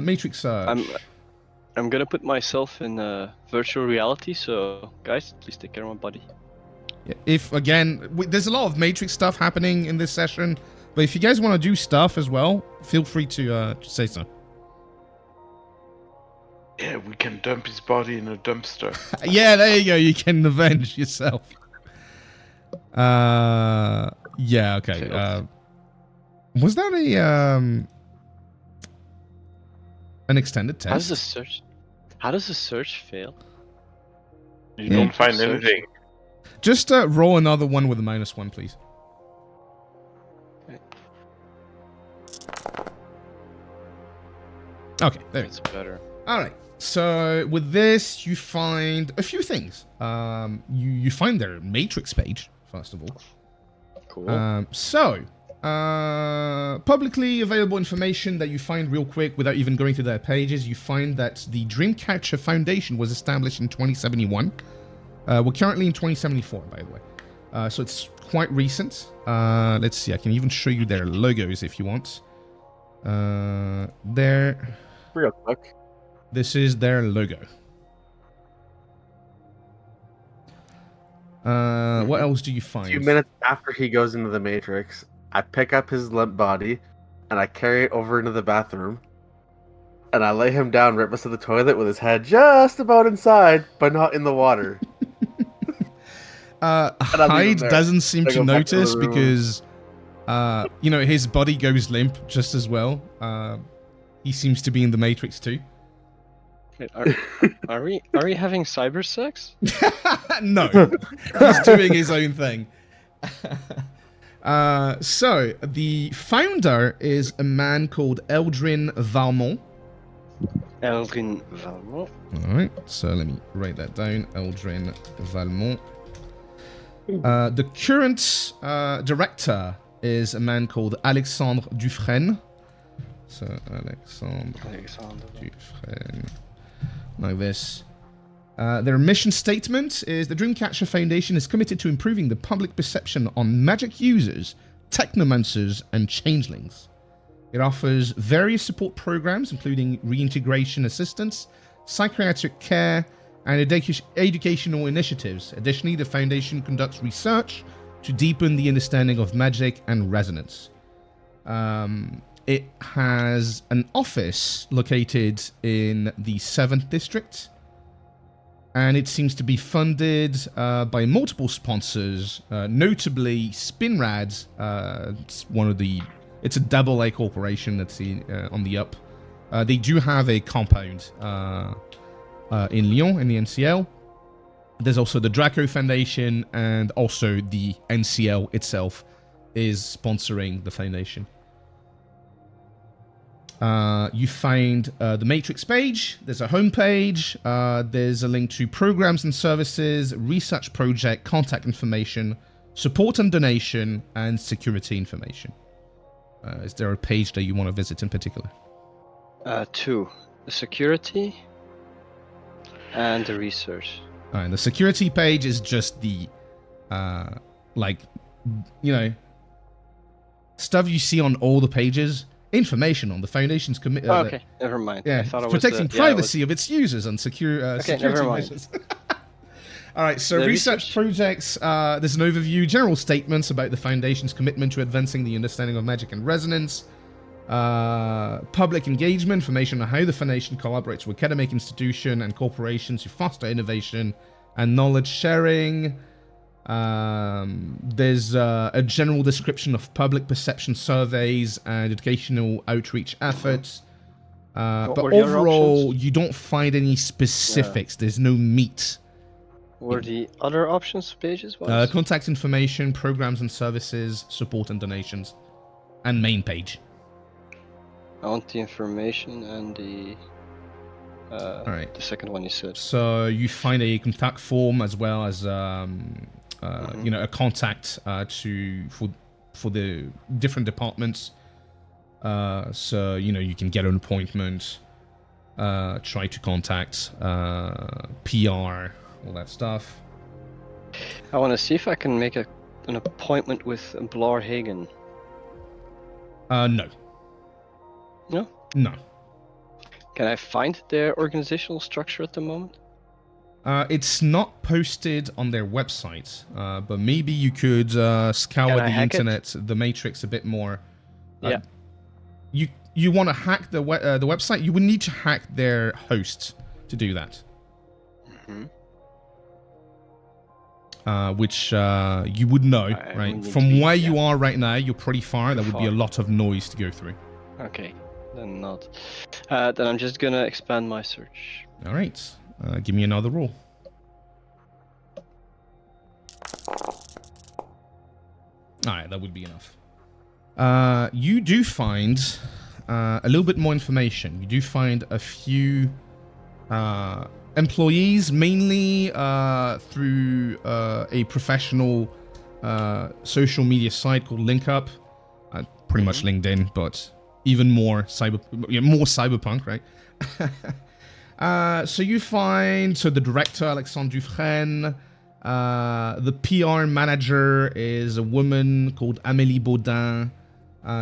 Matrix search. I'm gonna put myself in virtual reality, so guys, please take care of my body. Yeah, if again, there's a lot of Matrix stuff happening in this session, but if you guys want to do stuff as well, feel free to say so. Yeah, we can dump his body in a dumpster. Yeah, there you go. You can avenge yourself. Yeah. Okay. Was that an extended test? How does the search fail? You don't find Search. anything. Just roll another one with a -1, please. Okay, there it is. It's better. All right. So with this, you find a few things. You find their Matrix page first of all. Cool. Publicly available information that you find real quick without even going to their pages. You find that the Dreamcatcher Foundation was established in 2071. We're currently in 2074, by the way. So it's quite recent. Let's see. I can even show you their logos if you want. Real quick. This is their logo. What else do you A find? few minutes after he goes into the Matrix, I pick up his limp body and I carry it over into the bathroom. And I lay him down right beside the toilet with his head just about inside, but not in the water. leave him Hyde there. doesn't seem I to go back to the notice room. because, his body goes limp just as well. He seems to be in the Matrix too. Wait, are we having cyber sex? No, he's doing his own thing. So the founder is a man called Eldrin Valmont. Eldrin Valmont. All right, so let me write that down. Eldrin Valmont. The current director is a man called Alexandre Dufresne. So Alexandre Dufresne, like this. Their mission statement is the Dreamcatcher Foundation is committed to improving the public perception on magic users, technomancers, and changelings. It offers various support programs, including reintegration assistance, psychiatric care, and educational initiatives. Additionally, the Foundation conducts research to deepen the understanding of magic and resonance. It has an office located in the 7th District, and it seems to be funded by multiple sponsors, notably Spinrad. It's a double A corporation that's on the up. They do have a compound in Lyon, in the NCL. There's also the Draco Foundation, and also the NCL itself is sponsoring the foundation. You find the Matrix page. There's a home page. There's a link to programs and services, research project, contact information, support and donation, and security information. Is there a page that you want to visit in particular? Two. The security and the research. And the security page is just the, stuff you see on all the pages. Information on the Foundation's commitment. Okay, never mind. Yeah, I thought it was protecting privacy of its users and security never mind. measures. All right, so The research projects. There's an overview, general statements about the Foundation's commitment to advancing the understanding of magic and resonance. Public engagement, information on how the Foundation collaborates with academic institutions and corporations to foster innovation and knowledge sharing. There's a general description of public perception surveys and educational outreach efforts. But were the other overall, options? you don't find any specifics. There's no meat. Were the other options pages? Was? Contact information, programs and services, support and donations, and main page. I want the information and the All right. the second one you said. So you find a contact form as well as you know, a contact for the different departments. So you know, you can get an appointment, try to contact PR, all that stuff. I want to see if I can make an appointment with Blarhagen. No. No? No. Can I find their organizational structure at the moment? It's not posted on their website, but maybe you could scour Can the I hack it? internet, the Matrix a bit more. Yeah. You want to hack the website? You would need to hack their host to do that. Mhm. Which you would know, I right? would need From to be- where yeah. you are right now, you're pretty far. That would be a Far. lot of noise to go through. Okay, then not. Then I'm just gonna expand my search. All right. Give me another roll. All right, that would be enough. You do find a little bit more information. You do find a few employees, mainly through a professional social media site called LinkUp. Pretty much LinkedIn, but even more more cyberpunk, right? So you find the director Alexandre Dufresne. The PR manager is a woman called Amélie Baudin.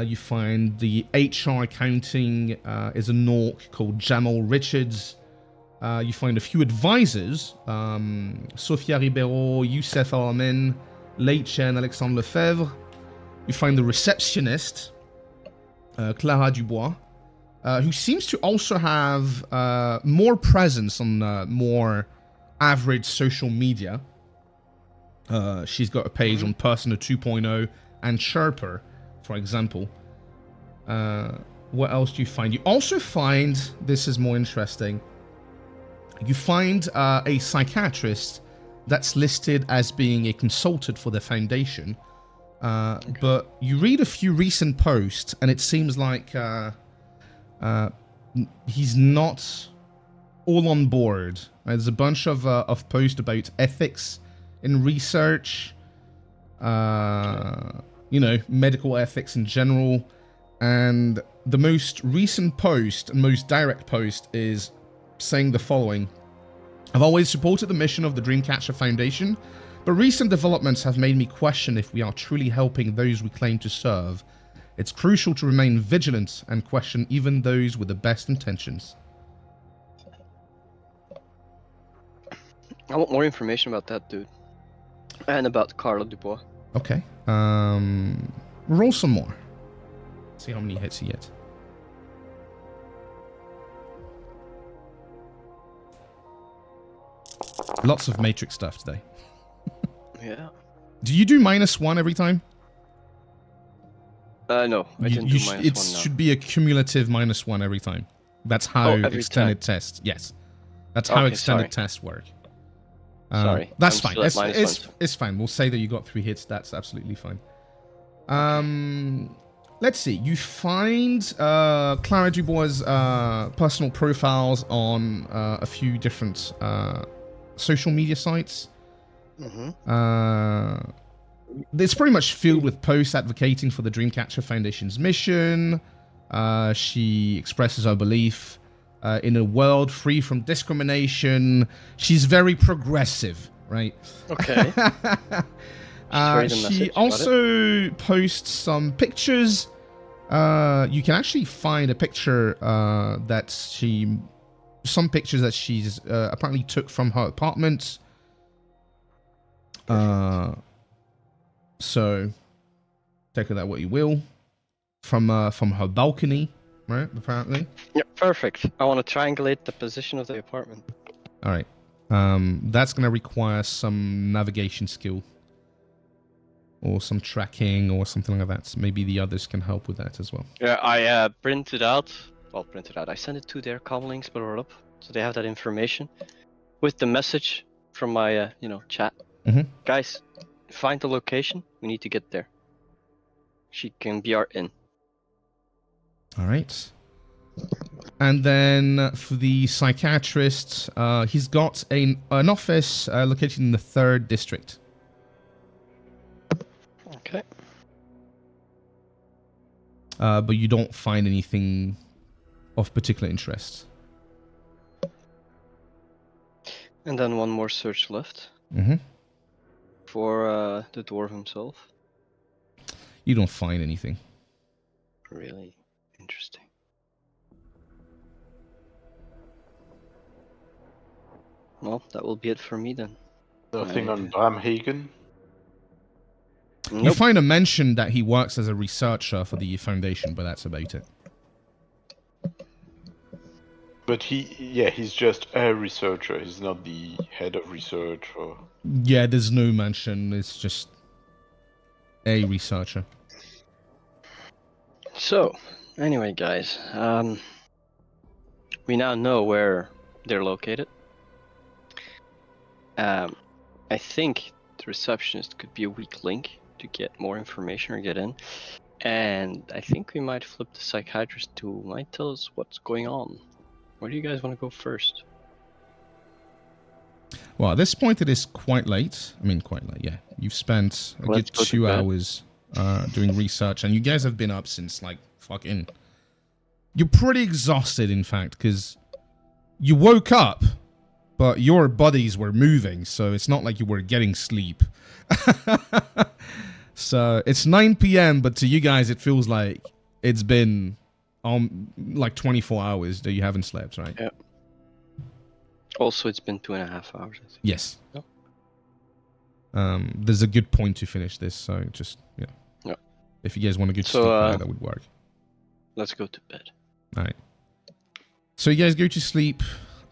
You find the HR accounting is a Nork called Jamal Richards. You find a few advisors, Sophia Ribeiro, Youssef Al-Amin, Lei Chen, Alexandre Lefebvre. You find the receptionist, Clara Dubois, who seems to also have more presence on more average social media. She's got a page on Persona 2.0 and Sherper, for example. What else do you find? You also find, this is more interesting, you find a psychiatrist that's listed as being a consultant for the foundation. But you read a few recent posts, and it seems like he's not all on board. There's a bunch of posts about ethics in research, you know, medical ethics in general. And the most recent post and most direct post is saying the following: I've always supported the mission of the Dreamcatcher Foundation, but recent developments have made me question if we are truly helping those we claim to serve. It's crucial to remain vigilant and question even those with the best intentions. I want more information about that dude. And about Carla Dubois. Okay. Roll some more. See how many hits he gets. Lots of Matrix stuff today. Yeah. Do you do -1 every time? No, I didn't do minus it one now. should be a cumulative -1 every time. That's how every extended tests. Yes, that's how Okay, extended sorry. tests work. Sorry, that's I'm fine. still at minus one. It's fine. We'll say that you got 3 hits. That's absolutely fine. Let's see. You find Clara Dubois' personal profiles on a few different social media sites. It's pretty much filled with posts advocating for the Dreamcatcher Foundation's mission. She expresses her belief in a world free from discrimination. She's very progressive, right? Okay. She also posts some pictures. You can actually find a picture some pictures that she's apparently took from her apartment. So take of that what you will. From her balcony, right? Apparently. Yeah, perfect. I want to triangulate the position of the apartment. All right. That's gonna require some navigation skill, or some tracking, or something like that. So maybe the others can help with that as well. Yeah, I printed out. I sent it to their comlinks, up, so they have that information with the message from my chat. Guys, find the location. We need to get there. She can be our in. All right. And then for the psychiatrist, he's got an office located in the 3rd district. Okay. But you don't find anything of particular interest. And then one more search left Mm-hmm. for the dwarf himself. You don't find anything. Really interesting. Well, that will be it for me then. Nothing on Bramhagen. You Nope. find a mention that he works as a researcher for the Foundation, but that's about it. But he's just a researcher. He's not the head of research or... Yeah, there's no mention. It's just a researcher. So, anyway, guys, we now know where they're located. I think the receptionist could be a weak link to get more information or get in. And I think we might flip the psychiatrist who might tell us what's going on. Where do you guys want to go first? Well, at this point, it is quite late. I mean, quite late, yeah. You've spent a Let's good go to 2 bed. hours doing research, and you guys have been up since, like, fucking... You're pretty exhausted, in fact, because you woke up, but your bodies were moving, so it's not like you were getting sleep. So, it's 9 p.m., but to you guys, it feels like it's been, like, 24 hours that you haven't slept, right? Yeah. Also, it's been 2.5 hours. I think. Yes. Yep. There's a good point to finish this, so just, you know. Yep. If you guys want to go to So, sleep, now, that would work. Let's go to bed. Alright. So you guys go to sleep.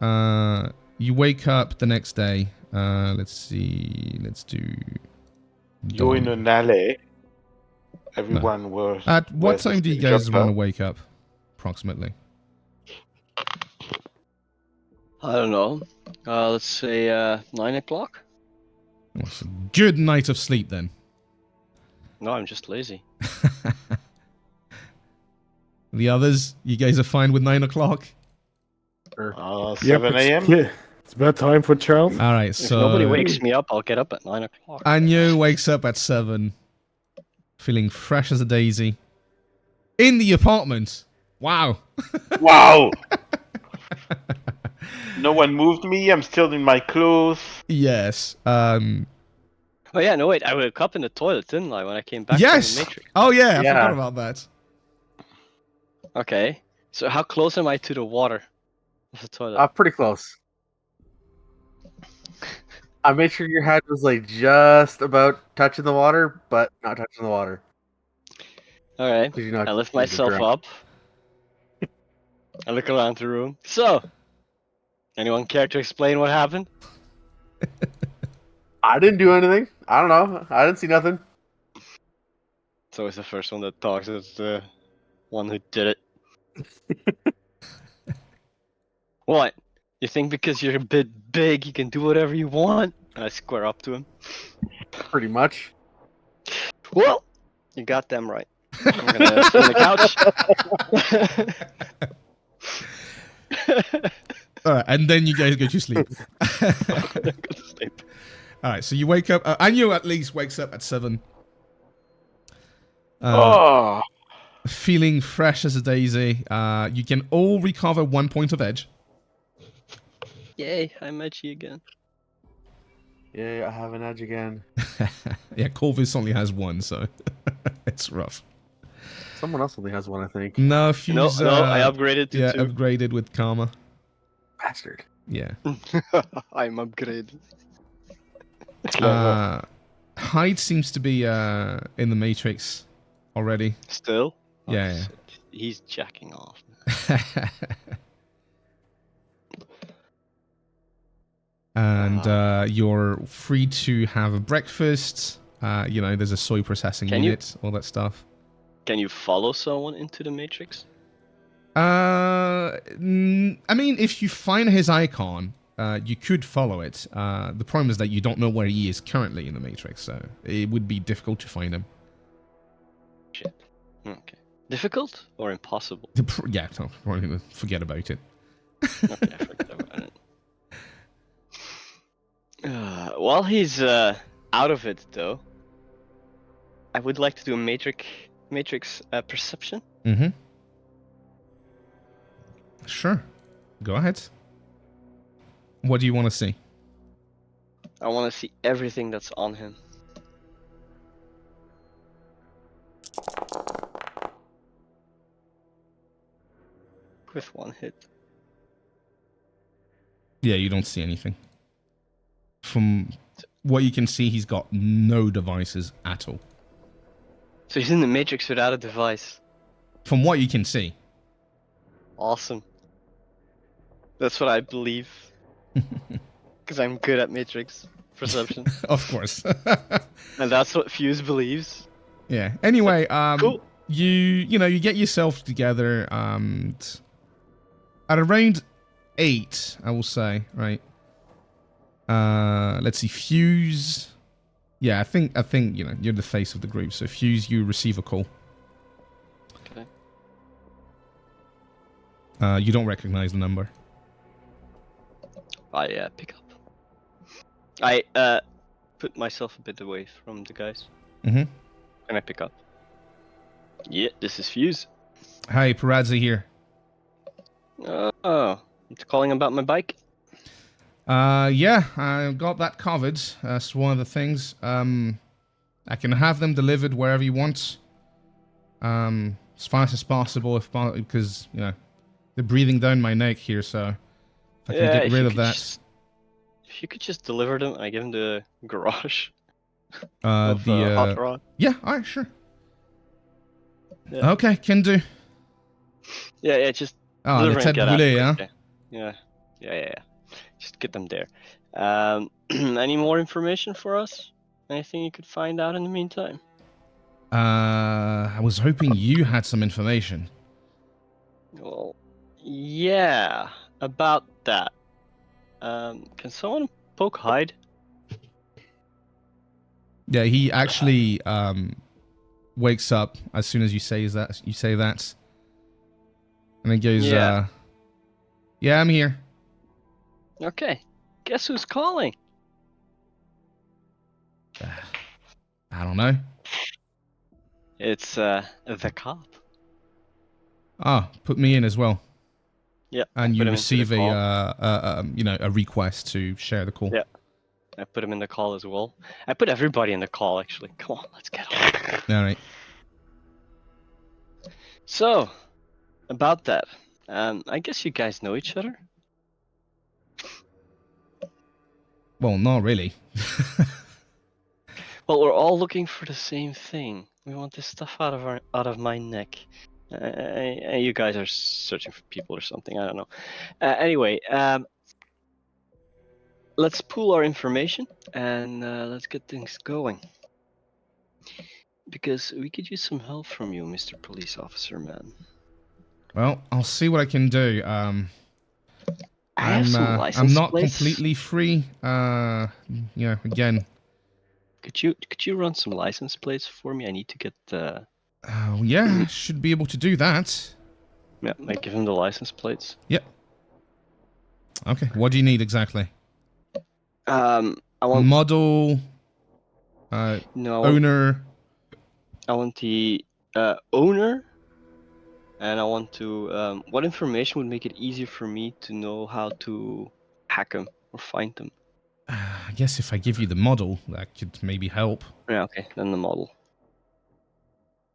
You wake up the next day. Let's see. Let's do... You're in dawn. an alley. Everyone was... At what was time do you guys want to wake up? Approximately. I don't know. Let's say 9 o'clock? Well, it's a good night of sleep then. No, I'm just lazy. The others, you guys are fine with 9 o'clock? 7 a.m.? Yeah, it's bedtime for Charles. Alright, If so... nobody wakes me up, I'll get up at 9 o'clock. Anyo wakes up at 7, feeling fresh as a daisy. In the apartment. Wow. Wow! No one moved me. I'm still in my clothes. Yes. Oh yeah, no wait, I woke up in the toilet, didn't I, when I came back Yes. from the Matrix? Oh yeah, I Yeah. forgot about that. Okay, so how close am I to the water of the toilet? Pretty close. I made sure your head was like just about touching the water, but not touching the water. Alright, 'Cause you're not I lift gonna myself drown. up. I look around the room. So, anyone care to explain what happened? I didn't do anything. I don't know. I didn't see nothing. It's always the first one that talks. It's the one who did it. What? You think because you're a bit big, you can do whatever you want? And I square up to him. Pretty much. Well, you got them right. I'm gonna sit on the couch. Alright, and then you guys go to sleep. Go to sleep. Alright, so you wake up. Anyo at least wakes up at 7. Oh, Feeling fresh as a daisy. You can all recover 1 point of edge. Yay, I'm edgy again. Yeah, I have an edge again. Yeah, Corvus only has 1, so it's rough. Someone else only has one, I think. No, Fuse, No, I upgraded to yeah, 2. upgraded with Karma. Bastard. Yeah. I'm upgraded. Hyde seems to be in the Matrix already. Still? Oh, Yeah, yeah. shit. He's jacking off. And you're free to have a breakfast. You know, there's a soy processing Can you- unit, all that stuff. Can you follow someone into the Matrix? I mean, if you find his icon, you could follow it. The problem is that you don't know where he is currently in the Matrix, so it would be difficult to find him. Shit. Okay. Difficult or impossible? Yeah, no, probably forget about it. Okay, I forgot about it. While he's out of it, though, I would like to do a matrix perception. Mm-hmm. Sure. Go ahead. What do you want to see? I want to see everything that's on him. With one hit. Yeah, you don't see anything. From what you can see, he's got no devices at all. So he's in the matrix without a device. From what you can see. Awesome. That's what I believe. Because I'm good at matrix perception. Of course. And that's what Fuse believes. Yeah. Anyway, Cool. you get yourself together, at around 8, I will say, right? Let's see, Fuse. Yeah, I think you're the face of the group. So Fuse, you receive a call. Okay. You don't recognize the number. I pick up. I put myself a bit away from the guys. Mm-hmm. And I pick up. Yeah, this is Fuse. Hi, Paradzi here. Oh, it's calling about my bike? Yeah, I got that covered. That's one of the things. I can have them delivered wherever you want. As fast as possible, because they're breathing down my neck here. So if I can get rid of that. If you could just deliver them, I give them the garage. The hot rod. Yeah, alright, sure. Yeah. Okay, can do. Yeah, just. Ah, deliver the and tête get out brûlée, huh? quick, Yeah. Just get them there. Any more information for us? Anything you could find out in the meantime? I was hoping you had some information. Well, yeah, about that. Can someone poke hide? Yeah, he actually wakes up as soon as you say that. And then goes, Yeah. Yeah, I'm here. Okay, guess who's calling? I don't know. It's the cop. Ah, put me in as well. Yeah. And you put him into the receive call. a request to share the call. Yeah. I put him in the call as well. I put everybody in the call actually. Come on, let's get on. All right. So, about that, I guess you guys know each other. Well, not really. Well, we're all looking for the same thing. We want this stuff out of my neck. You guys are searching for people or something. I don't know. Anyway, let's pool our information and let's get things going. Because we could use some help from you, Mr. Police Officer, man. Well, I'll see what I can do. I have some I'm license not plates. completely free. Again. Could you run some license plates for me? I need to get the. Yeah, should be able to do that. Yeah, I give him the license plates. Yep. Okay, what do you need exactly? I want Model. Owner. I want the owner, and I want to. What information would make it easier for me to know how to hack them or find them? I guess if I give you the model, that could maybe help. Yeah, okay, then the model.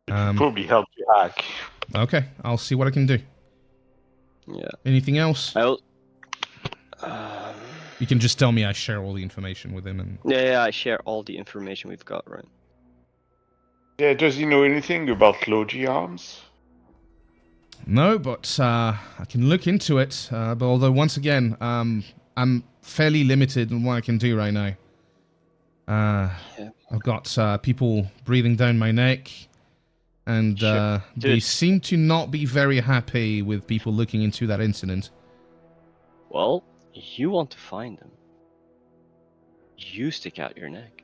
Probably help you hack. Okay, I'll see what I can do. Yeah. Anything else? I'll. You can just tell me I share all the information with him and... Yeah, I share all the information we've got, right? Yeah, does he know anything about Logi arms? No, but I can look into it. But although, once again, I'm fairly limited in what I can do right now. Yeah. I've got people breathing down my neck, and Sure. they Dude. seem to not be very happy with people looking into that incident. Well, you want to find them. You stick out your neck.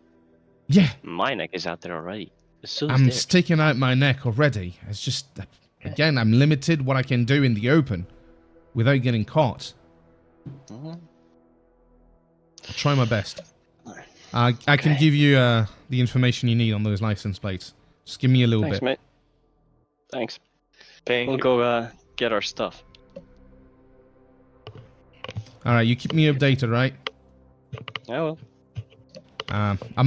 Yeah, My neck is out there already. So is I'm theirs. sticking out my neck already. It's just, again, I'm limited what I can do in the open without getting caught. Mhm. I'll try my best. Alright. I can Okay. give you the information you need on those license plates. Just give me a little Thanks, bit. mate. Thanks. Thank We'll you. go get our stuff. All right, you keep me updated, right? I will. I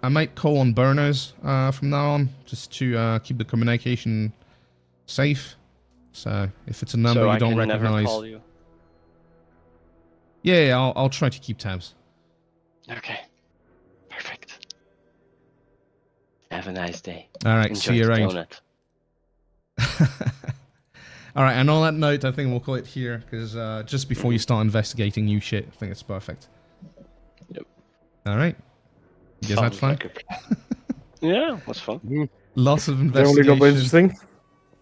might call on burners from now on, just to keep the communication safe. So if it's a number So you I don't can never recognize, call you. yeah, I'll try to keep tabs. Okay. Perfect. Have a nice day. All right, Enjoy see you the around. donut. All right, and on that note, I think we'll call it here because just before you start investigating new shit, I think it's perfect. Yep. All right. You guys had Sounds fun? like a plan. Yeah, was fun. Lots of Generally got investigation, interesting.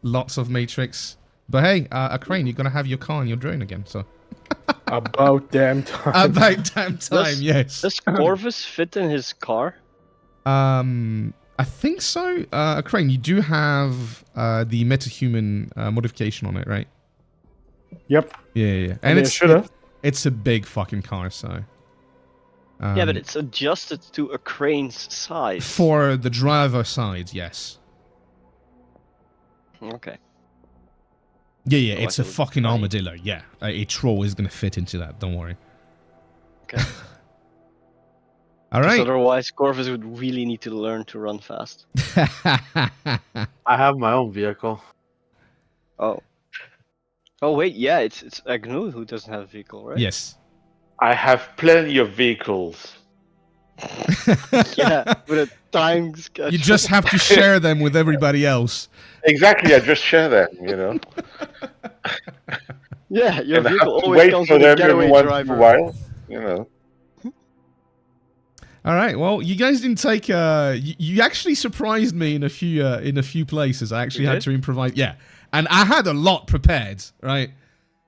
lots of Matrix. But hey, a crane, you're gonna have your car and your drone again, so. About damn time. About damn time, Does- yes. Does Corvus fit in his car? I think so. Crane, you do have the metahuman modification on it, right? Yep. Yeah. And it should have. It's a big fucking car, so. Yeah, but it's adjusted to a crane's size. For the driver side, yes. Okay. Yeah, Otherwise it's a it would fucking fly. armadillo. Yeah, a troll is gonna fit into that. Don't worry. Okay. All 'Cause right. otherwise, Corvus would really need to learn to run fast. I have my own vehicle. Oh. Oh wait, yeah, it's Agnew who doesn't have a vehicle, right? Yes. I have plenty of vehicles. Yeah, with a time schedule. You just have to share them with everybody else. Exactly, I just share them, you know. Yeah, your And I have vehicle to always wait comes for with a them every getaway once in driver. a while, you know. All right. Well, you guys didn't take. You actually surprised me in a few places. I actually You had did? to improvise. Yeah, and I had a lot prepared, right?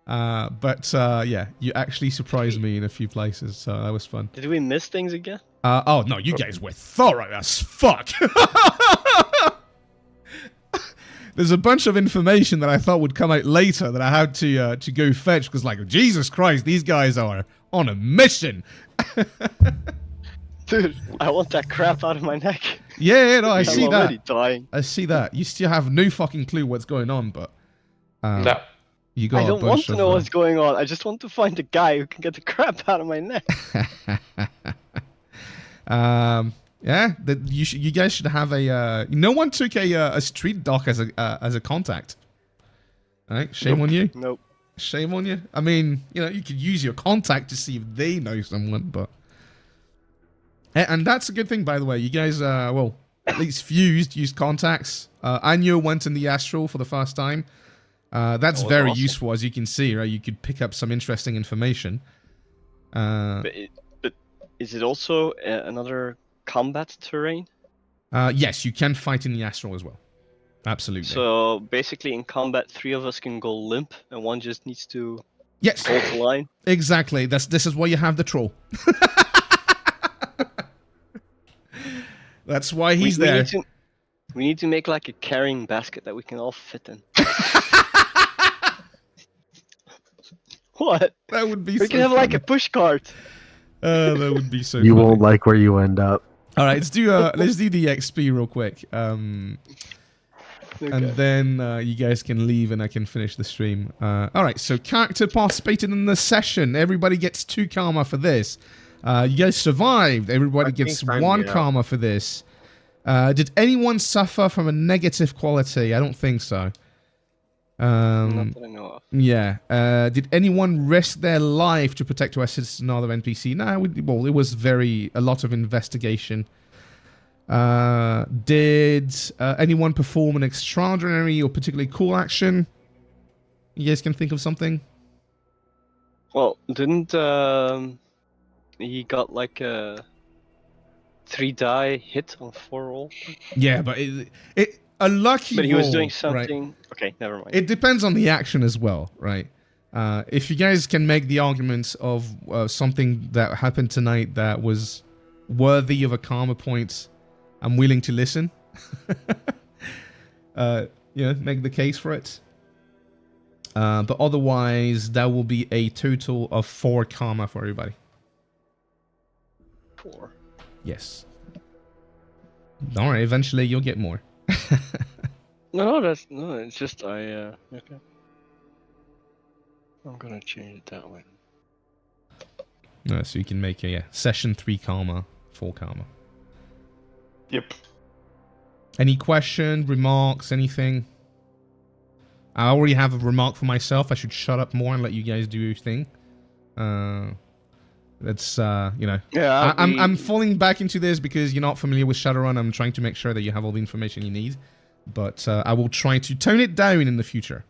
But yeah, you actually surprised me in a few places, so that was fun. Did we miss things again? Oh no, you guys were thorough as fuck. There's a bunch of information that I thought would come out later that I had to go fetch because, like, Jesus Christ, these guys are on a mission. Dude, I want that crap out of my neck. Yeah, no, I I'm see already that. dying. I see that. You still have no fucking clue what's going on, but No. you got I a don't want bunch to of. know what's going on. I just want to find the guy who can get the crap out of my neck. Yeah, you guys should have a. No one took a street doc as a contact. All right, shame on you. Nope. Shame on you. I mean, you could use your contact to see if they know someone, but. And that's a good thing, by the way. You guys, well, at least Fused used contacts. Anyo went in the Astral for the first time. That's That was very awesome. useful, as you can see, right? You could pick up some interesting information. But is it also another combat terrain? Yes, you can fight in the Astral as well. Absolutely. So basically, in combat, 3 of us can go limp, and one just needs to Yes, hold the line. exactly. This is why you have the troll. That's why he's there. We need to make like a carrying basket that we can all fit in. What? That would be. We can have like a push cart. That would be so. You funny. won't like where you end up. All right, let's do the XP real quick. Okay. And then you guys can leave and I can finish the stream. All right, so character participated in the session. Everybody gets 2 karma for this. You guys survived. Everybody gets Fucking sign 1 me up. karma for this. Did anyone suffer from a negative quality? I don't think so. Not that I know of. Yeah. Did anyone risk their life to protect or assist another NPC? No, well, it was a lot of investigation. Did anyone perform an extraordinary or particularly cool action? You guys can think of something? Well, didn't he got like a 3-die hit on 4 roll? Yeah, but a lucky But he was roll, doing right? something. Okay, never mind. It depends on the action as well, right? If you guys can make the arguments of something that happened tonight that was worthy of a karma point, I'm willing to listen. Make the case for it. But otherwise, that will be a total of 4 karma for everybody. 4. Yes. Don't worry, eventually you'll get more. No, that's no. It's just okay. I'm gonna change it that way. So you can make a session 3 karma, 4 karma. Yep. Any question, remarks, anything? I already have a remark for myself. I should shut up more and let you guys do your thing. That's Yeah, I'm falling back into this because you're not familiar with Shadowrun. I'm trying to make sure that you have all the information you need, but I will try to tone it down in the future.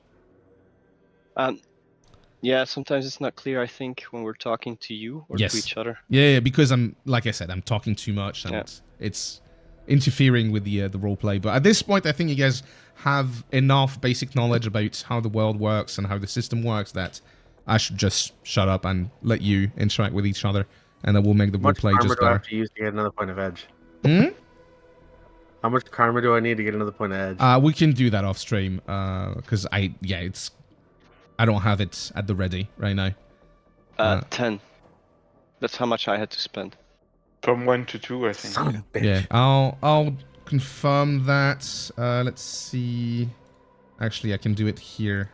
Yeah, sometimes it's not clear. I think when we're talking to you or to each other. Yeah, because like I said, I'm talking too much and it's interfering with the roleplay. But at this point, I think you guys have enough basic knowledge about how the world works and how the system works that I should just shut up and let you interact with each other, and that will make the roleplay just How much karma do I better. have to use to get another point of edge? Hmm? How much karma do I need to get another point of edge? We can do that off stream, because I don't have it at the ready right now. 10. That's how much I had to spend. From 1 to 2, I think. Son of a bitch. Yeah, I'll confirm that. Let's see. Actually, I can do it here.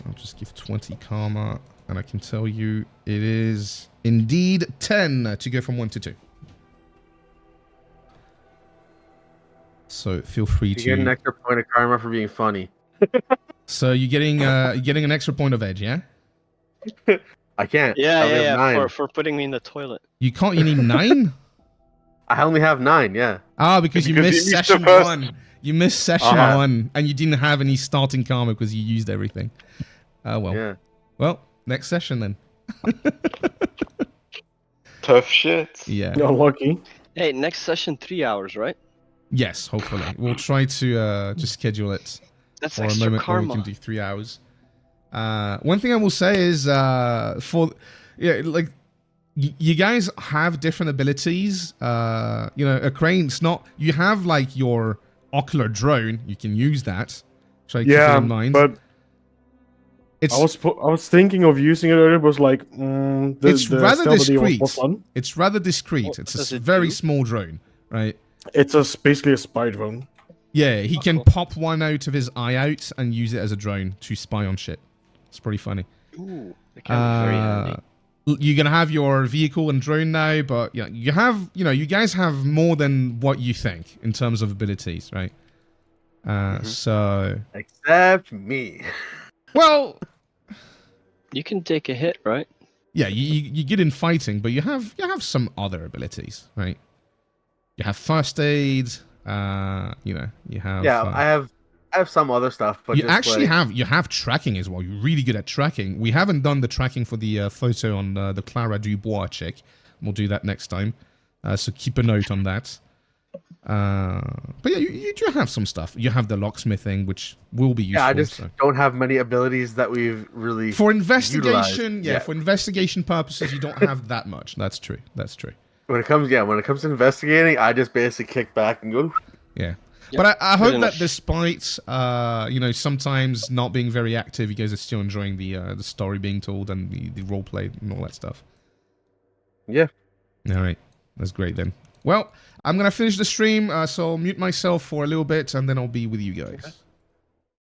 I'll just give 20 karma, and I can tell you it is indeed 10 to go from 1 to 2. So feel free to You get an extra point of karma for being funny. So you're getting an extra point of edge, yeah? I can't. I Yeah, only have yeah, 9. for putting me in the toilet. You can't. You need 9. I only have 9. Yeah. Because you Because missed you missed the session first- 1. You missed session Uh-huh. 1, and you didn't have any starting karma because you used everything. Well. Yeah. Well, next session then. Tough shit. Yeah. You're lucky. Hey, next session 3 hours, right? Yes, hopefully. We'll try to just schedule it That's for a extra moment where we karma. can do 3 hours. One thing I will say is you guys have different abilities. A crane, it's not... You have, like, your ocular drone. You can use that. So keep it in mind. But It's, I was thinking of using it earlier. It was like it's rather stability was discreet. more fun. It's rather discreet. What It's does a it very do? small drone, right? It's basically a spy drone. Yeah, he can cool. pop one out of his eye out and use it as a drone to spy on shit. It's pretty funny. Ooh, that can be very handy. You're gonna have your vehicle and drone now, but yeah, you guys have more than what you think in terms of abilities, right? So, Except me. well, You can take a hit, right? yeah, you get in fighting, but you have some other abilities, right? You have first aid. You have. Yeah, I have some other stuff, but You just actually like, you have tracking as well. You're really good at tracking. We haven't done the tracking for the photo on the Clara Dubois chick. We'll do that next time. So keep a note on that. But yeah, you do have some stuff. You have the locksmithing, which will be useful. Yeah, I just so. don't have many abilities that we've really For investigation, utilized yeah, yet. for investigation purposes, you don't have that much. That's true. That's true. When it comes to investigating, I just basically kick back and go. Yeah. Yep, But I good hope enough. that despite sometimes not being very active, you guys are still enjoying the story being told and the role play and all that stuff. Yeah. All right, that's great then. Well, I'm gonna finish the stream, so I'll mute myself for a little bit and then I'll be with you guys.